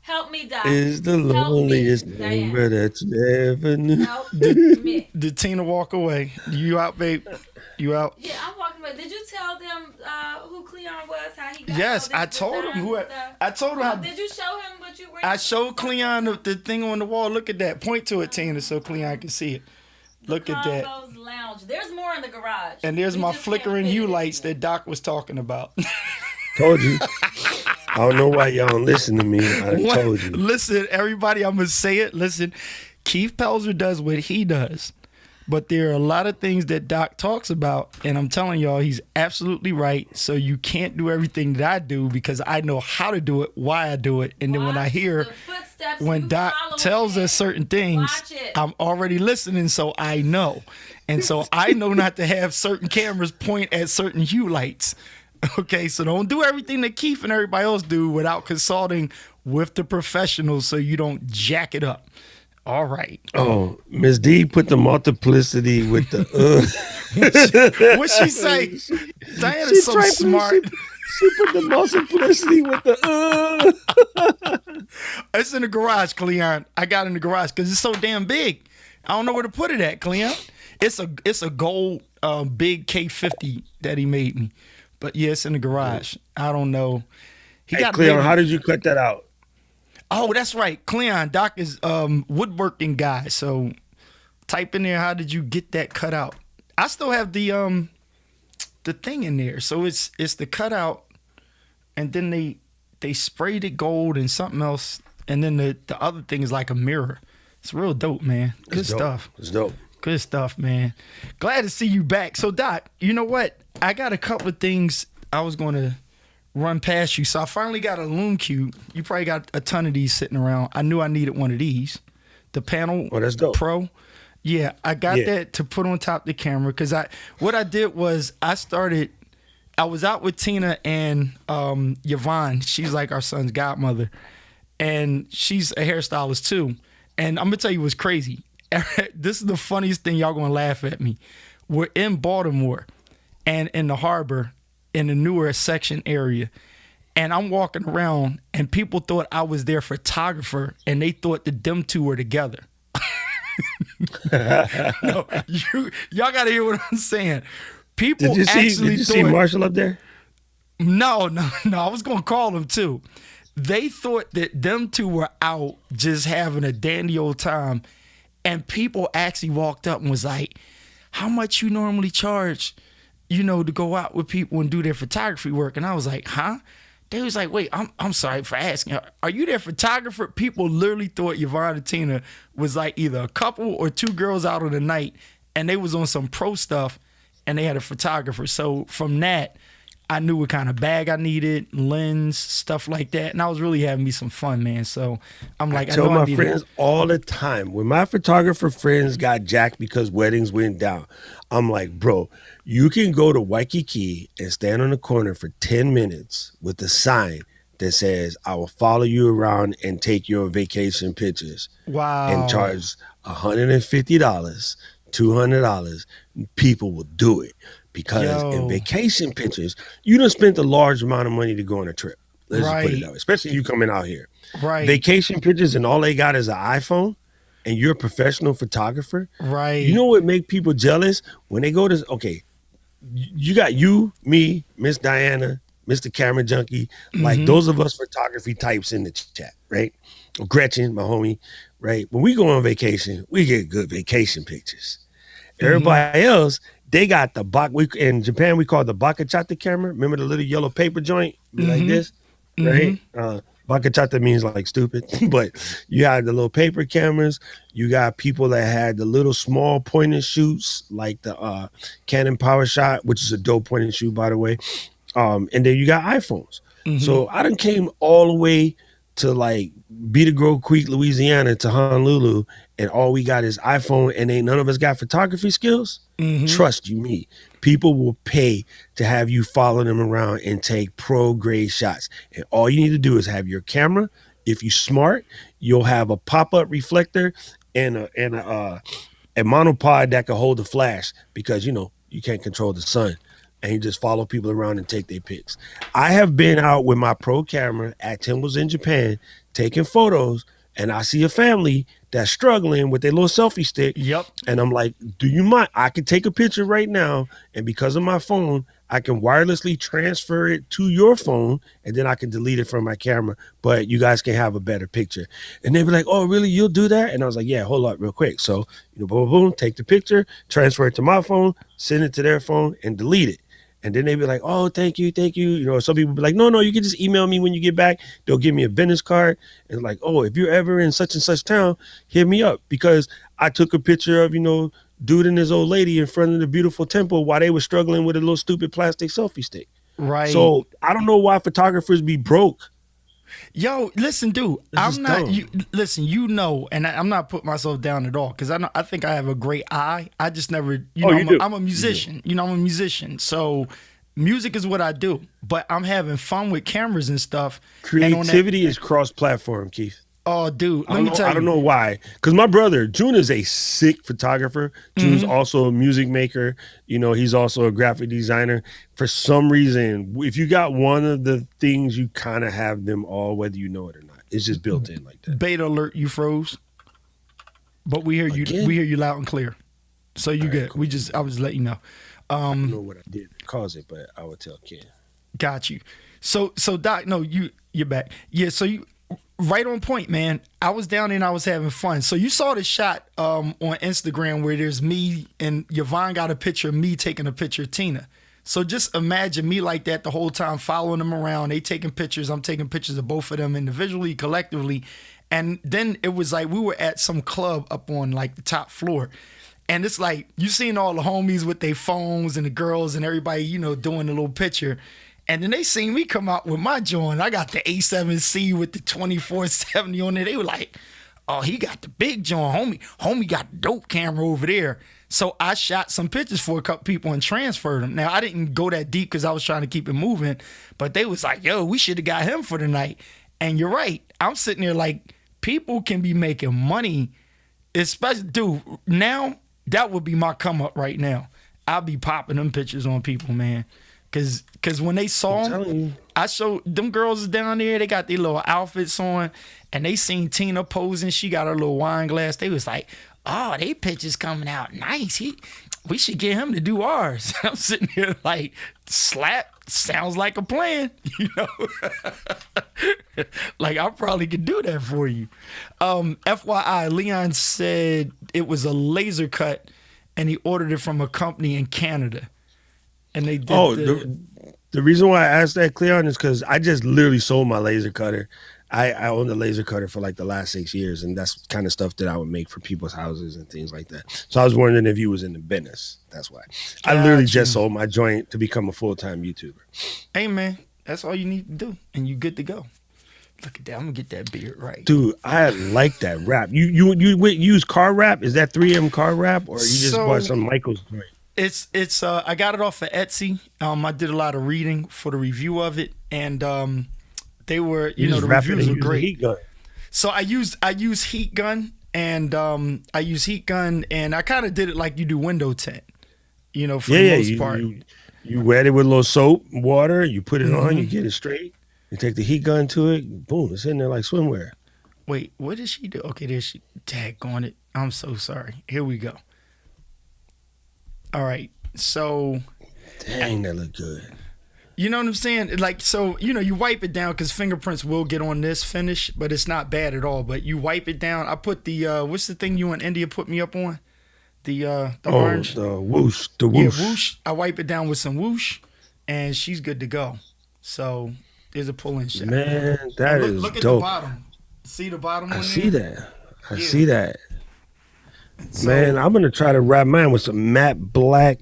[SPEAKER 4] Help me, Doc.
[SPEAKER 3] is the
[SPEAKER 4] Help me,
[SPEAKER 3] loneliest
[SPEAKER 4] Diane.
[SPEAKER 3] number that you ever knew.
[SPEAKER 4] Help me.
[SPEAKER 2] Did Tina walk away? You out, babe? You out?
[SPEAKER 4] Yeah, I'm walking away. Did you tell them who Cleon was? How he got
[SPEAKER 2] Yes,
[SPEAKER 4] all
[SPEAKER 2] I
[SPEAKER 4] this
[SPEAKER 2] told him
[SPEAKER 4] design
[SPEAKER 2] who.
[SPEAKER 4] and stuff?
[SPEAKER 2] I told him how.
[SPEAKER 4] Did you show him what you were?
[SPEAKER 2] I showed Cleon the thing on the wall. Look at that. Point to it, Tina, so Cleon can see it. Look at that.
[SPEAKER 4] Congo's Lounge. There's more in the garage.
[SPEAKER 2] And there's
[SPEAKER 4] We
[SPEAKER 2] my
[SPEAKER 4] just
[SPEAKER 2] flickering
[SPEAKER 4] can't fit
[SPEAKER 2] hue
[SPEAKER 4] it
[SPEAKER 2] lights
[SPEAKER 4] in
[SPEAKER 2] that Doc was talking about.
[SPEAKER 3] Told you. I don't know why y'all don't listen to me. I
[SPEAKER 2] What?
[SPEAKER 3] told you.
[SPEAKER 2] Listen, everybody, I'm gonna say it. Listen, Keith Pelzer does what he does, but there are a lot of things that Doc talks about, and I'm telling y'all, he's absolutely right. So you can't do everything that I do because I know how to do it, why I do it, and then when I
[SPEAKER 4] Watch
[SPEAKER 2] hear
[SPEAKER 4] the footsteps
[SPEAKER 2] when
[SPEAKER 4] you
[SPEAKER 2] Doc
[SPEAKER 4] follow
[SPEAKER 2] tells
[SPEAKER 4] in.
[SPEAKER 2] us certain things,
[SPEAKER 4] Watch it.
[SPEAKER 2] I'm already listening, so I know, and so I know not to have certain cameras point at certain hue lights. Okay, so don't do everything that Keith and everybody else do without consulting with the professionals so you don't jack it up. All right.
[SPEAKER 3] Oh, Miss D put the multiplicity with the
[SPEAKER 2] What she say? Diana's
[SPEAKER 3] She
[SPEAKER 2] so
[SPEAKER 3] tried to-
[SPEAKER 2] smart.
[SPEAKER 3] She put the multiplicity with the
[SPEAKER 2] It's in the garage, Cleon. I got it in the garage because it's so damn big. I don't know where to put it at, Cleon. It's a gold big K50 that he made me. But yeah, it's in the garage. I don't know. He
[SPEAKER 3] Hey,
[SPEAKER 2] got
[SPEAKER 3] Cleon,
[SPEAKER 2] big-
[SPEAKER 3] how did you cut that out?
[SPEAKER 2] Oh, that's right. Cleon, Doc is woodworking guy. So type in there, how did you get that cut out? I still have the thing in there. So it's the cutout, and then they sprayed it gold and something else, and then the other thing is like a mirror. It's real dope, man. Good
[SPEAKER 3] It's dope.
[SPEAKER 2] stuff.
[SPEAKER 3] It's dope.
[SPEAKER 2] Good stuff, man. Glad to see you back. So, Doc, you know what? I got a couple of things I was going to run past you. So I finally got a Loom Cube. You probably got a ton of these sitting around. I knew I needed one of these. The Panel
[SPEAKER 3] Oh, that's dope.
[SPEAKER 2] Pro. Yeah, I got
[SPEAKER 3] Yeah.
[SPEAKER 2] that to put on top of the camera because what I did was I was out with Tina and Yvonne. She's like our son's godmother. And she's a hairstylist too. And I'm going to tell you what's crazy. This is the funniest thing. Y'all going to laugh at me. We're in Baltimore and in the harbor in the newer section area. And I'm walking around and people thought I was their photographer and they thought that them two were together. No, y'all got to hear what I'm saying. People
[SPEAKER 3] Did you
[SPEAKER 2] actually
[SPEAKER 3] see
[SPEAKER 2] thought,
[SPEAKER 3] Marshall up there?
[SPEAKER 2] No. I was gonna call them too. They thought that them two were out just having a dandy old time, and people actually walked up and was like, "How much you normally charge, to go out with people and do their photography work?" And I was like, "Huh?" They was like, "Wait, I'm sorry for asking. Are you their photographer?" People literally thought Yvonne and Tina was like either a couple or two girls out on the night, and they was on some pro stuff, and they had a photographer. So from that, I knew what kind of bag I needed, lens, stuff like that, and I was really having me some fun, man. So I'm like,
[SPEAKER 3] I tell
[SPEAKER 2] know
[SPEAKER 3] my
[SPEAKER 2] need
[SPEAKER 3] friends all the time, when my photographer friends got jacked because weddings went down, I'm like, bro, you can go to Waikiki and stand on the corner for 10 minutes with a sign that says, "I will follow you around and take your vacation pictures,"
[SPEAKER 2] Wow.
[SPEAKER 3] and charge $150, $200. People will do it because
[SPEAKER 2] Yo.
[SPEAKER 3] in vacation pictures, you done spent a large amount of money to go on a trip. Let's just put
[SPEAKER 2] Right.
[SPEAKER 3] it that way, especially you coming out here.
[SPEAKER 2] Right.
[SPEAKER 3] Vacation pictures and all they got is an iPhone and you're a professional photographer.
[SPEAKER 2] Right.
[SPEAKER 3] You know what make people jealous? When they go to, okay, you got you, me, Miss Diana, Mr. Camera Junkie, like those of us photography types in the chat, right? Gretchen, my homie, right? When we go on vacation, we get good vacation pictures. Everybody else, they got the in Japan we call it the bakachata camera. Remember the little yellow paper joint? Be like this, right? Bachata means like stupid, but you had the little paper cameras. You got people that had the little small point and shoots, like the Canon Power Shot, which is a dope point and shoot, by the way. And then you got iPhones. So I done came all the way to like Beta Grove Creek, Louisiana to Honolulu, and all we got is iPhone, and ain't none of us got photography skills. Trust you me, people will pay to have you follow them around and take pro grade shots. And all you need to do is have your camera. If you smart, you'll have a pop-up reflector and a monopod that can hold the flash, because you know you can't control the sun. And you just follow people around and take their pics. I have been out with my pro camera at temples in Japan taking photos, and I see a family that's struggling with their little selfie stick.
[SPEAKER 2] Yep.
[SPEAKER 3] And I'm like, do you mind? I can take a picture right now, and because of my phone, I can wirelessly transfer it to your phone, and then I can delete it from my camera, but you guys can have a better picture. And they be like, oh, really? You'll do that? And I was like, yeah, hold up real quick. So, you know, boom, boom, take the picture, transfer it to my phone, send it to their phone, and delete it. And then they be like, oh, thank you. You know, some people be like, no, you can just email me when you get back. They'll give me a business card. And like, oh, if you're ever in such and such town, hit me up. Because I took a picture of, you know, dude and his old lady in front of the beautiful temple while they were struggling with a little stupid plastic selfie stick.
[SPEAKER 2] Right.
[SPEAKER 3] So I don't know why photographers be broke.
[SPEAKER 2] Yo, listen, dude. I'm not. You know, and I'm not putting myself down at all, because I think I have a great eye. I just never, I'm a musician. You know, I'm a musician. So music is what I do. But I'm having fun with cameras and stuff.
[SPEAKER 3] Creativity is cross-platform, Keith.
[SPEAKER 2] Oh, dude, let me tell you.
[SPEAKER 3] I don't know why. Because my brother, June, is a sick photographer. June's also a music maker. You know, he's also a graphic designer. For some reason, if you got one of the things, you kind of have them all, whether you know it or not. It's just built in like that.
[SPEAKER 2] Beta alert, you froze. But we hear you.
[SPEAKER 3] Again?
[SPEAKER 2] We hear you loud and clear. So you good.
[SPEAKER 3] Cool.
[SPEAKER 2] I was letting you know.
[SPEAKER 3] I don't know what I did to cause it, but I would tell Ken.
[SPEAKER 2] Got you. So Doc, no, you're back. Yeah, so you right on point, man. I was down there and I was having fun. So you saw the shot on Instagram where there's me and Yvonne got a picture of me taking a picture of Tina. So just imagine me like that the whole time, following them around. They taking pictures. I'm taking pictures of both of them individually, collectively. And then it was like we were at some club up on like the top floor. And it's like you seen all the homies with their phones and the girls and everybody, you know, doing a little picture. And then they seen me come out with my joint. I got the A7C with the 2470 on it. They were like, oh, he got the big joint. Homie got the dope camera over there. So I shot some pictures for a couple people and transferred them. Now, I didn't go that deep because I was trying to keep it moving. But they was like, yo, we should have got him for the night. And you're right. I'm sitting there like, people can be making money. Especially, dude, now that would be my come up right now. I'll be popping them pictures on people, man. Cause when they saw him, I showed them girls down there, they got their little outfits on, and they seen Tina posing. She got her little wine glass. They was like, oh, they pictures coming out nice. We should get him to do ours. I'm sitting here like, slap, sounds like a plan, you know? Like, I probably could do that for you. FYI, Leon said it was a laser cut, and he ordered it from a company in Canada. And they did
[SPEAKER 3] the reason why I asked that, Cleon, is because I just literally sold my laser cutter. I owned a laser cutter for like the last 6 years, and that's kind of stuff that I would make for people's houses and things like that. So I was wondering if you was in the business. That's why. I literally just sold my joint to become a full-time YouTuber.
[SPEAKER 2] Hey, man, that's all you need to do, and you good to go. Look at that. I'm going to get that beard right.
[SPEAKER 3] Dude, I like that wrap. You use car wrap? Is that 3M car wrap, or you just bought some Michael's joint?
[SPEAKER 2] It's I got it off of Etsy. I did a lot of reading for the review of it, and they were, the reviews were great. Heat gun. So I use heat gun, and I kind of did it like you do window tint, for the most part.
[SPEAKER 3] You wet it with a little soap, water. You put it on. You get it straight. You take the heat gun to it. Boom! It's in there like swimwear.
[SPEAKER 2] Wait, what did she do? Okay, there she. Daggone it! I'm so sorry. Here we go. All right, so.
[SPEAKER 3] Dang, that look good.
[SPEAKER 2] You know what I'm saying? Like, so, you wipe it down because fingerprints will get on this finish, but it's not bad at all. But you wipe it down. I put the, what's the thing you in India put me up on? The orange?
[SPEAKER 3] The whoosh. The whoosh.
[SPEAKER 2] Yeah, whoosh. I wipe it down with some whoosh, and she's good to go. So, There's a pull-in shaft.
[SPEAKER 3] Man, that is
[SPEAKER 2] look at
[SPEAKER 3] dope.
[SPEAKER 2] the bottom. See the bottom
[SPEAKER 3] I
[SPEAKER 2] one
[SPEAKER 3] see
[SPEAKER 2] there?
[SPEAKER 3] that. I
[SPEAKER 2] Yeah.
[SPEAKER 3] see that.
[SPEAKER 2] So-
[SPEAKER 3] Man, I'm gonna try to wrap mine with some matte black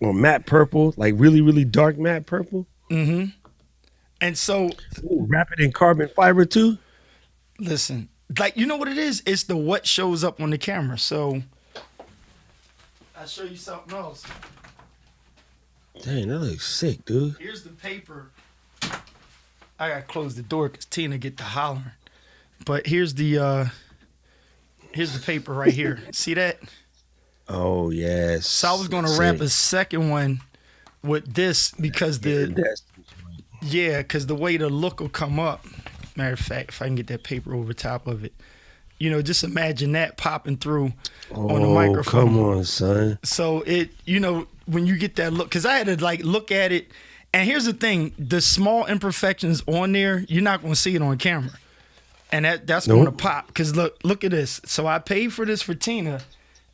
[SPEAKER 3] or matte purple, like really, really dark matte purple.
[SPEAKER 2] And so,
[SPEAKER 3] Ooh, wrap it in carbon fiber too.
[SPEAKER 2] listen, like, you know what it is? It's the what shows up on the camera. So, I'll show you something else.
[SPEAKER 3] Dang, that looks sick, dude.
[SPEAKER 2] Here's the paper. I gotta close the door because Tina get to hollering. But here's the paper right here. See that?
[SPEAKER 3] Oh yes.
[SPEAKER 2] So I was gonna wrap a second one with this because because the way the look will come up. Matter of fact, if I can get that paper over top of it, you know, just imagine that popping through on the microphone.
[SPEAKER 3] Come on, son.
[SPEAKER 2] So it, you know, when you get that look, because I had to like look at it, and here's the thing: the small imperfections on there, you're not gonna see it on camera, and that's gonna pop. Because look at this. So I paid for this for Tina,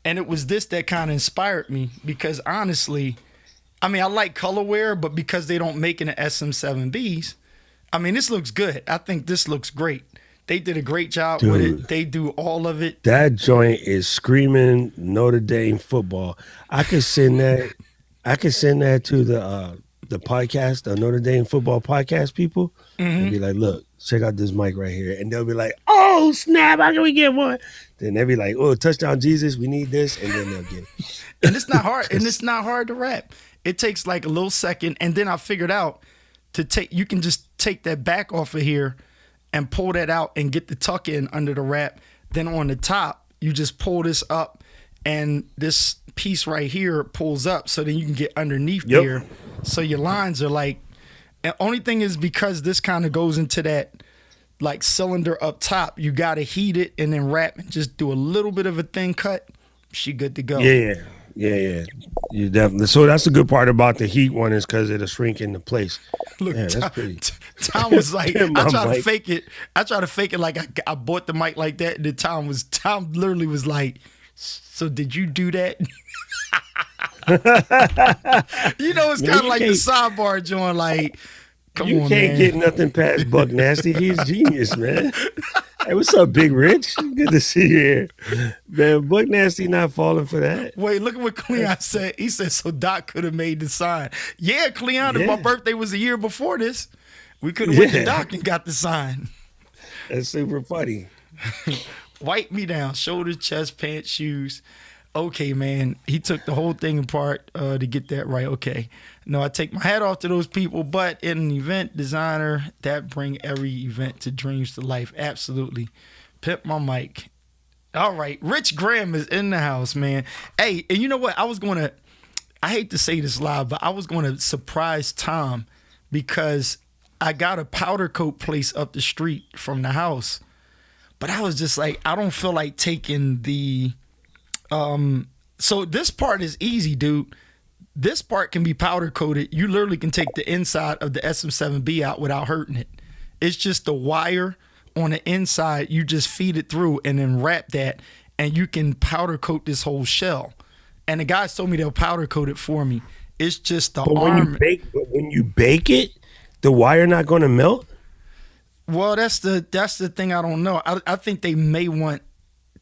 [SPEAKER 2] and it was this that kind of inspired me. Because honestly, I mean, I like colorware, but because they don't make it in SM7Bs, I mean, this looks good. I think this looks great. They did a great job with it. They do all of it.
[SPEAKER 3] That joint is screaming Notre Dame football. I could send that. I could send that to the podcast, the Notre Dame football podcast people, and be like, "Look, check out this mic right here," and they'll be like, "Oh snap! How can we get one?" Then they'll be like, "Oh, touchdown Jesus, we need this," and then they'll get it.
[SPEAKER 2] And it's not hard. And it's not hard to rap. It takes like a little second, and then I figured out you can just take that back off of here and pull that out and get the tuck in under the wrap. Then on the top, you just pull this up, and this piece right here pulls up, so then you can get underneath there. So your lines are like, and only thing is because this kind of goes into that like cylinder up top, you got to heat it and then wrap and just do a little bit of a thin cut. She good to go.
[SPEAKER 3] Yeah. You definitely. So that's the good part about the heat one is because it'll shrink into place.
[SPEAKER 2] Look,
[SPEAKER 3] Yeah,
[SPEAKER 2] Tom,
[SPEAKER 3] that's pretty.
[SPEAKER 2] Tom was like,
[SPEAKER 3] My
[SPEAKER 2] I try to
[SPEAKER 3] mic.
[SPEAKER 2] fake it. I try to fake it like I bought the mic like that. And then Tom literally was like, so did you do that? You know, it's
[SPEAKER 3] Man,
[SPEAKER 2] kind of
[SPEAKER 3] you
[SPEAKER 2] like the
[SPEAKER 3] can't-
[SPEAKER 2] sidebar joint. Like, come
[SPEAKER 3] You
[SPEAKER 2] on,
[SPEAKER 3] can't
[SPEAKER 2] man.
[SPEAKER 3] get nothing past Buck Nasty. He's genius, man. Hey, what's up, Big Rich? Good to see you here. Man, Buck Nasty not falling for that.
[SPEAKER 2] Wait, look at what Cleon said. He said, so Doc could have made the sign. Yeah, Cleon, if my
[SPEAKER 3] Yeah.
[SPEAKER 2] birthday was a year before this, we could have went to
[SPEAKER 3] Yeah.
[SPEAKER 2] Doc and got the sign.
[SPEAKER 3] That's super funny.
[SPEAKER 2] Wipe me down, shoulders, chest, pants, shoes. Okay, man. He took the whole thing apart to get that right. Okay. No, I take my hat off to those people, but in an event designer, that bring every event to dreams to life. Absolutely. Pimp my mic. All right. Rich Graham is in the house, man. Hey, and you know what? I hate to say this live, but I was going to surprise Tom because I got a powder coat place up the street from the house. But I was just like, I don't feel like taking the so this part is easy, dude. This part can be powder coated. You literally can take the inside of the SM7B out without hurting it. It's just the wire on the inside. You just feed it through and then wrap that, and you can powder coat this whole shell. And the guys told me they'll powder coat it for me. It's just the
[SPEAKER 3] But
[SPEAKER 2] arm.
[SPEAKER 3] when you bake it, the wire not going to melt.
[SPEAKER 2] Well, that's the thing I don't know. I think they may want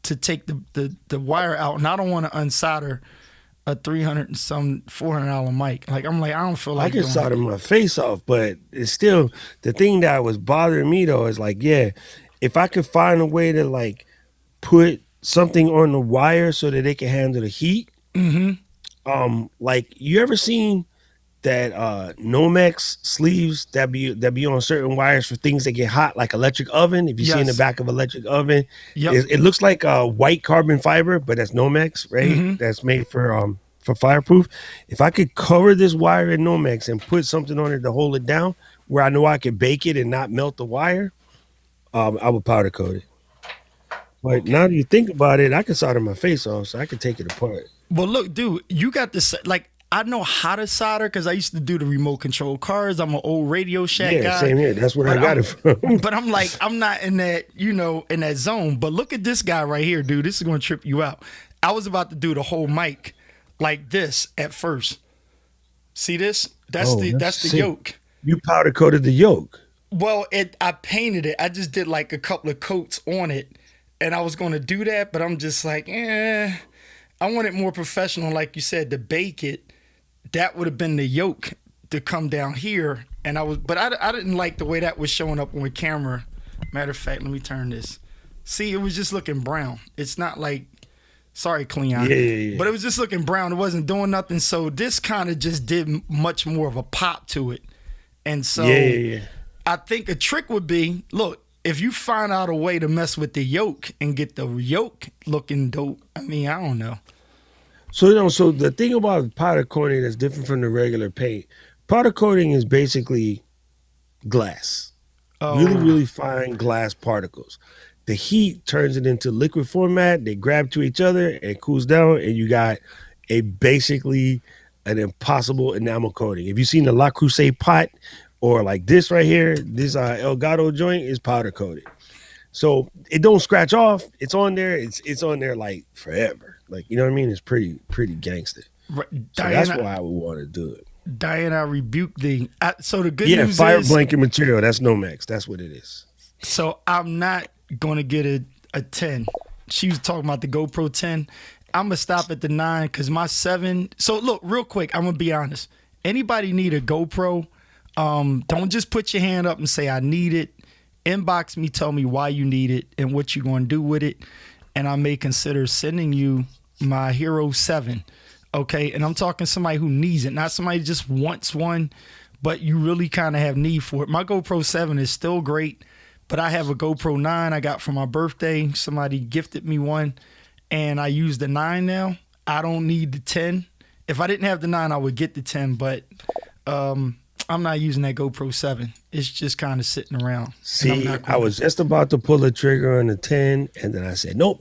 [SPEAKER 2] to take the wire out, and I don't want to unsolder a $300 and some $400 mic. Like I don't feel
[SPEAKER 3] I
[SPEAKER 2] like
[SPEAKER 3] can
[SPEAKER 2] doing
[SPEAKER 3] solder
[SPEAKER 2] it.
[SPEAKER 3] my face off, but it's still the thing that was bothering me though is like, yeah, if I could find a way to like put something on the wire so that they can handle the heat. Like you ever seen that Nomex sleeves that be on certain wires for things that get hot, like electric oven? If you see in the
[SPEAKER 2] Yes.
[SPEAKER 3] back of electric oven,
[SPEAKER 2] Yep.
[SPEAKER 3] it looks like a white carbon fiber, but that's Nomex, right? That's made for fireproof. If I could cover this wire in Nomex and put something on it to hold it down, where I know I could bake it and not melt the wire, I would powder coat it. But now that you think about it, I can solder my face off, so I can take it apart.
[SPEAKER 2] Well, look, dude, you got this. Like, I know how to solder because I used to do the remote control cars. I'm an old Radio Shack
[SPEAKER 3] Yeah,
[SPEAKER 2] guy.
[SPEAKER 3] same here. That's where I
[SPEAKER 2] But
[SPEAKER 3] got it from.
[SPEAKER 2] But I'm like, I'm not in that, in that zone. But look at this guy right here, dude. This is going to trip you out. I was about to do the whole mic like this at first. See this? That's
[SPEAKER 3] Oh,
[SPEAKER 2] the
[SPEAKER 3] that's
[SPEAKER 2] the
[SPEAKER 3] sick.
[SPEAKER 2] yoke.
[SPEAKER 3] You powder coated the yoke.
[SPEAKER 2] Well, I painted it. I just did like a couple of coats on it, and I was going to do that, but I'm just like, I want it more professional, like you said, to bake it. That would have been the yoke to come down here, and I didn't like the way that was showing up on camera. Matter of fact, let me turn this. See, it was just looking brown. It's not like, sorry, Cleon.
[SPEAKER 3] Yeah.
[SPEAKER 2] But it was just looking brown. It wasn't doing nothing. So this kind of just did much more of a pop to it. And so I think a trick would be, look, if you find out a way to mess with the yolk and get the yolk looking dope, I mean, I don't know.
[SPEAKER 3] So so the thing about powder coating that's different from the regular paint, powder coating is basically glass. Really, really fine glass particles. The heat turns it into liquid format. They grab to each other and cools down, and you got basically an impossible enamel coating. If you've seen the La Crusade pot or like this right here, this El Gato joint is powder coated. So it don't scratch off. It's on there. It's on there like forever. Like, you know what I mean? It's pretty gangster.
[SPEAKER 2] Right.
[SPEAKER 3] So
[SPEAKER 2] Diana,
[SPEAKER 3] that's why I would want to do it.
[SPEAKER 2] Diana, I rebuke thee. So the good news
[SPEAKER 3] fire
[SPEAKER 2] is,
[SPEAKER 3] blanket material. That's Nomex. That's what it is.
[SPEAKER 2] so I'm not going to get a 10. She was talking about the GoPro 10. I'm going to stop at the 9 because my 7. So look, real quick, I'm going to be honest. Anybody need a GoPro? Don't just put your hand up and say, I need it. Inbox me, tell me why you need it and what you're going to do with it. And I may consider sending you my Hero 7. Okay. And I'm talking somebody who needs it, not somebody who just wants one, but you really kind of have need for it. My GoPro 7 is still great, but I have a GoPro 9 I got for my birthday. Somebody gifted me one, and I use the 9 now. I don't need the 10. If I didn't have the 9, I would get the 10, but I'm not using that GoPro 7. It's just kind of sitting around.
[SPEAKER 3] See, I was just about to pull the trigger on the 10, and then I said, nope,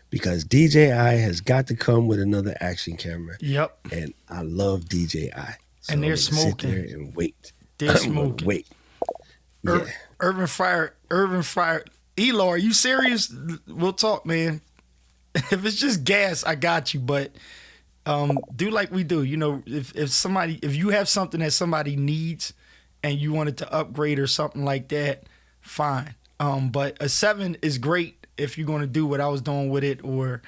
[SPEAKER 3] because DJI has got to come with another action camera.
[SPEAKER 2] Yep.
[SPEAKER 3] And I love DJI. So
[SPEAKER 2] And they're
[SPEAKER 3] I'm gonna
[SPEAKER 2] smoking.
[SPEAKER 3] Sit there and wait.
[SPEAKER 2] They're smoking.
[SPEAKER 3] Wait. Yeah.
[SPEAKER 2] Urban Fire. Elo, are you serious? We'll talk, man. If it's just gas, I got you. But do like we do. You know, if you have something that somebody needs and you wanted to upgrade or something like that, fine. But a 7 is great if you're going to do what I was doing with it, or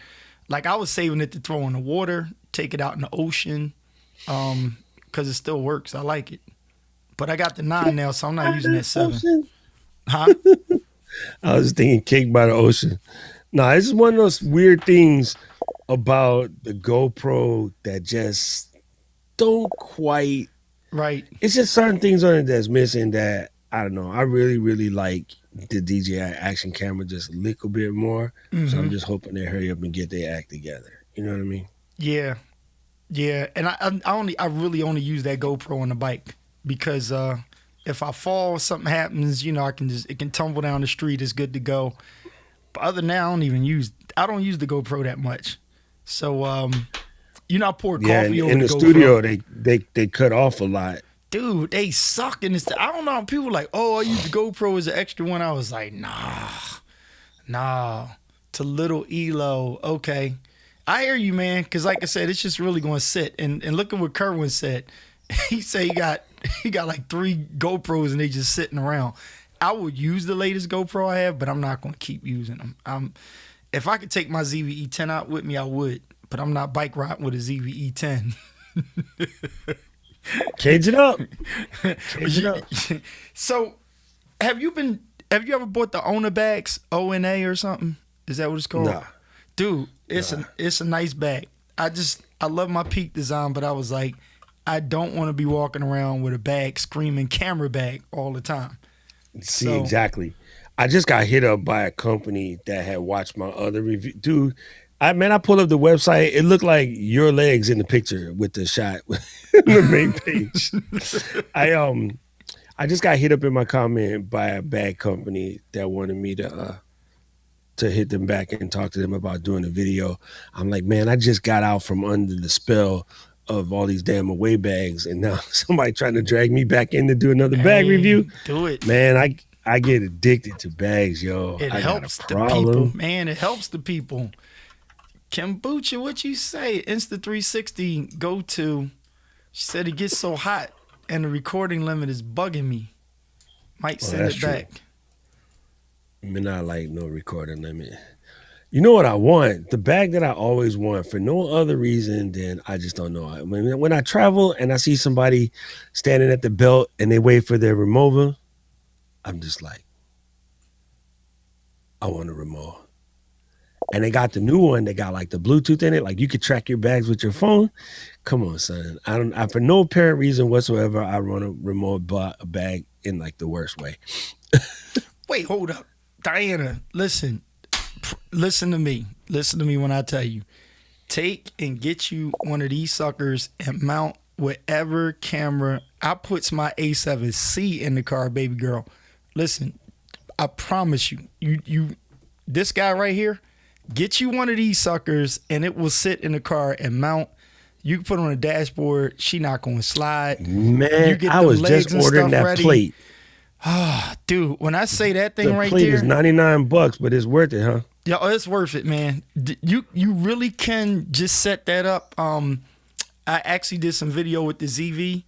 [SPEAKER 2] like I was saving it to throw in the water, take it out in the ocean, because it still works. I like it. But I got the 9 now, so I'm not using that 7. Huh?
[SPEAKER 3] I was thinking cake by the ocean. No, it's just one of those weird things about the GoPro that just don't quite.
[SPEAKER 2] Right.
[SPEAKER 3] It's just certain things on it that's missing that, I don't know. I really, really like the DJI action camera just a little bit more.
[SPEAKER 2] Mm-hmm.
[SPEAKER 3] So I'm just hoping they hurry up and get their act together. You know what I mean?
[SPEAKER 2] Yeah. And I really only use that GoPro on the bike because if I fall, something happens, you know, it can tumble down the street. It's good to go. But other than that, I don't use the GoPro that much. So, you know, I pour coffee over
[SPEAKER 3] in the
[SPEAKER 2] GoPro.
[SPEAKER 3] studio, they cut off a lot.
[SPEAKER 2] Dude, they suck in this. I don't know. People like, oh, I use the GoPro as an extra one. I was like, nah. To little Elo, okay. I hear you, man. Because like I said, it's just really going to sit. And look at what Kerwin said. He said he got like 3 GoPros and they just sitting around. I would use the latest GoPro I have, but I'm not going to keep using them. If I could take my zv-e10 out with me, I would. But I'm not bike riding with a zv-e10.
[SPEAKER 3] Cage it up. Cage it up.
[SPEAKER 2] So, have you ever bought the Ona bags, ONA or something? Is that what it's called?
[SPEAKER 3] Nah.
[SPEAKER 2] Dude, it's a nice bag. I love my Peak design, but I was like, I don't want to be walking around with a bag screaming camera bag all the time.
[SPEAKER 3] See, exactly. I just got hit up by a company that had watched my other review. Dude, I pulled up the website. It looked like your legs in the picture with the shot the main page. I just got hit up in my comment by a bag company that wanted me to hit them back and talk to them about doing a video. I'm like, man, I just got out from under the spell of all these damn away bags, and now somebody trying to drag me back in to do another bag review.
[SPEAKER 2] Do it,
[SPEAKER 3] man. I get addicted to bags, yo.
[SPEAKER 2] It helps the people, man. It helps the people. Kombucha, what you say? Insta360 go to. She said it gets so hot and the recording limit is bugging me. Might send
[SPEAKER 3] that's
[SPEAKER 2] it
[SPEAKER 3] true.
[SPEAKER 2] back.
[SPEAKER 3] I mean, not like no recording limit. You know what I want? The bag that I always want for no other reason than I just don't know. When I travel and I see somebody standing at the belt and they wait for their removal, I'm just like, I want a remote. And they got the new one. They got like the Bluetooth in it. Like you could track your bags with your phone. Come on, son. I for no apparent reason whatsoever, I run a remote bag in like the worst way.
[SPEAKER 2] Wait, hold up. Diana, listen. Listen to me. Listen to me when I tell you. Take and get you one of these suckers and mount whatever camera. I puts my A7C in the car, baby girl. Listen, I promise you, you this guy right here, get you one of these suckers and it will sit in the car and mount. You can put it on the dashboard. She not going to slide.
[SPEAKER 3] Man, I was just ordering that
[SPEAKER 2] ready.
[SPEAKER 3] plate.
[SPEAKER 2] Dude, when I say that thing
[SPEAKER 3] The
[SPEAKER 2] right
[SPEAKER 3] plate
[SPEAKER 2] there,
[SPEAKER 3] is $99, but it's worth it, huh?
[SPEAKER 2] yeah, it's worth it, man. You really can just set that up. I actually did some video with the ZV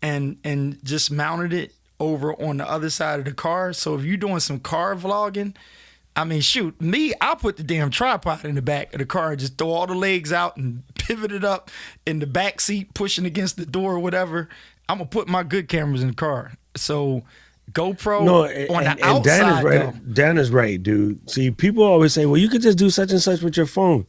[SPEAKER 2] and just mounted it over on the other side of the car. So if you're doing some car vlogging, I mean, shoot, I'll put the damn tripod in the back of the car and just throw all the legs out and pivot it up in the back seat, pushing against the door or whatever. I'm gonna put my good cameras in the car. So GoPro on the outside.
[SPEAKER 3] Dan is right. Dan is right, dude. See, people always say, "Well, you could just do such and such with your phone."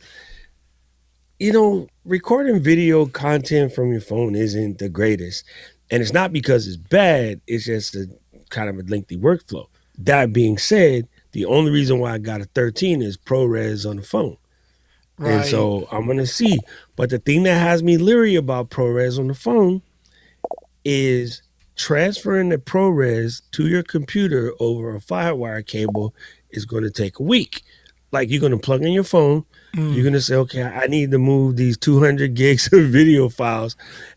[SPEAKER 3] You know, recording video content from your phone isn't the greatest, and it's not because it's bad. It's just a kind of a lengthy workflow. That being said, the only reason why I got a 13 is ProRes on the phone.
[SPEAKER 2] Right.
[SPEAKER 3] And so I'm going to see. But the thing that has me leery about ProRes on the phone is transferring the ProRes to your computer over a FireWire cable is going to take a week. Like you're going to plug in your phone. You're going to say, okay, I need to move these 200 gigs of video files.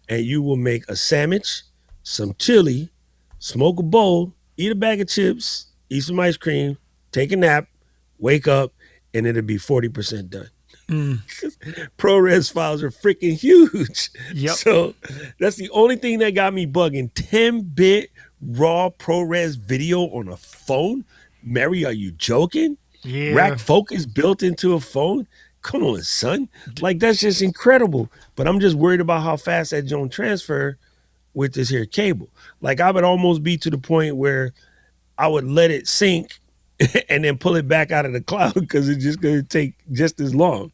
[SPEAKER 3] And you will make a sandwich, some chili, smoke a bowl, eat a bag of chips, eat some ice cream, take a nap, wake up, and it'll be 40% done. ProRes files are freaking huge.
[SPEAKER 2] Yep.
[SPEAKER 3] So that's the only thing that got me bugging. 10-bit raw ProRes video on a phone? Mary, are you joking?
[SPEAKER 2] Yeah.
[SPEAKER 3] Rack focus built into a phone? Come on, son. Like, that's just incredible. But I'm just worried about how fast that joint transfer with this here cable. Like, I would almost be to the point where I would let it sync and then pull it back out of the cloud because it's just going to take just as long.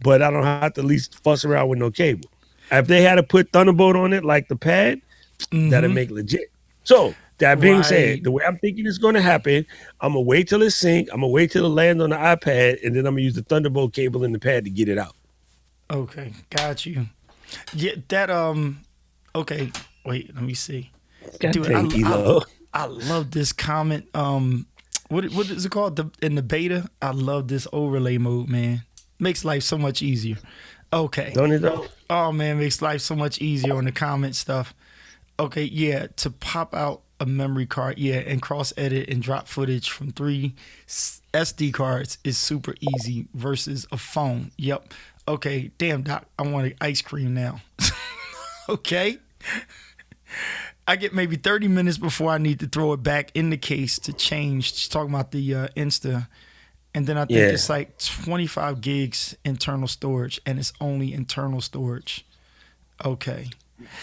[SPEAKER 3] But I don't have to at least fuss around with no cable. If they had to put Thunderbolt on it like the pad, that'd make legit. So that being said, the way I'm thinking it's going to happen, I'm going to wait till it sync. I'm going to wait till it lands on the iPad, and then I'm going to use the Thunderbolt cable in the pad to get it out.
[SPEAKER 2] Okay, got you. Yeah, that okay, wait, let me see. Dude, I love this comment. What is it called? In the beta, I love this overlay mode, man. Makes life so much easier. Okay.
[SPEAKER 3] Don't it though?
[SPEAKER 2] Oh man, makes life so much easier on the comment stuff. Okay, yeah, to pop out a memory card, yeah, and cross edit and drop footage from 3 SD cards is super easy versus a phone. Yep. Okay, damn doc, I want ice cream now. Okay. I get maybe 30 minutes before I need to throw it back in the case to change. She's talking about the Insta. And then I think it's like 25 gigs internal storage, and it's only internal storage. Okay.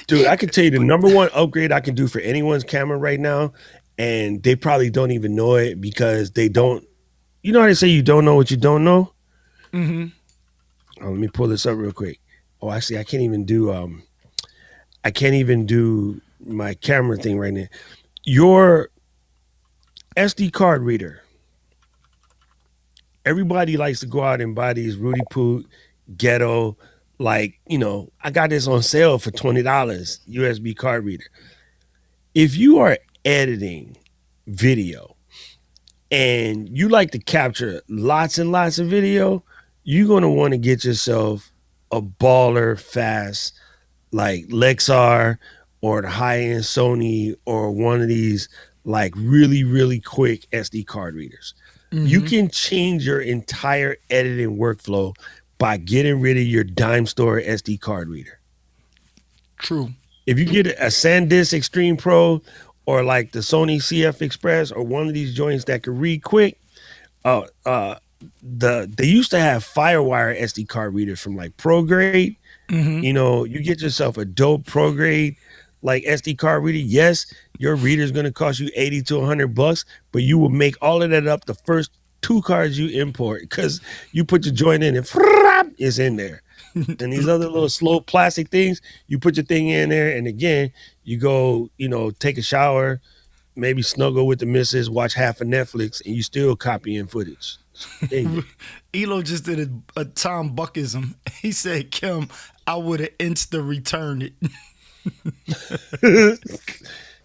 [SPEAKER 3] Dude, I can tell you the number one upgrade I can do for anyone's camera right now, and they probably don't even know it because they don't. You know how they say you don't know what you don't know?
[SPEAKER 2] Mm-hmm.
[SPEAKER 3] Oh, let me pull this up real quick. Oh, actually, I can't even do my camera thing right now. Your SD card reader. Everybody likes to go out and buy these Rudy Poot ghetto, like, you know, I got this on sale for $20, USB card reader. If you are editing video and you like to capture lots and lots of video, you're going to want to get yourself a baller fast, like Lexar or the high-end Sony or one of these like really, really quick SD card readers. You can change your entire editing workflow by getting rid of your dime store SD card reader.
[SPEAKER 2] True.
[SPEAKER 3] if you get a SanDisk Extreme Pro or like the Sony CF Express or one of these joints that can read quick, they used to have FireWire SD card readers from like Pro Grade. You know, you get yourself a dope Pro Grade like SD card reader. Yes, your reader is going to cost you $80 to $100, but you will make all of that up the first 2 cards you import because you put your joint in and it's in there. And these other little slow plastic things, you put your thing in there, and again, you go, you know, take a shower, maybe snuggle with the missus, watch half of Netflix, and you still copying footage.
[SPEAKER 2] Elo just did a Tom Buckism. He said, Kim, I would have insta returned it.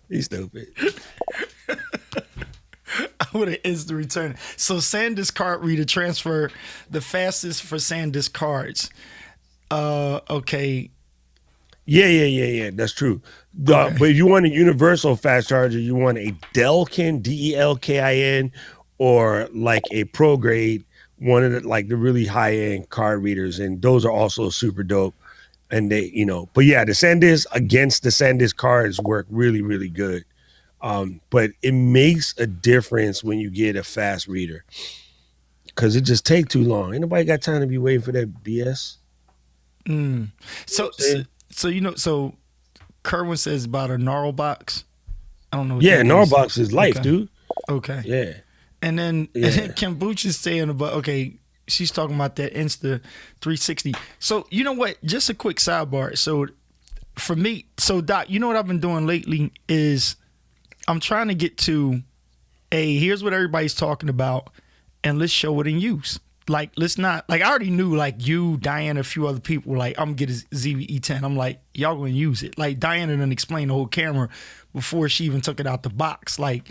[SPEAKER 3] He's stupid.
[SPEAKER 2] I would have insta returned it. So SanDisk card reader transfer, the fastest for SanDisk cards. Okay.
[SPEAKER 3] Yeah. That's true. But if you want a universal fast charger, you want a Delkin, DELKIN, or like a Pro Grade, one of the really high end card readers, and those are also super dope. And they, you know, but yeah, the SanDisk against the SanDisk cards work really, really good. But it makes a difference when you get a fast reader because it just take too long. Ain't nobody got time to be waiting for that BS.
[SPEAKER 2] So Kerwin says about a Gnarlbox. I don't know. What
[SPEAKER 3] Yeah,
[SPEAKER 2] that
[SPEAKER 3] Gnarlbox is life, dude.
[SPEAKER 2] Okay.
[SPEAKER 3] Yeah.
[SPEAKER 2] And then Kimbuch is saying about, she's talking about that Insta 360. So you know what? Just a quick sidebar. So for me, Doc, you know what I've been doing lately is I'm trying to get to here's what everybody's talking about, and let's show it in use. Like, let's not, like, I already knew, like, you, Diana, a few other people were like, I'm going to get a zv-e10. I'm like, y'all going to use it. Like, Diana didn't explain the whole camera before she even took it out the box. Like,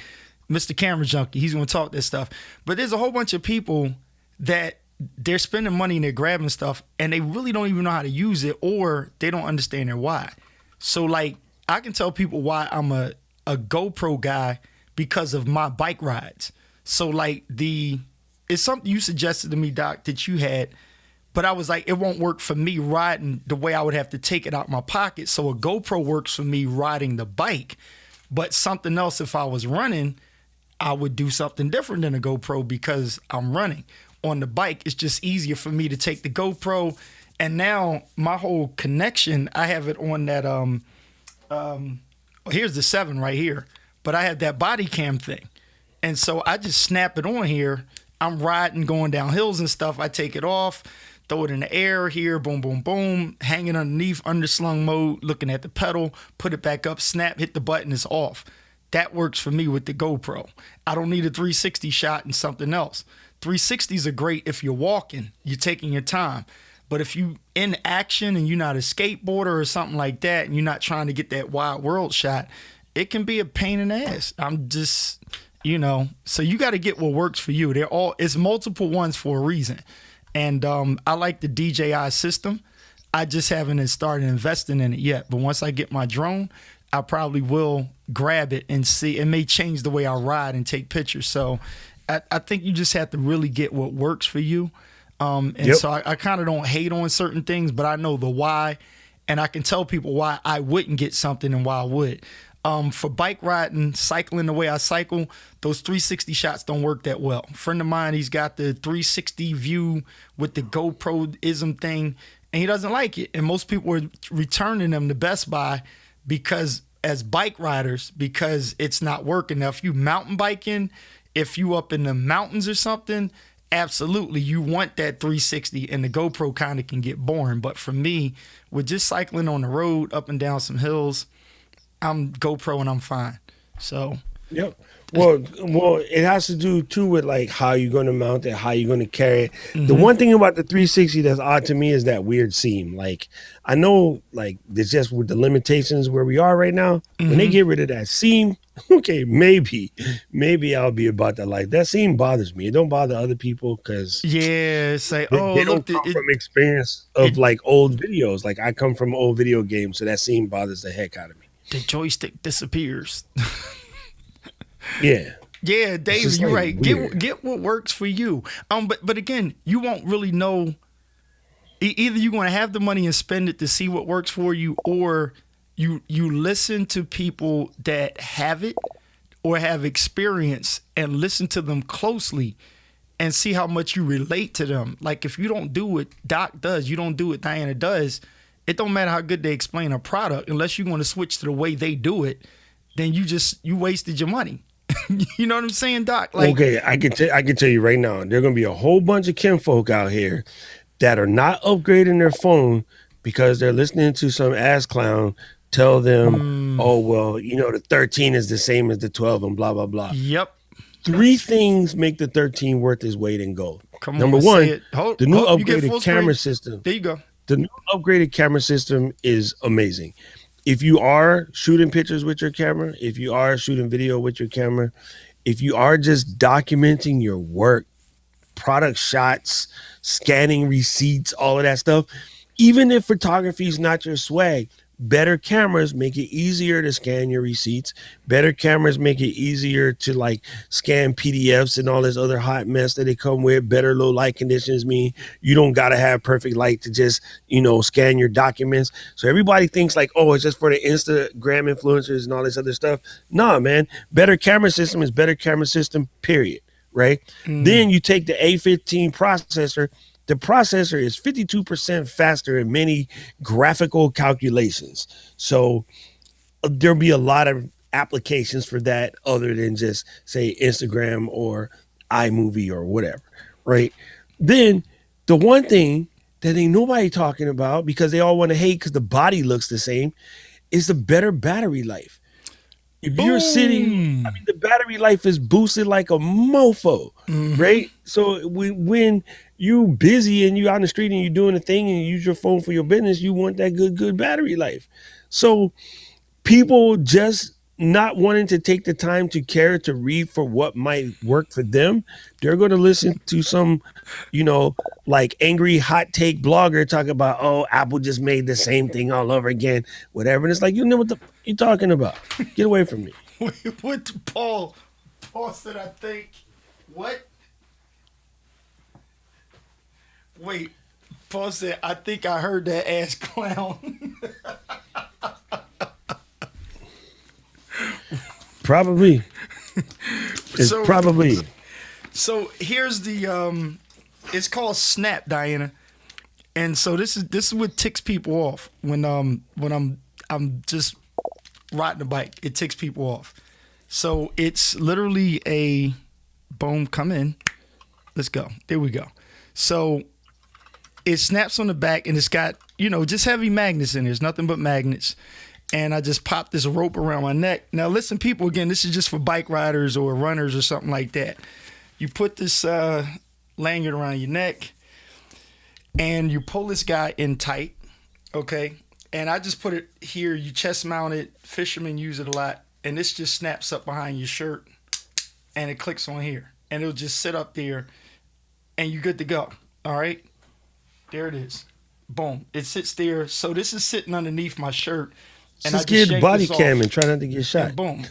[SPEAKER 2] Mr. Camera Junkie, he's going to talk this stuff. But there's a whole bunch of people that they're spending money and they're grabbing stuff, and they really don't even know how to use it, or they don't understand their why. So, like, I can tell people why I'm a GoPro guy because of my bike rides. So, like, it's something you suggested to me, Doc, that you had, but I was like, it won't work for me riding the way I would have to take it out my pocket. So a GoPro works for me riding the bike, but something else, if I was running, I would do something different than a GoPro because I'm running. On the bike, it's just easier for me to take the GoPro. And now my whole connection, I have it on that, here's the 7 right here, but I have that body cam thing. And so I just snap it on here. I'm riding, going down hills and stuff. I take it off, throw it in the air here, boom, boom, boom, hanging underneath, underslung mode, looking at the pedal, put it back up, snap, hit the button, it's off. That works for me with the GoPro. I don't need a 360 shot and something else. 360s are great if you're walking, you're taking your time. But if you in action and you're not a skateboarder or something like that, and you're not trying to get that wide world shot, it can be a pain in the ass. I'm just... so you got to get what works for you. It's multiple ones for a reason. And I like the DJI system. I just haven't started investing in it yet. But once I get my drone, I probably will grab it and see. It may change the way I ride and take pictures. So I think you just have to really get what works for you. So I kind of don't hate on certain things, but I know the why. And I can tell people why I wouldn't get something and why I would. For bike riding, cycling the way I cycle, those 360 shots don't work that well. A friend of mine, he's got the 360 view with the GoPro-ism thing, and he doesn't like it. And most people are returning them to Best Buy because it's not working. Now, if you mountain biking, if you up in the mountains or something, absolutely, you want that 360, and the GoPro kind of can get boring. But for me, with just cycling on the road, up and down some hills, I'm GoPro and I'm fine. So,
[SPEAKER 3] yep. Well, it has to do too with like how you're going to mount it, how you're going to carry it. Mm-hmm. The one thing about the 360 that's odd to me is that weird seam. Like, I know, like, it's just with the limitations where we are right now. Mm-hmm. When they get rid of that seam, okay, maybe I'll be about that. Like, that seam bothers me. It don't bother other people because
[SPEAKER 2] it's like,
[SPEAKER 3] they don't come from experience of like old videos. Like, I come from old video games, so that seam bothers the heck out of me.
[SPEAKER 2] The joystick disappears.
[SPEAKER 3] Yeah,
[SPEAKER 2] Dave, you're right. Get what works for you. But again, you won't really know. Either you're going to have the money and spend it to see what works for you, or you listen to people that have it or have experience and listen to them closely and see how much you relate to them. Like if you don't do what Doc does, you don't do what Diana does, it don't matter how good they explain a product, unless you want to switch to the way they do it, then you wasted your money. You know what I'm saying, Doc? Like,
[SPEAKER 3] okay, I can tell you right now, there are gonna be a whole bunch of kinfolk out here that are not upgrading their phone because they're listening to some ass clown tell them, oh well, the 13 is the same as the 12 and blah blah blah.
[SPEAKER 2] Yep.
[SPEAKER 3] 3 things make the 13 worth its weight in gold.
[SPEAKER 2] Come on,
[SPEAKER 3] Number
[SPEAKER 2] say
[SPEAKER 3] one,
[SPEAKER 2] it.
[SPEAKER 3] the new
[SPEAKER 2] you get
[SPEAKER 3] upgraded
[SPEAKER 2] full
[SPEAKER 3] camera
[SPEAKER 2] screen.
[SPEAKER 3] system.
[SPEAKER 2] There you go.
[SPEAKER 3] The new upgraded camera system is amazing. If you are shooting pictures with your camera, if you are shooting video with your camera, if you are just documenting your work, product shots, scanning receipts, all of that stuff, even if photography is not your swag, better cameras make it easier to scan your receipts. Better cameras make it easier to like scan PDFs and all this other hot mess that they come with. Better low light conditions mean you don't got to have perfect light to just, scan your documents. So everybody thinks like, oh, it's just for the Instagram influencers and all this other stuff. Nah, man, better camera system is better camera system, period. Right. Then you take the A15 processor. The processor is 52% faster in many graphical calculations. So there'll be a lot of applications for that other than just say Instagram or iMovie or whatever, right? Then the one thing that ain't nobody talking about because they all want to hate because the body looks the same is the better battery life. If you're sitting, the battery life is boosted like a mofo, right? So when you busy and you out in the street and you're doing a thing and you use your phone for your business, you want that good battery life. So people just not wanting to take the time to care to read for what might work for them, they're going to listen to some, like angry hot take blogger talk about, oh, Apple just made the same thing all over again, whatever. And it's like, you know what you're talking about. Get away from me.
[SPEAKER 2] What Paul said, I think, what? Wait, Paul said, I think I heard that ass clown.
[SPEAKER 3] Probably. It's probably.
[SPEAKER 2] So here's the it's called Snap, Diana. And so this is what ticks people off when I'm just riding a bike. It ticks people off. So it's literally a boom, come in. Let's go. There we go. So it snaps on the back and it's got, just heavy magnets in there. There's nothing but magnets. And I just popped this rope around my neck. Now, listen, people, again, this is just for bike riders or runners or something like that. You put this lanyard around your neck and you pull this guy in tight, okay? And I just put it here. You chest mount it. Fishermen use it a lot. And this just snaps up behind your shirt and it clicks on here. And it'll just sit up there and you're good to go, all right? There it is. Boom. It sits there. So this is sitting underneath my shirt. And
[SPEAKER 3] just get body cam and try not to get shot.
[SPEAKER 2] And boom.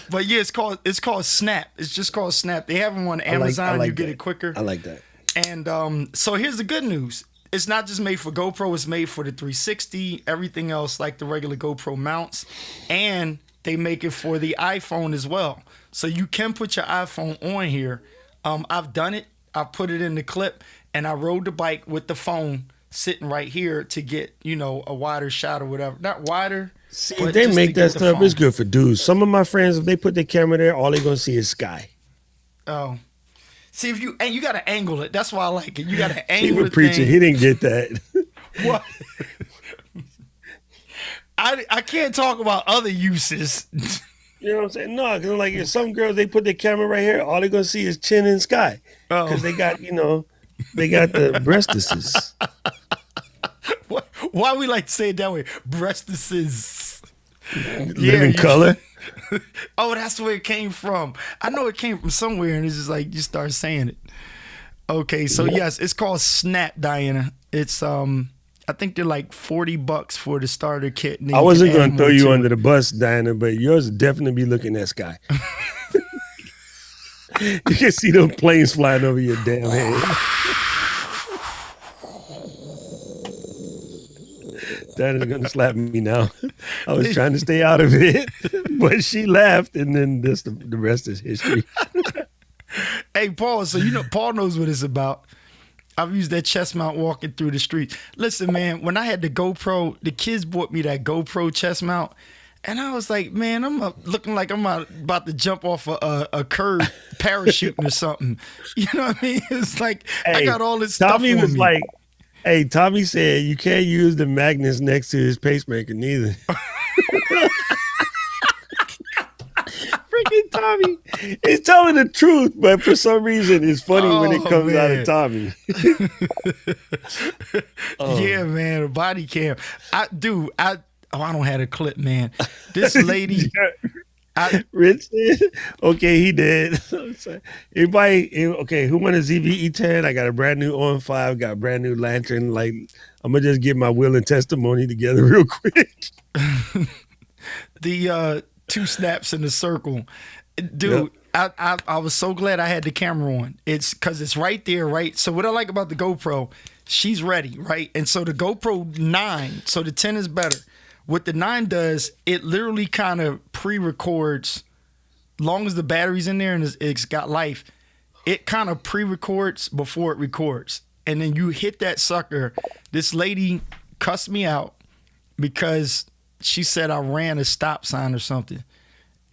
[SPEAKER 2] But yeah, it's called Snap. It's just called Snap. They have them on Amazon.
[SPEAKER 3] I like
[SPEAKER 2] you get
[SPEAKER 3] that.
[SPEAKER 2] it quicker.
[SPEAKER 3] I like that.
[SPEAKER 2] And so here's the good news. It's not just made for GoPro. It's made for the 360, everything else like the regular GoPro mounts. And they make it for the iPhone as well. So you can put your iPhone on here. I've done it. I put it in the clip and I rode the bike with the phone sitting right here to get, a wider shot or whatever. Not wider.
[SPEAKER 3] See, if they make that stuff, it's good for dudes. Some of my friends, if they put their camera there, all they're going to see is sky.
[SPEAKER 2] Oh. See, if you got to angle it. That's why I like it. You got to angle it.
[SPEAKER 3] Preacher, he didn't get that.
[SPEAKER 2] What? I can't talk about other uses.
[SPEAKER 3] You know what I'm saying? No, because like if some girls, they put their camera right here, all they're going to see is chin and sky. Because they got, they got the breastises.
[SPEAKER 2] Why we like to say it that way? Breastises.
[SPEAKER 3] Living color.
[SPEAKER 2] Oh, that's where it came from. I know it came from somewhere, and it's just like you start saying it. Okay, so yes, it's called Snap, Diana. It's I think they're like $40 for the starter kit.
[SPEAKER 3] I wasn't going to throw you under the bus, Diana, but yours would definitely be looking at sky. You can see those planes flying over your damn head. Diana's gonna slap me now. I was trying to stay out of it, but she laughed, and then the rest is history.
[SPEAKER 2] Hey, Paul, so Paul knows what it's about. I've used that chest mount walking through the streets. Listen, man, when I had the GoPro, the kids bought me that GoPro chest mount, and I was like, man, I'm looking like I'm about to jump off a curb parachuting or something. You know what I mean? It's like, I got all this stuff
[SPEAKER 3] Tommy
[SPEAKER 2] on
[SPEAKER 3] was
[SPEAKER 2] me.
[SPEAKER 3] like, hey, Tommy said you can't use the magnets next to his pacemaker neither. Freaking Tommy. He's telling the truth, but for some reason it's funny when it comes out of Tommy.
[SPEAKER 2] Yeah, man, a body cam. I don't have a clip, man. This lady,
[SPEAKER 3] Rich said, okay, he did. Everybody, okay, who want a zv-e10? I got a brand new on-5, got a brand new lantern. Like, I'm going to just get my will and testimony together real quick.
[SPEAKER 2] The 2 snaps in the circle. Dude, yep. I was so glad I had the camera on. It's because it's right there, right? So what I like about the GoPro, she's ready, right? And so the GoPro 9, so the 10 is better. What the 9 does, it literally kind of pre-records, long as the battery's in there and it's got life, it kind of pre-records before it records. And then you hit that sucker. This lady cussed me out because she said I ran a stop sign or something.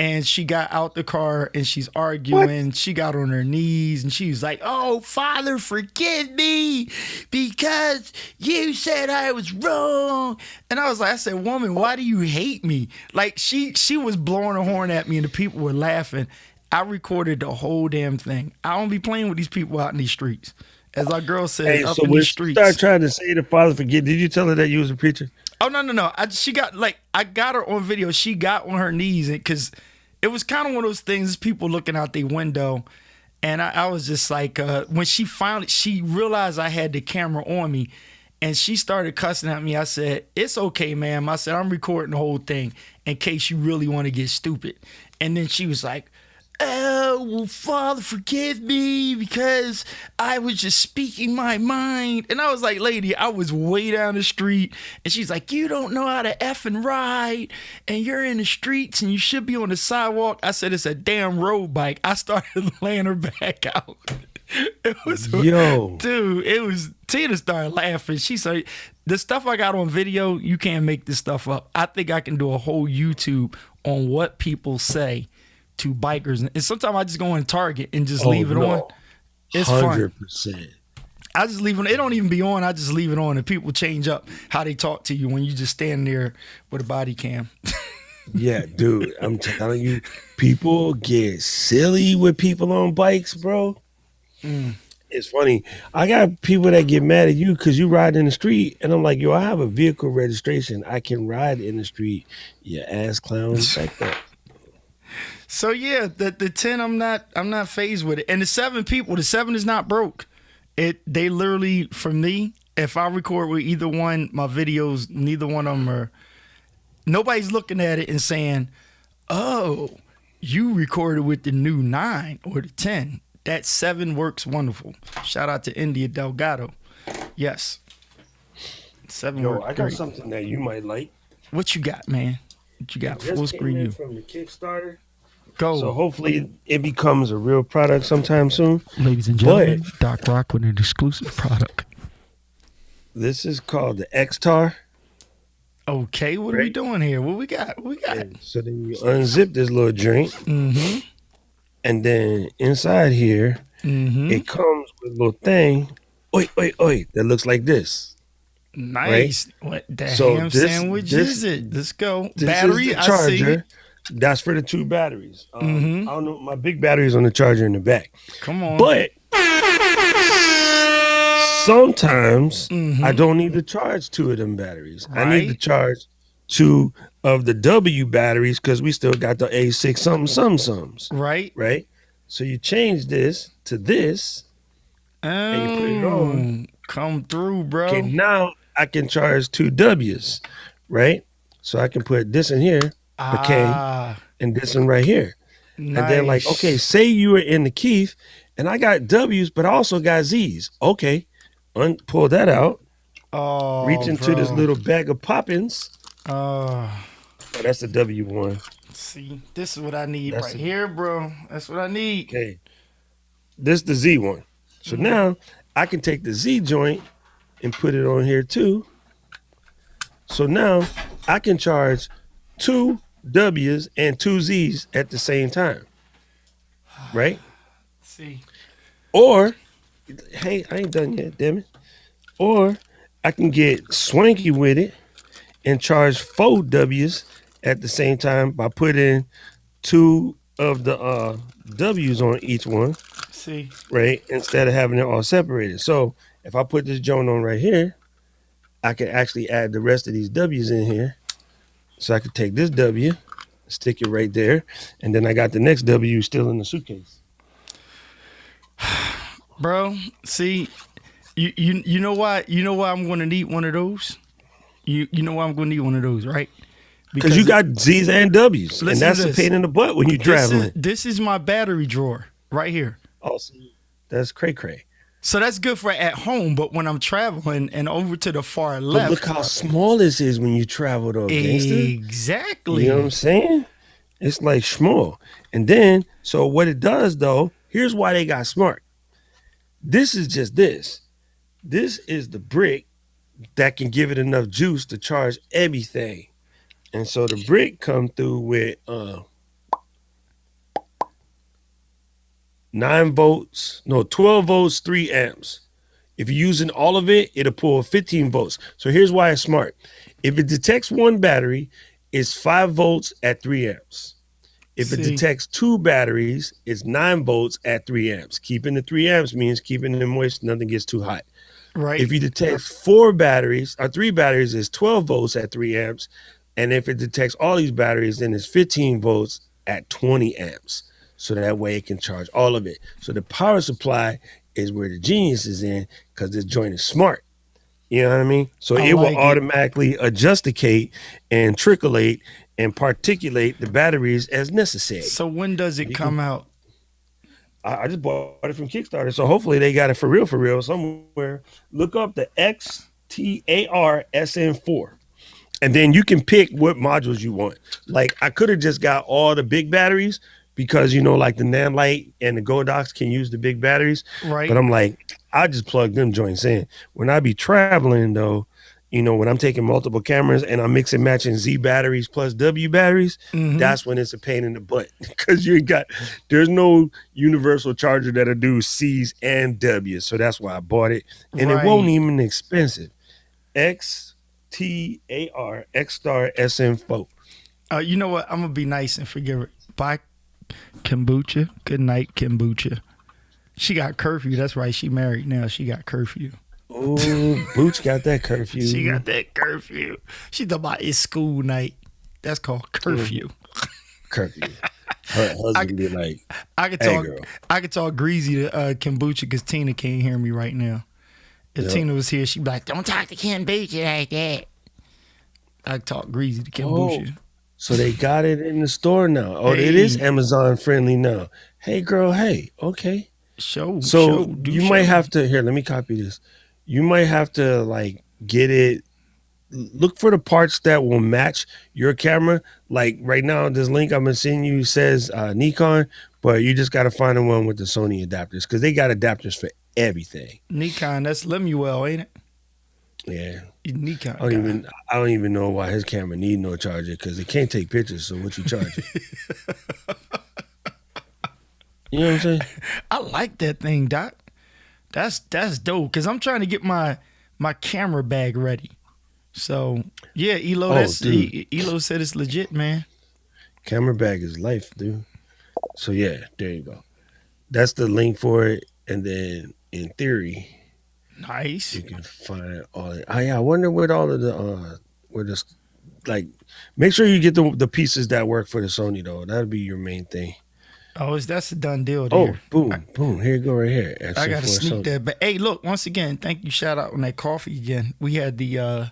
[SPEAKER 2] And she got out the car and she's arguing. What? She got on her knees and she was like, "Oh, Father, forgive me because you said I was wrong." And I said, "Woman, why do you hate me?" Like she was blowing a horn at me and the people were laughing. I recorded the whole damn thing. I don't be playing with these people out in these streets. As our girl said,
[SPEAKER 3] hey,
[SPEAKER 2] up
[SPEAKER 3] so
[SPEAKER 2] in
[SPEAKER 3] when
[SPEAKER 2] these
[SPEAKER 3] she
[SPEAKER 2] streets.
[SPEAKER 3] started trying to say the Father forget, did you tell her that you was a preacher?
[SPEAKER 2] Oh, no. I got her on video. She got on her knees because it was kind of one of those things, people looking out their window. And I was just like, when she realized I had the camera on me and she started cussing at me, I said, "It's okay, ma'am." I said, "I'm recording the whole thing in case you really want to get stupid." And then she was like, "Oh, well, Father, forgive me because I was just speaking my mind." And I was like, "Lady, I was way down the street." And she's like, "You don't know how to effing ride and you're in the streets and you should be on the sidewalk." I said, "It's a damn road bike." I started laying her back out. It was, dude, it was, Tina started laughing. She said, "The stuff I got on video, you can't make this stuff up." I think I can do a whole YouTube on what people say to bikers, and sometimes I just go in Target and just leave it on. It's 100%. Fun. I just leave it. It don't even be on. I just leave it on, and people change up how they talk to you when you just stand there with a body cam.
[SPEAKER 3] Yeah, dude, I'm telling you, people get silly with people on bikes, bro. It's funny. I got people that get mad at you because you ride in the street, and I'm like, yo, I have a vehicle registration. I can ride in the street. You ass clowns like that.
[SPEAKER 2] So yeah, the 10, I'm not fazed with it. And the 7 people, the 7 is not broke. They literally, for me, if I record with either one, my videos, neither one of them are, nobody's looking at it and saying, "Oh, you recorded with the new 9 or the 10. That 7 works wonderful." Shout out to India Delgado. Yes. 7 works
[SPEAKER 3] I got
[SPEAKER 2] great.
[SPEAKER 3] something that you might like.
[SPEAKER 2] What you got, man? What you got? Full screen you.
[SPEAKER 3] From the Kickstarter.
[SPEAKER 2] Go.
[SPEAKER 3] So hopefully it becomes a real product sometime soon.
[SPEAKER 2] Ladies and gentlemen, Doc Rock with an exclusive product.
[SPEAKER 3] This is called the X-Tar.
[SPEAKER 2] Okay, what are we doing here? What we got?
[SPEAKER 3] So then you unzip this little drink.
[SPEAKER 2] Mm-hmm.
[SPEAKER 3] And then inside here, it comes with a little thing. Oi, that looks like this.
[SPEAKER 2] Nice.
[SPEAKER 3] Right?
[SPEAKER 2] What the ham sandwich is it? Let's go.
[SPEAKER 3] This
[SPEAKER 2] Battery,
[SPEAKER 3] is the charger.
[SPEAKER 2] I see it.
[SPEAKER 3] That's for the 2 batteries. I don't know. My big battery is on the charger in the back.
[SPEAKER 2] Come on.
[SPEAKER 3] But sometimes I don't need to charge 2 of them batteries. Right. I need to charge 2 of the W batteries because we still got the A6 something. Right. So you change this to this, and you put it on.
[SPEAKER 2] Come through, bro.
[SPEAKER 3] Okay, now I can charge 2 W's, right? So I can put this in here, okay, and this one right here. Nice. And then like, okay, say you were in the Keith, and I got W's, but I also got Z's. Okay, pull that out,
[SPEAKER 2] Oh,
[SPEAKER 3] Reach into this
[SPEAKER 2] bro.
[SPEAKER 3] little bag of poppins.
[SPEAKER 2] Oh,
[SPEAKER 3] Oh, that's the W1.
[SPEAKER 2] see, this is what I need
[SPEAKER 3] That's
[SPEAKER 2] right
[SPEAKER 3] the-
[SPEAKER 2] here, bro. That's what I need.
[SPEAKER 3] Okay. This the Z one. So now I can take the Z joint and put it on here too. So now I can charge 2 W's and 2 Z's at the same time. Right?
[SPEAKER 2] See,
[SPEAKER 3] Or, hey, I ain't done yet, damn it. Or I can get swanky with it and charge 4 W's at the same time by putting 2 of the W's on each one,
[SPEAKER 2] see.
[SPEAKER 3] right? Instead of having it all separated. So if I put this joint on right here, I can actually add the rest of these W's in here. So I could take this W, stick it right there, and then I got the next W still in the suitcase.
[SPEAKER 2] Bro, see, you know why I'm gonna need one of those? You know why I'm gonna need one of those, right?
[SPEAKER 3] Because you got Z's and W's, and
[SPEAKER 2] Listen
[SPEAKER 3] that's
[SPEAKER 2] to
[SPEAKER 3] a
[SPEAKER 2] this.
[SPEAKER 3] pain in the butt when you're traveling.
[SPEAKER 2] This is my battery drawer right here.
[SPEAKER 3] Oh, that's cray cray.
[SPEAKER 2] So that's good for at home, but when I'm traveling and over to the far
[SPEAKER 3] But
[SPEAKER 2] left,
[SPEAKER 3] look how small this is when you travel, though, gangster.
[SPEAKER 2] exactly.
[SPEAKER 3] You know what I'm saying? It's like small. And then, so what it does, though, here's why they got smart. This is just this. This is the brick that can give it enough juice to charge everything. And so the brick come through with 12 volts, 3 amps. If you're using all of it, it'll pull 15 volts. So here's why it's smart. If it detects one battery, it's 5 volts at 3 amps. If it
[SPEAKER 2] See.
[SPEAKER 3] detects 2 batteries, it's 9 volts at 3 amps. Keeping the 3 amps means keeping it moist, nothing gets too hot.
[SPEAKER 2] Right.
[SPEAKER 3] If you detect 4 batteries or 3 batteries, it's 12 volts at 3 amps. And if it detects all these batteries, then it's 15 volts at 20 amps. So that way it can charge all of it. So the power supply is where the genius is in, because this joint is smart. You know what I mean? So
[SPEAKER 2] I
[SPEAKER 3] it
[SPEAKER 2] like
[SPEAKER 3] will
[SPEAKER 2] it.
[SPEAKER 3] automatically adjusticate and triculate and particulate the batteries as necessary.
[SPEAKER 2] So when does it come out?
[SPEAKER 3] I just bought it from Kickstarter, so hopefully they got it for real somewhere. Look up the XTAR SN4. And then you can pick what modules you want. Like I could have just got all the big batteries because, you know, like the Nanlite and the Godox can use the big batteries.
[SPEAKER 2] Right.
[SPEAKER 3] But I'm like, I just plug them joints in. When I be traveling though, you know, when I'm taking multiple cameras and I'm mixing matching Z batteries plus W batteries, that's when it's a pain in the butt because there's no universal charger that'll do C's and W's. So that's why I bought it. And
[SPEAKER 2] Right.
[SPEAKER 3] it won't even expensive. XTAR X-Star SN4.
[SPEAKER 2] You know what? I'm gonna be nice and forgive her. Bye, kombucha. Good night, kombucha. She got curfew. That's right. She married now. She got curfew.
[SPEAKER 3] Oh, Boots got that curfew.
[SPEAKER 2] She got that curfew. She talking about it's school night. That's called curfew.
[SPEAKER 3] curfew. Her husband be like,
[SPEAKER 2] I could
[SPEAKER 3] Hey,
[SPEAKER 2] talk.
[SPEAKER 3] girl.
[SPEAKER 2] I could talk greasy to kombucha because Tina can't hear me right now. If
[SPEAKER 3] Yep.
[SPEAKER 2] Tina was here, she'd be like, "Don't talk to kombucha like that." I could talk greasy to kombucha.
[SPEAKER 3] so they got it in the store now. Oh, it is
[SPEAKER 2] Hey.
[SPEAKER 3] Amazon friendly now. Hey, girl. Hey, okay.
[SPEAKER 2] Show.
[SPEAKER 3] So
[SPEAKER 2] do
[SPEAKER 3] you
[SPEAKER 2] show.
[SPEAKER 3] might have to here. Let me copy this. You might have to like get it. Look for the parts that will match your camera. Like right now, this link I'm gonna send you says Nikon, but you just gotta find the one with the Sony adapters because they got adapters for everything.
[SPEAKER 2] Nikon. That's Lemuel, ain't it?
[SPEAKER 3] Yeah,
[SPEAKER 2] Nikon.
[SPEAKER 3] I don't even know why his camera need no charger because it can't take pictures. So what you charge it? You know what I'm saying?
[SPEAKER 2] I like that thing, Doc. That's dope. Cause I'm trying to get my camera bag ready. So yeah, Elo.
[SPEAKER 3] Dude.
[SPEAKER 2] Elo said it's legit, man.
[SPEAKER 3] Camera bag is life, dude. So yeah, there you go. That's the link for it, and then in theory,
[SPEAKER 2] Nice.
[SPEAKER 3] you can find all it. Oh yeah, I wonder what all of the where this like. Make sure you get the pieces that work for the Sony though. That'll be your main thing.
[SPEAKER 2] Oh, that's a done deal
[SPEAKER 3] Oh,
[SPEAKER 2] there.
[SPEAKER 3] boom! Here you go, right here.
[SPEAKER 2] I gotta
[SPEAKER 3] XM4
[SPEAKER 2] sneak
[SPEAKER 3] Sony.
[SPEAKER 2] that. But hey, look, once again, thank you. Shout out on that coffee again. We had the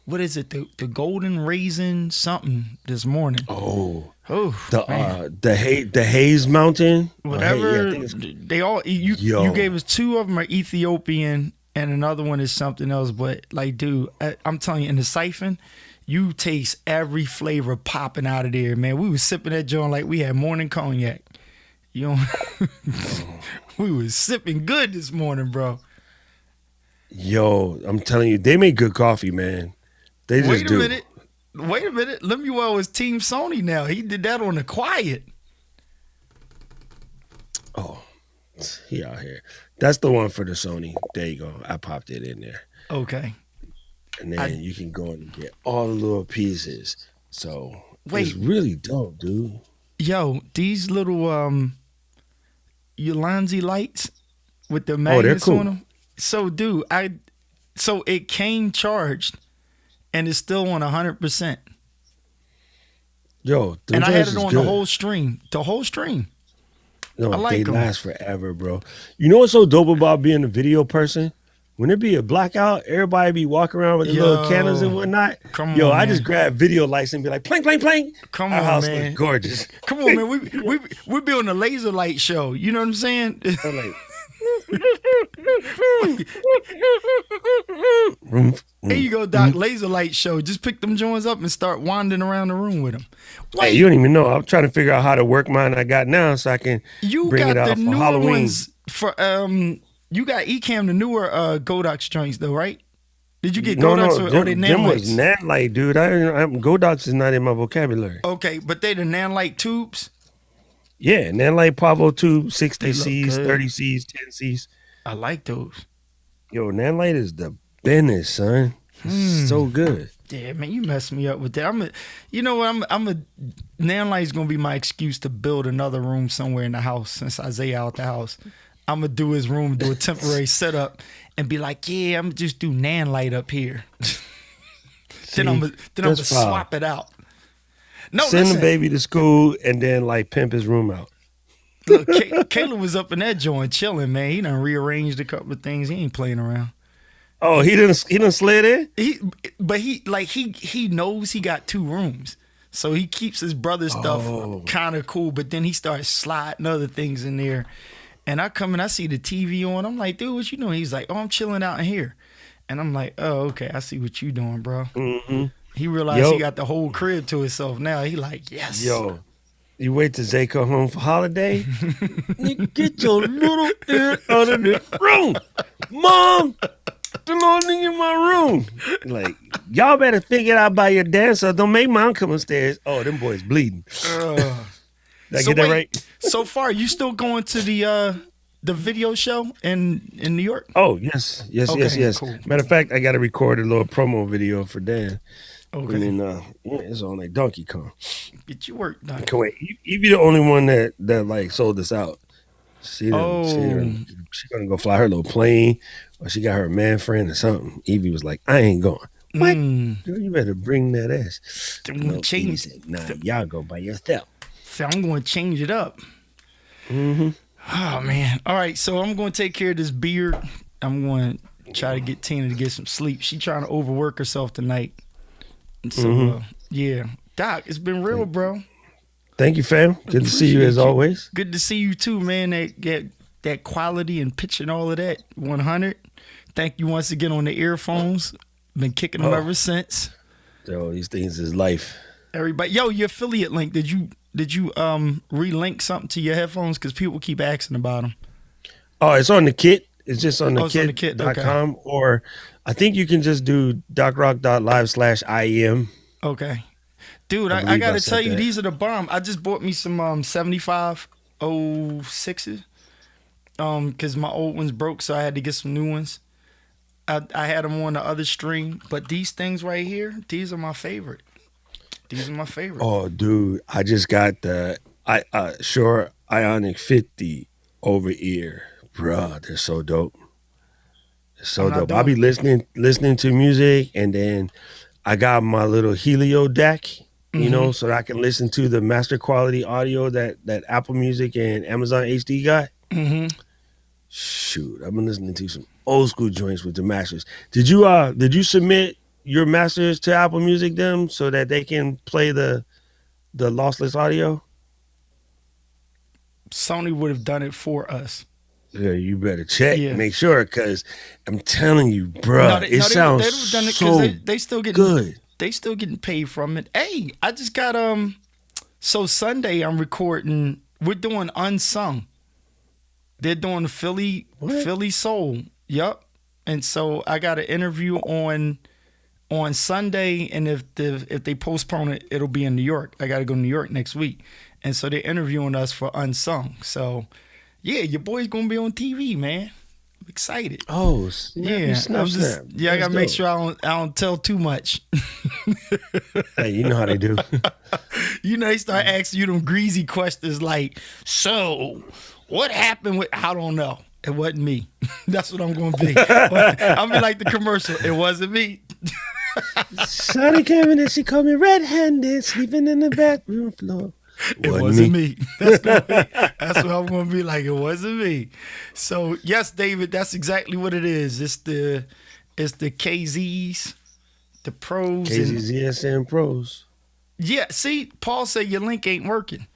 [SPEAKER 2] what is it? The golden raisin something this morning.
[SPEAKER 3] Oh,
[SPEAKER 2] Oh, man.
[SPEAKER 3] the Hayes Mountain.
[SPEAKER 2] Whatever
[SPEAKER 3] I think it's
[SPEAKER 2] they all you
[SPEAKER 3] Yo.
[SPEAKER 2] gave us 2 of them are Ethiopian and another one is something else. But like, dude, I'm telling you, in the siphon, you taste every flavor popping out of there, man. We was sipping that joint like we had morning cognac. You know, we was sipping good this morning, bro.
[SPEAKER 3] Yo, I'm telling you, they make good coffee, man. They just
[SPEAKER 2] Wait a
[SPEAKER 3] do.
[SPEAKER 2] minute. Lemuel is Team Sony now. He did that on the quiet.
[SPEAKER 3] Oh, he out here. That's the one for the Sony. There you go. I popped it in there.
[SPEAKER 2] Okay.
[SPEAKER 3] And then you can go and get all the little pieces. So
[SPEAKER 2] Wait.
[SPEAKER 3] it's really dope, dude.
[SPEAKER 2] Yo, these little Ulanzi lights with the magnets
[SPEAKER 3] cool.
[SPEAKER 2] on them. So, dude, so it came charged, and it's still on 100%.
[SPEAKER 3] Yo,
[SPEAKER 2] And I had it
[SPEAKER 3] is
[SPEAKER 2] on
[SPEAKER 3] good.
[SPEAKER 2] the whole stream. The whole stream.
[SPEAKER 3] No,
[SPEAKER 2] I like
[SPEAKER 3] they
[SPEAKER 2] 'em.
[SPEAKER 3] last forever, bro. You know what's so dope about being a video person? When there be a blackout, everybody be walking around with the little candles and whatnot.
[SPEAKER 2] Come
[SPEAKER 3] Yo,
[SPEAKER 2] on,
[SPEAKER 3] I
[SPEAKER 2] man.
[SPEAKER 3] just grab video lights and be like, plank, plank, plank.
[SPEAKER 2] Come
[SPEAKER 3] Our
[SPEAKER 2] on,
[SPEAKER 3] house
[SPEAKER 2] man.
[SPEAKER 3] look gorgeous.
[SPEAKER 2] Come on, man. We be on the laser light show. You know what I'm saying?
[SPEAKER 3] I'm like,
[SPEAKER 2] There you go, Doc. Laser light show. Just pick them joints up and start wandering around the room with them.
[SPEAKER 3] hey, you don't even know. I'm trying to figure out how to work mine I got now so I can
[SPEAKER 2] You
[SPEAKER 3] bring
[SPEAKER 2] got
[SPEAKER 3] it out
[SPEAKER 2] the
[SPEAKER 3] for
[SPEAKER 2] newer
[SPEAKER 3] Halloween.
[SPEAKER 2] ones for you got Ecamm, the newer Godox joints though, right? Did you get Godox or they
[SPEAKER 3] them was
[SPEAKER 2] nanlights?
[SPEAKER 3] nan light, dude. Godox is not in my vocabulary.
[SPEAKER 2] Okay, but they the nanlight tubes.
[SPEAKER 3] Yeah, nan light Pavo 2,
[SPEAKER 2] They
[SPEAKER 3] 60Cs,
[SPEAKER 2] look good.
[SPEAKER 3] 30Cs, 10Cs.
[SPEAKER 2] I like those.
[SPEAKER 3] Yo, nan light is the business, son. It's so good.
[SPEAKER 2] Yeah, man, you messed me up with that. You know what? I'm a nanlight's gonna be my excuse to build another room somewhere in the house since Isaiah out the house. I'm gonna do his room, do a temporary setup, and be like, yeah, I'm gonna just do nanlight up here. then I'm gonna
[SPEAKER 3] that's foul.
[SPEAKER 2] swap it out. No,
[SPEAKER 3] Send
[SPEAKER 2] listen.
[SPEAKER 3] the baby to school and then like pimp his room out.
[SPEAKER 2] Look, Caleb was up in that joint chilling, man. He done rearranged a couple of things. He ain't playing around.
[SPEAKER 3] Oh, he didn't slid in?
[SPEAKER 2] He knows he got two rooms, so he keeps his brother's stuff kind of cool. But then he starts sliding other things in there, and I come and I see the TV on. I'm like, dude, what you doing? He's like, oh, I'm chilling out in here, and I'm like, oh, okay, I see what you doing, bro.
[SPEAKER 3] Mm-hmm.
[SPEAKER 2] He realized he got the whole crib to himself now. He like, yes,
[SPEAKER 3] Yo, you wait till Zay come home for holiday? Nigga, get your little ear out of this room. Mom, the little nigga in my room. Like, y'all better figure it out by your dancer. Don't make mom come upstairs. Oh, them boys bleeding. Did I get that right?
[SPEAKER 2] So far, you still going to the video show in New York?
[SPEAKER 3] Oh, yes.
[SPEAKER 2] Cool.
[SPEAKER 3] Matter of fact, I got to record a little promo video for Dan.
[SPEAKER 2] Okay,
[SPEAKER 3] And then, it's on like Donkey Kong.
[SPEAKER 2] get your work done.
[SPEAKER 3] Wait, you be the only one that like sold this out. She gonna go fly her little plane, or she got her man friend or something. Evie was like, I ain't going. What? Girl, you better bring that ass.
[SPEAKER 2] I'm gonna change
[SPEAKER 3] Evie said, nah, y'all go by yourself.
[SPEAKER 2] So I'm going to change it up.
[SPEAKER 3] Mm-hmm.
[SPEAKER 2] Oh man! All right, so I'm going to take care of this beard. I'm going to try to get Tina to get some sleep. She trying to overwork herself tonight. And so yeah, Doc, it's been real, bro.
[SPEAKER 3] Thank you, fam. Good to see you as always.
[SPEAKER 2] Good to see you too, man. That quality and pitch and all of that. 100. Thank you once again on the earphones. Been kicking them ever since.
[SPEAKER 3] Yo, these things is life.
[SPEAKER 2] Everybody, yo, your affiliate link. Did you relink something to your headphones? Because people keep asking about them.
[SPEAKER 3] Oh, it's on the kit. It's just on the
[SPEAKER 2] It's on the kit,
[SPEAKER 3] kit.com, or I think you can just do docrock.live/IEM.
[SPEAKER 2] Okay. Dude, I
[SPEAKER 3] believe
[SPEAKER 2] got to
[SPEAKER 3] I said
[SPEAKER 2] tell you,
[SPEAKER 3] that.
[SPEAKER 2] these are the bomb. I just bought me some 7506s because my old ones broke, so I had to get some new ones. I had them on the other stream, but these things right here, these are my favorite. These are my favorite.
[SPEAKER 3] Oh, dude, I just got the Shure Ionic 50 over ear. Bruh, they're so dope. They're so dope. I'll be listening to music, and then I got my little Helio deck, you know, so that I can listen to the master quality audio that Apple Music and Amazon HD got. Shoot, I've been listening to some old school joints with the masters. Did you submit your masters to Apple Music them so that they can play the lossless audio?
[SPEAKER 2] Sony would have done it for us.
[SPEAKER 3] Yeah, you better check,
[SPEAKER 2] Yeah.
[SPEAKER 3] make sure, because I'm telling you, bro, it sounds so
[SPEAKER 2] they still getting
[SPEAKER 3] good.
[SPEAKER 2] They still getting paid from it. Hey, I just got So Sunday I'm recording. We're doing Unsung. They're doing the Philly Soul. Yup. And so I got an interview on Sunday, and if they postpone it, it'll be in New York. I got to go to New York next week, and so they're interviewing us for Unsung. So yeah, your boy's gonna be on TV, man. I'm excited.
[SPEAKER 3] Oh,
[SPEAKER 2] Yeah,
[SPEAKER 3] snap.
[SPEAKER 2] Yeah, I gotta make sure I don't tell too much.
[SPEAKER 3] Hey, you know how they do.
[SPEAKER 2] You know, they start asking you them greasy questions like, so what happened with, I don't know. It wasn't me. That's what I'm going to be. I'll be like the commercial. It wasn't me.
[SPEAKER 3] Shawty came in and she called me red-handed, sleeping in the bathroom floor.
[SPEAKER 2] It wasn't me. That's what I'm going to be like. It wasn't me. So, yes, David, that's exactly what it is. It's the KZs, the pros.
[SPEAKER 3] KZSN pros.
[SPEAKER 2] Yeah, see, Paul said your link ain't working.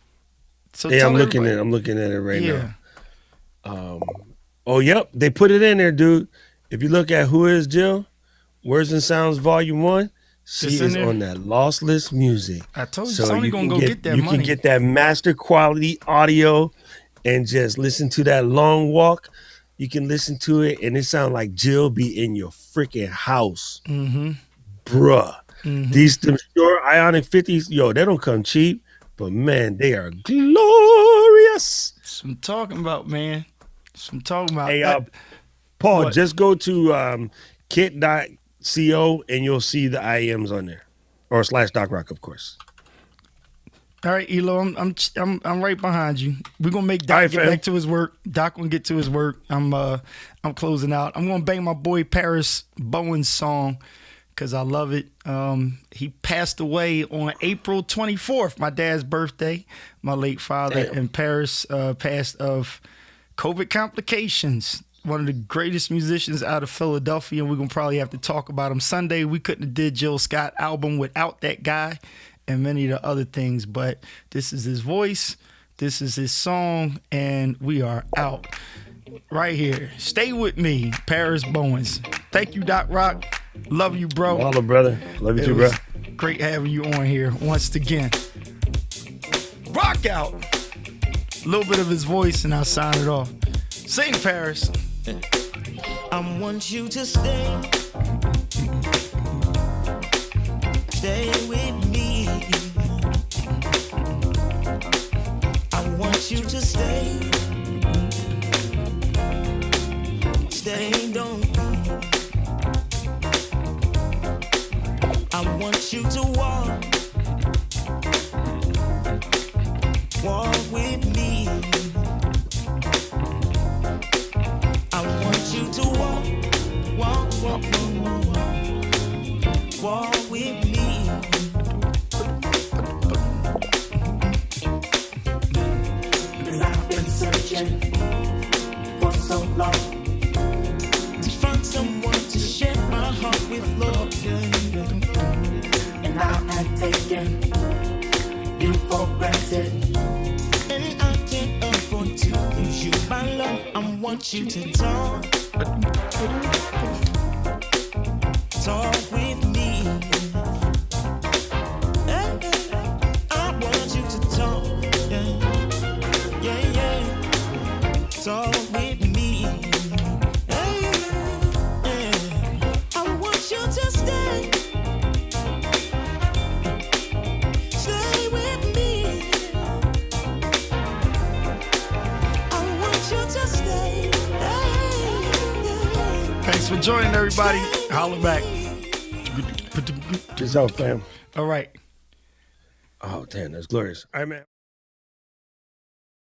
[SPEAKER 2] So
[SPEAKER 3] yeah,
[SPEAKER 2] tell
[SPEAKER 3] I'm looking
[SPEAKER 2] everybody.
[SPEAKER 3] at it right now. Oh, yep, they put it in there, dude. If you look at Who Is Jill, Words and Sounds Volume 1, she is on that lossless music.
[SPEAKER 2] I told you, Sony gonna go get that
[SPEAKER 3] money. You can get that master quality audio and just listen to that long walk. You can listen to it, and it sounds like Jill be in your freaking house.
[SPEAKER 2] Mm-hmm.
[SPEAKER 3] Bruh. Mm-hmm. These short Ionic 50s, yo, they don't come cheap, but man, they are glorious.
[SPEAKER 2] That's what I'm talking about, man. That's what I'm talking about.
[SPEAKER 3] Hey, Paul, just go to kit.co and you'll see the IEMs on there, or / Doc Rock, of course.
[SPEAKER 2] All right, Elo, I'm right behind you. We're gonna make Doc get back to his work. Doc gonna get to his work. I'm closing out. I'm gonna bang my boy Paris Bowen's song because I love it. He passed away on April 24th, my dad's birthday. My late father.
[SPEAKER 3] Damn.
[SPEAKER 2] And Paris passed of COVID complications. One of the greatest musicians out of Philadelphia, and we're gonna probably have to talk about him Sunday. We couldn't have did Jill Scott album without that guy and many of the other things, but this is his voice, this is his song, and we are out right here. Stay with me, Paris Bowens. Thank you, Doc Rock. Love you, bro.
[SPEAKER 3] Hello, brother. Love you too, bro.
[SPEAKER 2] Great having you on here once again. Rock out. A little bit of his voice, and I'll sign it off. Sing, Paris.
[SPEAKER 6] I want you to stay with me. I want you to stay, don't leave. I want you to walk with me. I want you to walk with me. I've been searching for so long to find someone to share my heart with, Lord. And I had taken you for granted, and I can't afford to lose you, my love. I want you to talk with me. I want you to talk, talk with me. I want you to stay with me. I want you to stay.
[SPEAKER 2] Thanks for joining, everybody. Holla back.
[SPEAKER 3] Peace out, fam.
[SPEAKER 2] All right.
[SPEAKER 3] Oh, damn, that's glorious. All right, man.